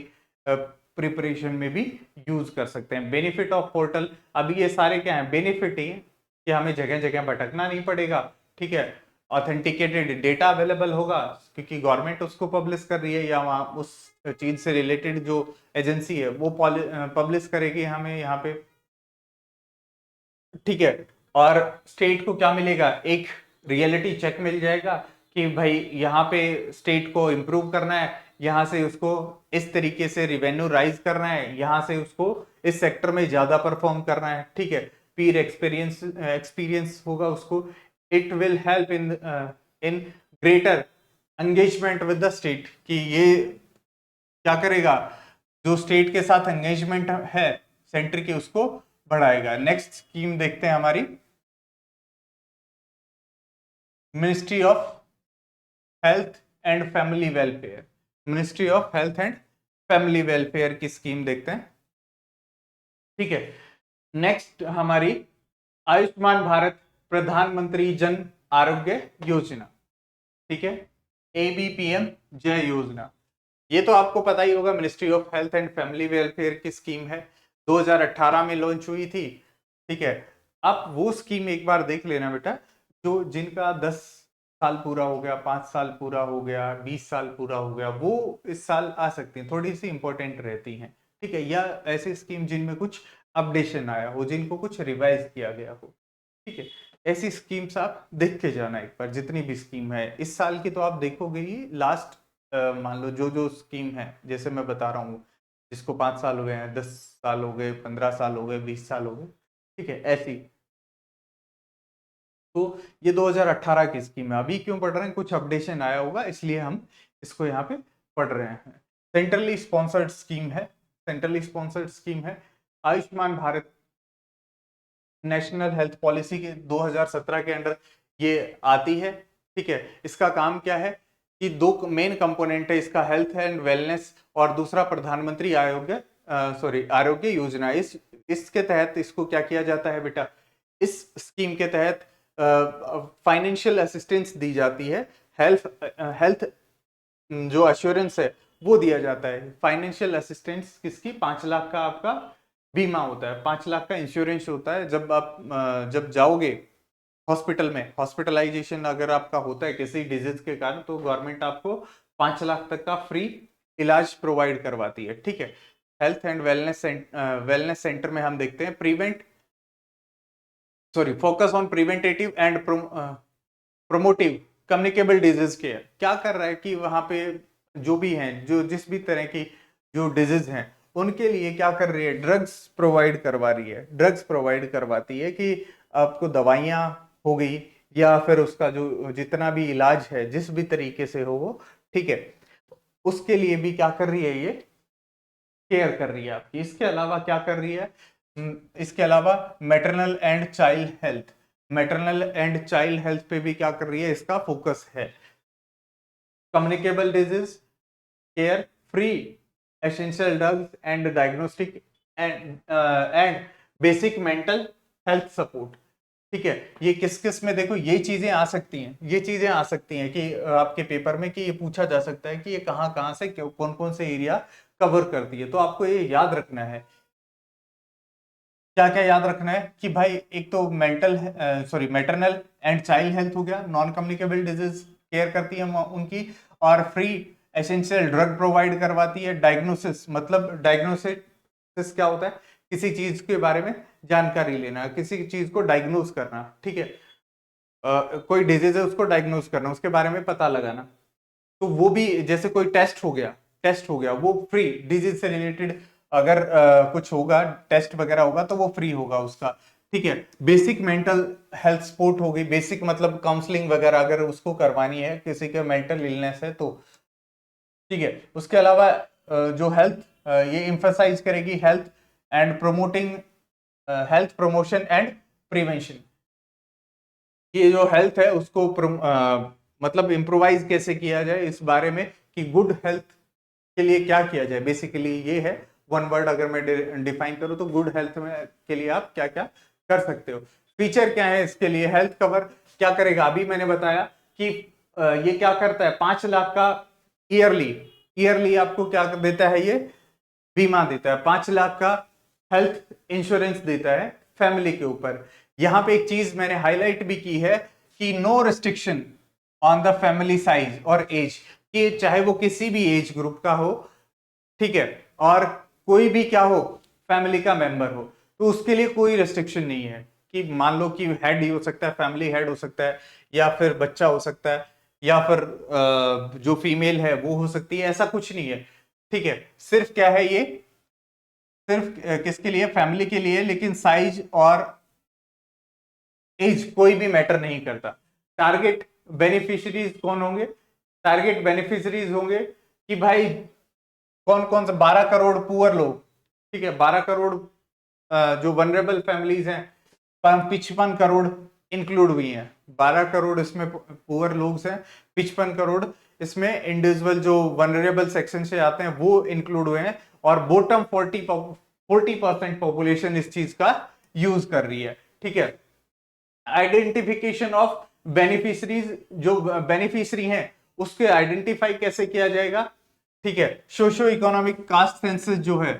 [SPEAKER 2] प्रिपरेशन में भी यूज कर सकते हैं। बेनिफिट ऑफ पोर्टल, अभी ये सारे क्या है, बेनिफिट ही कि हमें जगह जगह भटकना नहीं पड़ेगा, ठीक है। ऑथेंटिकेटेड डेटा अवेलेबल होगा क्योंकि गवर्नमेंट उसको पब्लिश कर रही है, या वहाँ उस चीज से रिलेटेड जो एजेंसी है वो पब्लिश करेगी हमें यहाँ पे, ठीक है। और स्टेट को क्या मिलेगा, एक रियलिटी चेक मिल जाएगा कि भाई यहाँ पे स्टेट को इम्प्रूव करना है, यहाँ से उसको इस तरीके से रिवेन्यू राइज करना है, यहाँ से उसको इस सेक्टर में ज्यादा परफॉर्म करना है, ठीक है। पीर एक्सपीरियंस होगा उसको। It will help in in greater engagement with the state, कि ये क्या करेगा, जो स्टेट के साथ एंगेजमेंट है सेंटर की उसको बढ़ाएगा। नेक्स्ट स्कीम देखते हैं हमारी, ministry of health and family welfare. Ministry of health and family welfare की स्कीम देखते हैं, ठीक है। नेक्स्ट हमारी आयुष्मान भारत प्रधानमंत्री जन आरोग्य योजना, ठीक है, ABPM जय योजना। ये तो आपको पता ही होगा, ministry of health and family welfare की स्कीम है, 2018 में लॉन्च हुई थी, ठीक है। आप वो स्कीम एक बार देख लेना बेटा, जो जिनका 10 साल पूरा हो गया, 5 साल पूरा हो गया, 20 साल पूरा हो गया, वो इस साल आ सकती हैं, थोड़ी सी इंपॉर्टेंट रहती हैं, ठीक है। या ऐसी स्कीम जिनमें कुछ अपडेशन आया हो, जिनको कुछ रिवाइज किया गया हो, ठीक है। ऐसी स्कीम्स आप देख के जाना एक बार, जितनी भी स्कीम है इस साल की तो आप देखोगे ही। लास्ट मान लो जो स्कीम है, जैसे मैं बता रहा हूँ, जिसको 5 साल हो गए हैं, 10 साल हो गए, 15 साल हो गए, 20 साल हो गए, ठीक है, ऐसी। तो ये 2018 की स्कीम है, अभी क्यों पढ़ रहे हैं, कुछ अपडेशन आया होगा इसलिए हम इसको यहाँ पे पढ़ रहे हैं। सेंट्रली स्पॉन्सर्ड स्कीम है, सेंट्रली स्पॉन्सर्ड स्कीम है Ayushman Bharat national health policy के 2017 के अंडर ये आती है, ठीक है। इसका काम क्या है कि दो मेन कंपोनेंट है इसका, हेल्थ एंड वेलनेस, और दूसरा प्रधानमंत्री आरोग्य योजना। इसके तहत इसको क्या किया जाता है बेटा, इस स्कीम के तहत फाइनेंशियल असिस्टेंस दी जाती है, हेल्थ जो अश्योरेंस है वो दिया जाता है। फाइनेंशियल असिस्टेंस किसकी, 5 लाख का आपका बीमा होता है, 5 लाख का इंश्योरेंस होता है। जब आप जब जाओगे हॉस्पिटल में, हॉस्पिटलाइजेशन अगर आपका होता है किसी डिजीज के कारण, तो गवर्नमेंट आपको 5 लाख तक का फ्री इलाज प्रोवाइड करवाती है, ठीक है। हेल्थ एंड वेलनेस सेंटर में हम देखते हैं focus on preventative and promotive communicable disease care. क्या कर रहा है कि वहां पे जो भी हैं, जो जिस भी तरह की जो डिजीज हैं, उनके लिए क्या कर रही है, ड्रग्स प्रोवाइड करवा रही है, ड्रग्स प्रोवाइड करवाती है कि आपको दवाइयाँ हो गई, या फिर उसका जो जितना भी इलाज है जिस भी तरीके से हो वो, ठीक है, उसके लिए भी क्या कर रही है, ये केयर कर रही है आपकी। इसके अलावा क्या कर रही है, इसके अलावा maternal and child health, maternal and child health पे भी क्या कर रही है, इसका फोकस है। Communicable disease care, free essential drugs and diagnostic and basic mental health support, ठीक है। ये किस किस में, देखो ये चीजें आ सकती हैं, ये चीजें आ सकती हैं कि आपके पेपर में, कि ये पूछा जा सकता है कि ये कहाँ कहाँ से कौन कौन से एरिया कवर करती है। तो आपको ये याद रखना है, क्या क्या याद रखना है कि भाई एक तो मैटरनल एंड चाइल्ड हेल्थ हो गया, नॉन कम्युनिकेबल डिजीज केयर करती है उनकी, और फ्री एसेंशियल ड्रग प्रोवाइड करवाती है। डायग्नोसिस, मतलब डायग्नोसिस क्या होता है, किसी चीज के बारे में जानकारी लेना, किसी चीज को डायग्नोज करना, ठीक है। कोई डिजीज है उसको डायग्नोज करना, उसके बारे में पता लगाना, तो वो भी, जैसे कोई टेस्ट हो गया वो फ्री, डिजीज से रिलेटेड अगर कुछ होगा, टेस्ट वगैरह होगा तो वो फ्री होगा उसका, ठीक है। बेसिक मेंटल हेल्थ सपोर्ट हो गई, बेसिक मतलब काउंसलिंग वगैरह अगर उसको करवानी है, किसी के मेंटल इलनेस है तो, ठीक है। उसके अलावा जो हेल्थ, ये इंफेसाइज करेगी health and promoting, health promotion and prevention. ये जो हेल्थ है उसको मतलब इम्प्रोवाइज कैसे किया जाए इस बारे में, कि गुड हेल्थ के लिए क्या किया जाए, बेसिकली ये है। वन वर्ड अगर मैं डिफाइन करूं तो गुड हेल्थ में के लिए आप क्या क्या कर सकते हो। फीचर क्या है इसके लिए, हेल्थ कवर क्या करेगा, अभी मैंने बताया कि ये क्या करता है, 5 लाख का ईयरली आपको क्या देता है, ये बीमा देता है, 5 लाख का हेल्थ इंश्योरेंस देता है फैमिली के ऊपर। यहां पे एक चीज मैंने हाईलाइट भी की है कि no restriction on the family size और एज, कि चाहे वो किसी भी एज ग्रुप का हो, ठीक है, और कोई भी क्या हो, फैमिली का मेंबर हो, तो उसके लिए कोई रेस्ट्रिक्शन नहीं है कि मान लो कि हेड ही हो सकता है, फैमिली हेड हो सकता है, या फिर बच्चा हो सकता है, या फिर जो फीमेल है वो हो सकती है, ऐसा कुछ नहीं है, ठीक है। सिर्फ क्या है, ये सिर्फ किसके लिए, फैमिली के लिए, लेकिन साइज और एज कोई भी मैटर नहीं करता। टारगेट बेनिफिशियरीज कौन होंगे, टारगेट बेनिफिशियरीज होंगे कि भाई कौन कौन सा, 12 करोड़ पुअर लोग, ठीक है, 12 करोड़ जो वनरेबल फैमिलीज हैं, 55 करोड़ इंक्लूड हुई हैं, 12 करोड़ इसमें पुअर लोग हैं, 55 करोड़ इसमें इंडिविजुअल जो वनरेबल सेक्शन से आते हैं वो इंक्लूड हुए हैं, और बॉटम 40% पॉपुलेशन इस चीज का यूज कर रही है, ठीक है। आइडेंटिफिकेशन ऑफ बेनिफिशरीज, जो बेनिफिशरी हैं उसके आइडेंटिफाई कैसे किया जाएगा, ठीक है। सोशो इकोनॉमिक कास्ट सेंसस जो है,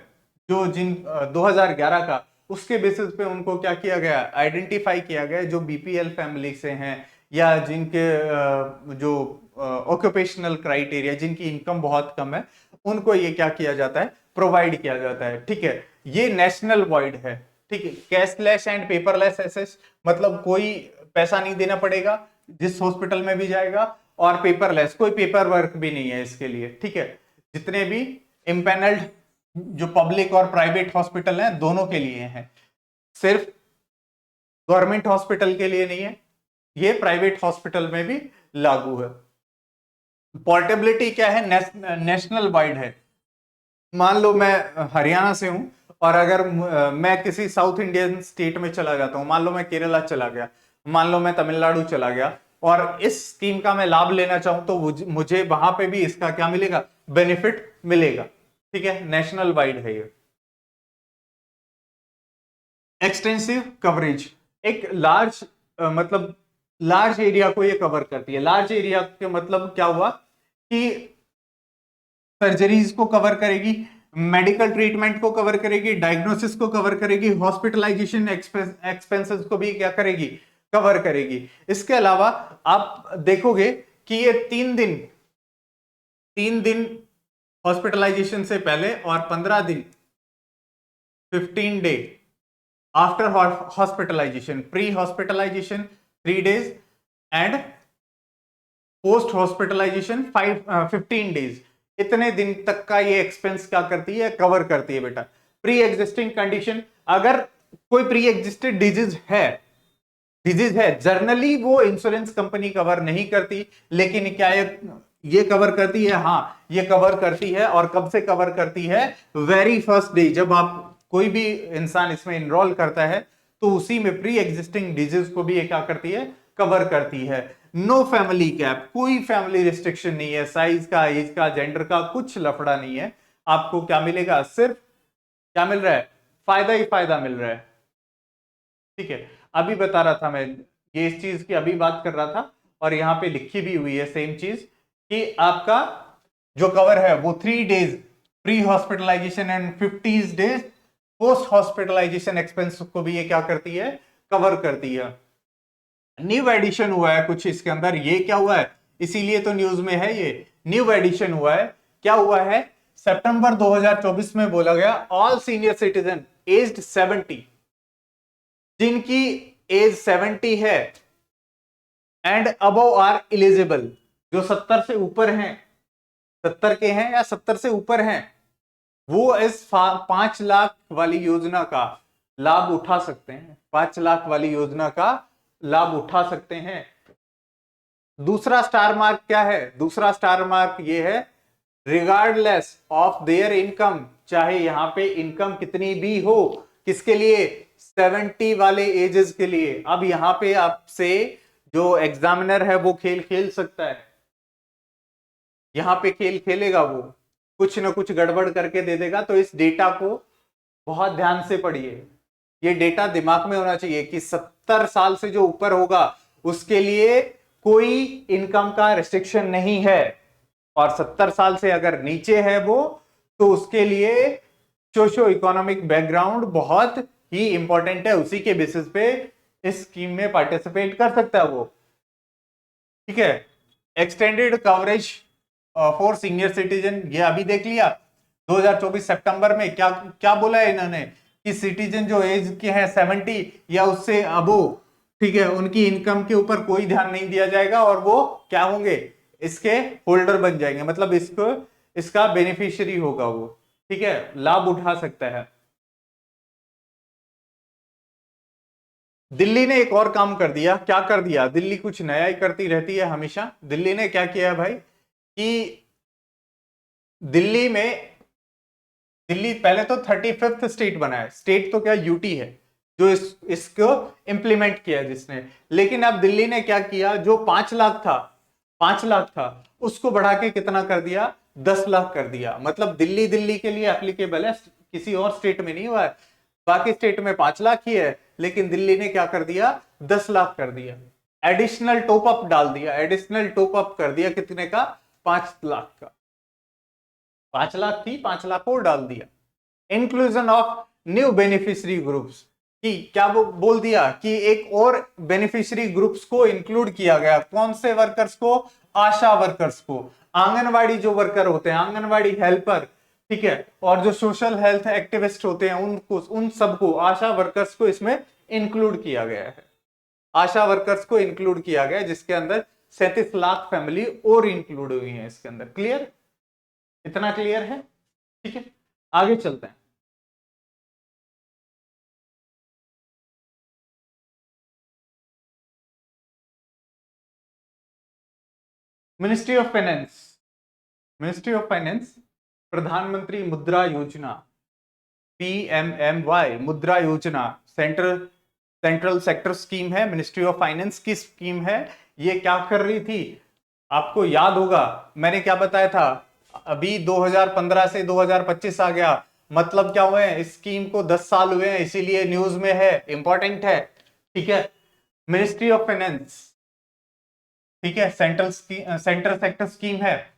[SPEAKER 2] जो जिन 2011 का, उसके बेसिस पे उनको क्या किया गया, आइडेंटिफाई किया गया, जो बीपीएल फैमिली से हैं या जिनके जो ऑक्यूपेशनल क्राइटेरिया, जिनकी इनकम बहुत कम है, उनको ये क्या किया जाता है, प्रोवाइड किया जाता है, ठीक है। ये नेशनल वाइड है, ठीक है। कैशलेस एंड पेपरलेस एसेस, मतलब कोई पैसा नहीं देना पड़ेगा जिस हॉस्पिटल में भी जाएगा, और पेपरलेस, कोई पेपर वर्क भी नहीं है इसके लिए, ठीक है। जितने भी इम्पैनल्ड जो पब्लिक और प्राइवेट हॉस्पिटल हैं दोनों के लिए हैं, सिर्फ गवर्नमेंट हॉस्पिटल के लिए नहीं है, ये प्राइवेट हॉस्पिटल में भी लागू है। पोर्टेबिलिटी क्या है, नेशनल वाइड है। मान लो मैं हरियाणा से हूं, और अगर मैं किसी साउथ इंडियन स्टेट में चला जाता हूं, मान लो मैं केरला चला गया, मान लो मैं तमिलनाडु चला गया, और इस स्कीम का मैं लाभ लेना चाहूं, तो मुझे वहां पे भी इसका क्या मिलेगा, बेनिफिट मिलेगा, ठीक है। नेशनल वाइड है ये। एक्सटेंसिव कवरेज, एक लार्ज मतलब लार्ज एरिया को ये कवर करती है। लार्ज एरिया के मतलब क्या हुआ कि सर्जरीज को कवर करेगी, मेडिकल ट्रीटमेंट को कवर करेगी, डायग्नोसिस को कवर करेगी, हॉस्पिटलाइजेशन एक्सपेंसेस को भी क्या करेगी, कवर करेगी। इसके अलावा आप देखोगे कि ये 3 दिन हॉस्पिटलाइजेशन से पहले और 15 दिन 15 day after hospitalisation, pre hospitalisation 3 days and post hospitalisation 15 days, इतने दिन तक का ये एक्सपेंस क्या करती है, कवर करती है बेटा। प्री एग्जिस्टिंग कंडीशन, अगर कोई प्री एग्जिस्टेड डिजीज है, जनरली वो इंश्योरेंस कंपनी कवर नहीं करती, लेकिन क्या ये कवर करती है, हाँ ये कवर करती है। और कब से कवर करती है, वेरी फर्स्ट डे, जब आप कोई भी इंसान इसमें इनरोल करता है, तो उसी में प्री एग्जिस्टिंग डिजीज को भी ये क्या करती है, कवर करती है। नो फैमिली कैप, कोई फैमिली रिस्ट्रिक्शन नहीं है, साइज का, एज का, जेंडर का कुछ लफड़ा नहीं है। आपको क्या मिलेगा, सिर्फ क्या मिल रहा है, फायदा ही फायदा मिल रहा है, ठीक है। अभी बता रहा था मैं, ये इस चीज की अभी बात कर रहा था, और यहां पे लिखी भी हुई है सेम चीज, कि आपका जो कवर है वो 3 days pre hospitalisation and 50 days post hospitalisation expense को भी ये क्या करती है, कवर करती है। न्यू एडिशन हुआ है कुछ इसके अंदर, ये क्या हुआ है, इसीलिए तो न्यूज में है, ये न्यू एडिशन हुआ है। क्या हुआ है, सितंबर 2024 में बोला गया, ऑल सीनियर सिटीजन एज्ड 70, जिनकी एज 70 है एंड अबव आर एलिजिबल, जो 70 से ऊपर हैं, 70 के हैं या 70 से ऊपर हैं, वो इस 5 लाख वाली योजना का लाभ उठा सकते हैं, 5 लाख वाली योजना का लाभ उठा सकते हैं। दूसरा स्टार मार्क क्या है, दूसरा स्टार मार्क ये है, रिगार्डलेस ऑफ देयर इनकम, चाहे यहां पे इनकम कितनी भी हो, किसके लिए, 70 वाले एजेस के लिए। अब यहां पे आपसे जो एग्जामिनर है वो खेल खेल सकता है, यहां पे खेल खेलेगा, वो कुछ ना कुछ गड़बड़ करके दे देगा। तो इस डेटा को बहुत ध्यान से पढ़िए, ये डेटा दिमाग में होना चाहिए कि 70 साल से जो ऊपर होगा उसके लिए कोई इनकम का रिस्ट्रिक्शन नहीं है, और 70 साल से अगर नीचे है वो, तो उसके लिए सोशो इकोनॉमिक बैकग्राउंड बहुत ही इंपॉर्टेंट है, उसी के बेसिस पे इस स्कीम में पार्टिसिपेट कर सकता है वो। ठीक है, extended coverage for senior citizen, ये अभी देख लिया 2024 सितंबर में क्या क्या बोला है इन्होंने कि सिटीजन जो एज के हैं 70 या उससे अबो, ठीक है, उनकी इनकम के ऊपर कोई ध्यान नहीं दिया जाएगा और वो क्या होंगे, इसके होल्डर बन जाएंगे, मतलब इसको इसका बेनिफिशियरी होगा वो। ठीक है, लाभ उठा सकता है। दिल्ली ने एक और काम कर दिया, क्या कर दिया, दिल्ली कुछ नया ही करती रहती है हमेशा। दिल्ली ने क्या किया है भाई कि दिल्ली में, दिल्ली पहले तो 35th स्टेट बना है, स्टेट तो क्या यूटी है जो इसको इंप्लीमेंट किया जिसने, लेकिन अब दिल्ली ने क्या किया, जो 5 लाख था, 5 लाख था, उसको बढ़ा के कितना कर दिया, 10 लाख कर दिया। मतलब दिल्ली दिल्ली के लिए एप्लीकेबल है, किसी और स्टेट में नहीं हुआ है। बाकी स्टेट में 5 लाख ही है, लेकिन दिल्ली ने क्या कर दिया, 10 लाख कर दिया। एडिशनल टॉप अप डाल दिया, एडिशनल टॉप अप कर दिया, कितने का, 5 लाख का। 5 लाख थी, 5 लाख और डाल दिया। Inclusion of new beneficiary groups, कि क्या वो बोल दिया कि एक और बेनिफिशियरी ग्रुप्स को इंक्लूड किया गया। कौन से वर्कर्स को, आशा वर्कर्स को, आंगनवाड़ी जो वर्कर होते हैं, आंगनवाड़ी हेल्पर, ठीक है, और जो सोशल हेल्थ एक्टिविस्ट होते हैं उनको, उन सबको, आशा वर्कर्स को इसमें इंक्लूड किया गया है। आशा वर्कर्स को इंक्लूड किया गया जिसके अंदर 37 लाख फैमिली और इंक्लूड हुई है इसके अंदर। क्लियर, इतना क्लियर है? ठीक है, आगे चलते हैं। Ministry of finance, ministry of finance, प्रधानमंत्री मुद्रा योजना, PMMY मुद्रा योजना, सेंट्रल सेक्टर स्कीम है, मिनिस्ट्री ऑफ फाइनेंस की स्कीम है। ये क्या कर रही थी, आपको याद होगा मैंने क्या बताया था, अभी 2015 से 2025 आ गया, मतलब क्या हुए हैं, इस स्कीम को 10 साल हुए हैं, इसीलिए न्यूज में है, इंपॉर्टेंट है। ठीक है, मिनिस्ट्री ऑफ फाइनेंस, ठीक है, सेंट्रल सेक्टर स्कीम है।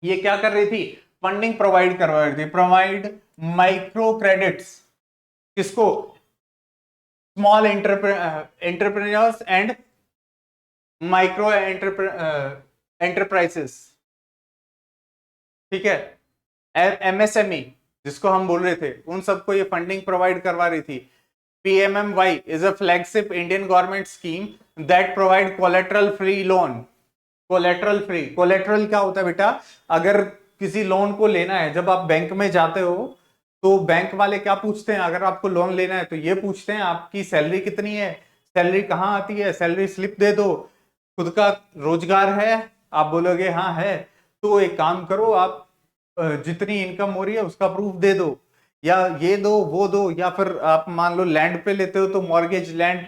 [SPEAKER 2] ये क्या कर रही थी, फंडिंग प्रोवाइड करवा रही थी, प्रोवाइड माइक्रो क्रेडिट्स, किसको, small entrepreneurs and micro enterprises. ठीक है, MSME जिसको हम बोल रहे थे, उन सबको ये फंडिंग प्रोवाइड करवा रही थी। PMMY is a flagship Indian government scheme that provide collateral free loan। Collateral free, collateral क्या होता है बेटा, अगर किसी लोन को लेना है, जब आप बैंक में जाते हो तो बैंक वाले क्या पूछते हैं, अगर आपको लोन लेना है तो ये पूछते हैं आपकी सैलरी कितनी है, सैलरी कहाँ आती है, सैलरी स्लिप दे दो, खुद का रोजगार है, आप बोलोगे हाँ है, तो एक काम करो, आप जितनी इनकम हो रही है उसका प्रूफ दे दो, या ये दो वो दो, या फिर आप मान लो लैंड पे लेते हो तो मॉर्गेज लैंड,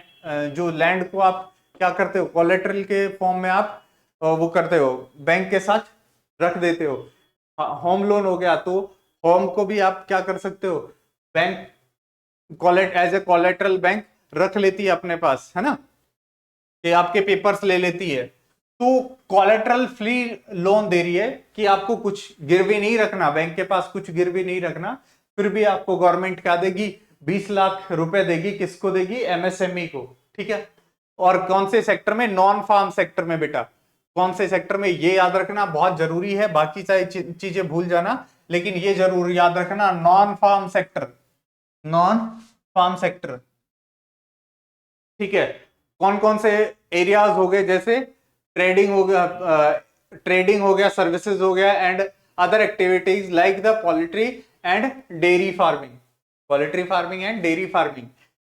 [SPEAKER 2] जो लैंड को आप क्या करते हो, कोलेट्रल के फॉर्म में आप वो करते हो, बैंक के साथ रख देते हो। होम लोन हो गया तो होम को भी आप क्या कर सकते हो, bank as a collateral bank रख लेती है अपने पास, है ना, कि आपके पेपर्स ले लेती है। तो कोलेट्रल फ्री लोन दे रही है कि आपको कुछ गिरवी नहीं रखना, बैंक के पास कुछ गिरवी नहीं रखना, फिर भी आपको गवर्नमेंट क्या देगी, 20 लाख रुपए देगी, किसको देगी, MSME को। ठीक है, और कौन से सेक्टर में, नॉन फार्म सेक्टर में बेटा, कौन से सेक्टर में, ये याद रखना बहुत जरूरी है, बाकी सारी चीजें भूल जाना, लेकिन ये जरूर याद रखना, non farm sector, non farm sector. ठीक है, कौन कौन से एरियाज हो गए, जैसे ट्रेडिंग हो गया, ट्रेडिंग हो गया, सर्विसेज हो गया, and other activities like the poultry and dairy farming, poultry farming and dairy farming.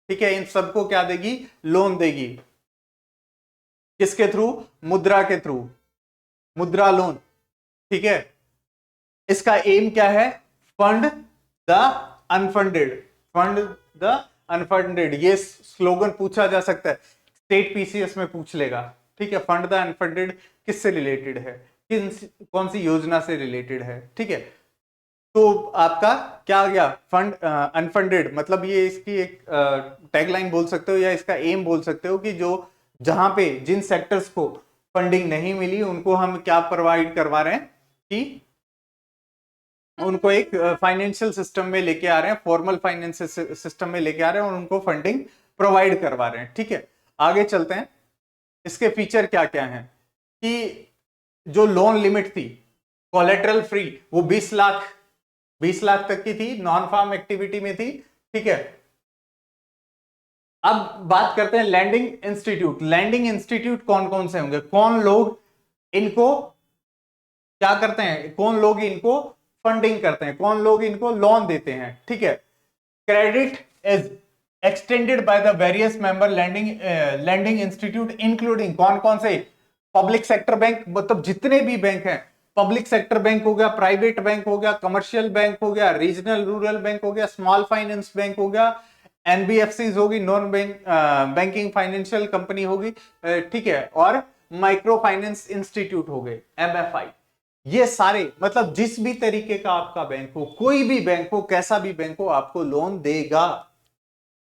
[SPEAKER 2] ठीक है, इन सबको क्या देगी, लोन देगी, किसके थ्रू, मुद्रा के थ्रू, मुद्रा लोन। ठीक है, इसका एम क्या है, fund the unfunded, fund the unfunded, ये स्लोगन पूछा जा सकता है, स्टेट PCS में पूछ लेगा। ठीक है, फंड द अनफंडेड किससे रिलेटेड है, कौन सी योजना से रिलेटेड है। ठीक है, तो आपका क्या आ गया, फंड अनफंडेड, मतलब ये इसकी एक टैगलाइन बोल सकते हो या इसका एम बोल सकते हो कि जो जहां पे जिन सेक्टर्स को फंडिंग नहीं मिली उनको हम क्या प्रोवाइड करवा रहे हैं कि उनको एक फाइनेंशियल सिस्टम में लेके आ रहे हैं, फॉर्मल फाइनेंशियल सिस्टम में लेके आ रहे हैं और उनको फंडिंग प्रोवाइड करवा रहे हैं। ठीक है, आगे चलते हैं। इसके फीचर क्या क्या हैं कि जो लोन लिमिट थी कोलेटरल फ्री, वो 20 लाख तक की थी, नॉन फार्म एक्टिविटी में थी। ठीक है, अब बात करते हैं लैंडिंग इंस्टीट्यूट। लैंडिंग इंस्टीट्यूट कौन कौन से होंगे, कौन लोग इनको क्या करते हैं, कौन लोग इनको फंडिंग करते हैं, कौन लोग इनको लोन देते हैं। ठीक है, credit is extended by the various member lending institute including कौन कौन से, पब्लिक सेक्टर बैंक, मतलब जितने भी बैंक हैं, पब्लिक सेक्टर बैंक हो गया, प्राइवेट बैंक हो गया, कमर्शियल बैंक हो गया, रीजनल रूरल बैंक हो गया, स्मॉल फाइनेंस बैंक हो गया, एनबीएफसी होगी, नॉन बैंकिंग फाइनेंशियल कंपनी होगी। ठीक है, और माइक्रो फाइनेंस इंस्टीट्यूट हो गए, एमएफआई। ये सारे मतलब जिस भी तरीके का आपका बैंक हो, कोई भी बैंक हो, कैसा भी बैंक हो, आपको लोन देगा,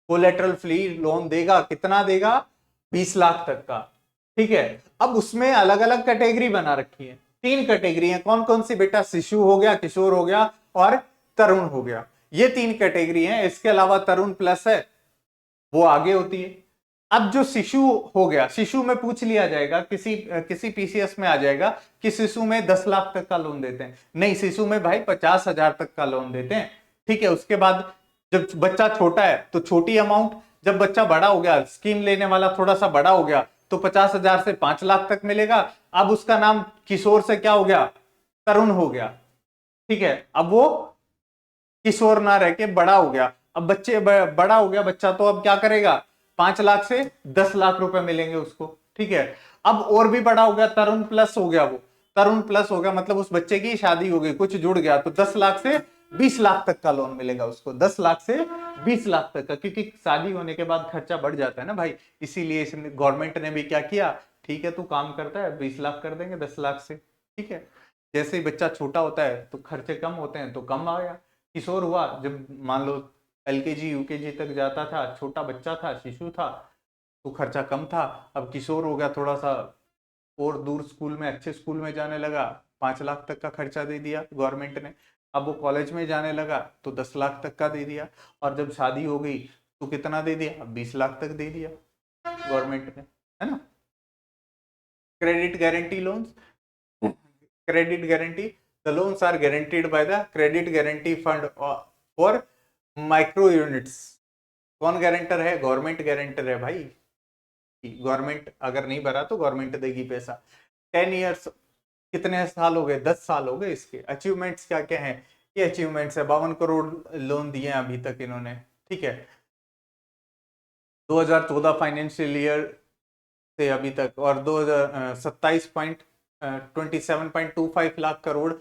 [SPEAKER 2] कोलेटरल फ्री लोन देगा। कितना देगा, 20 लाख तक का। ठीक है, अब उसमें अलग अलग कैटेगरी बना रखी है, 3 कैटेगरी है। कौन कौन सी बेटा, शिशु हो गया, किशोर हो गया और तरुण हो गया, ये 3 कैटेगरी हैं। इसके अलावा तरुण प्लस है, वो आगे होती है। अब जो शिशु हो गया, शिशु में पूछ लिया जाएगा, किसी पीसीएस में आ जाएगा कि शिशु में 10 लाख तक का लोन देते हैं, नहीं, शिशु में भाई 50,000 तक का लोन देते हैं। ठीक है, उसके बाद जब बच्चा छोटा है तो छोटी अमाउंट, जब बच्चा बड़ा हो गया, स्कीम लेने वाला थोड़ा सा बड़ा हो गया, तो 50,000 से 5 लाख तक मिलेगा। अब उसका नाम किशोर से क्या हो गया, तरुण हो गया। ठीक है, अब वो किशोर ना रह के बड़ा हो गया। अब बड़ा हो गया बच्चा, तो अब क्या करेगा, 5 लाख से 10 लाख रुपए मिलेंगे उसको। ठीक है, अब और भी बड़ा हो गया, तरुण प्लस हो गया, वो तरुण प्लस हो गया मतलब उस बच्चे की शादी हो गई, कुछ जुड़ गया, तो 10 लाख से 20 लाख तक का लोन मिलेगा उसको, 10 लाख से 20 लाख तक का, क्योंकि शादी होने के बाद खर्चा बढ़ जाता है ना भाई, इसीलिए गवर्नमेंट ने भी क्या किया, ठीक है तू काम करता है 20 लाख कर देंगे 10 लाख से। ठीक है, जैसे ही बच्चा छोटा होता है तो खर्चे कम होते हैं, तो कम आया। किशोर हुआ जब मान लो एलकेजी यूकेजी तक जाता था, छोटा बच्चा था, शिशु था, तो खर्चा कम था। अब किशोर हो गया, थोड़ा सा और दूर स्कूल में, अच्छे स्कूल में जाने लगा, 5 लाख तक का खर्चा दे दिया गवर्नमेंट ने। अब वो कॉलेज में जाने लगा तो 10 लाख तक का दे दिया, और जब शादी हो गई तो कितना दे दिया, 20 लाख तक दे दिया गवर्नमेंट ने, है ना। Credit guarantee loans, credit guarantee, the loans are guaranteed by the credit guarantee fund for micro units। कौन गारंटर है, गवर्नमेंट गारंटर है भाई, गवर्नमेंट अगर नहीं भरा तो गवर्नमेंट देगी पैसा। 10 ईयर्स, कितने साल हो गए, 10 साल हो गए। इसके अचीवमेंट्स क्या क्या है, ये अचीवमेंट्स है, 52 करोड़ लोन दिए हैं अभी तक इन्होंने। ठीक है, 2014 फाइनेंशियल ईयर से अभी तक, और 27.25 लाख करोड़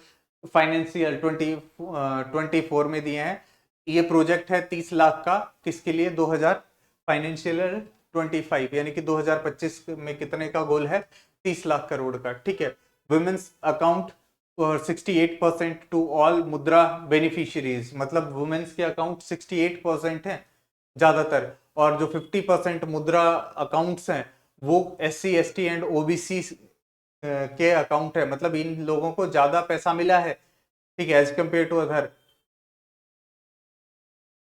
[SPEAKER 2] फाइनेंशियल 2024 में दिए हैं। ये प्रोजेक्ट है 30 लाख का, किसके लिए, 2000 फाइनेंशियल 25, यानी कि 2025 में कितने का गोल है, 30 लाख करोड़ का। ठीक है, वुमेन्स अकाउंट 68% टू ऑल मुद्रा बेनिफिशियरीज, मतलब वुमेन्स के अकाउंट 68% है ज्यादातर, और जो 50% मुद्रा अकाउंट्स हैं वो SC ST एंड OBC के अकाउंट है, मतलब इन लोगों को ज्यादा पैसा मिला है। ठीक है, as compare to other.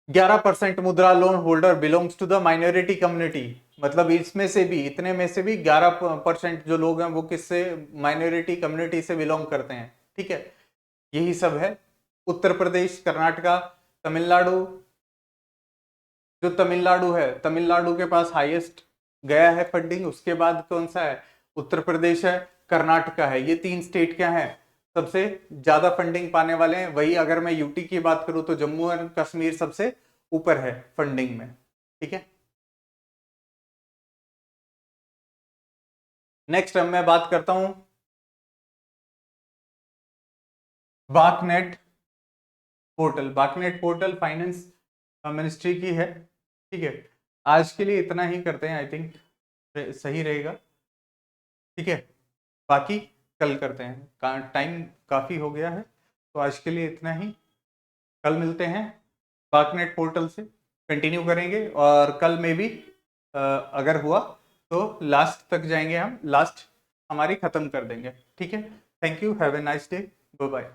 [SPEAKER 2] 11% Mudra loan holder belongs to the minority community, मतलब इसमें से भी, इतने में से भी 11% जो लोग हैं वो किससे, माइनॉरिटी कम्युनिटी से बिलोंग करते हैं। ठीक है, यही सब है। उत्तर प्रदेश, कर्नाटका, तमिलनाडु, जो तमिलनाडु है, तमिलनाडु के पास हाईएस्ट गया है फंडिंग, उसके बाद कौन सा है, उत्तर प्रदेश है, कर्नाटका है। ये 3 स्टेट क्या है, सबसे ज्यादा फंडिंग पाने वाले हैं। वही अगर मैं यूटी की बात करूं तो जम्मू एंड कश्मीर सबसे ऊपर है फंडिंग में। ठीक है, नेक्स्ट अब मैं बात करता हूं बाकनेट पोर्टल। बाकनेट पोर्टल फाइनेंस मिनिस्ट्री की है। ठीक है, आज के लिए इतना ही करते हैं, आई थिंक सही रहेगा। ठीक है, बाकी कल करते हैं, टाइम काफी हो गया है, तो आज के लिए इतना ही। कल मिलते हैं, बाकनेट पोर्टल से कंटिन्यू करेंगे, और कल में भी अगर हुआ तो लास्ट तक जाएंगे, हम लास्ट हमारी खत्म कर देंगे। ठीक है, thank you, have a nice day, bye bye.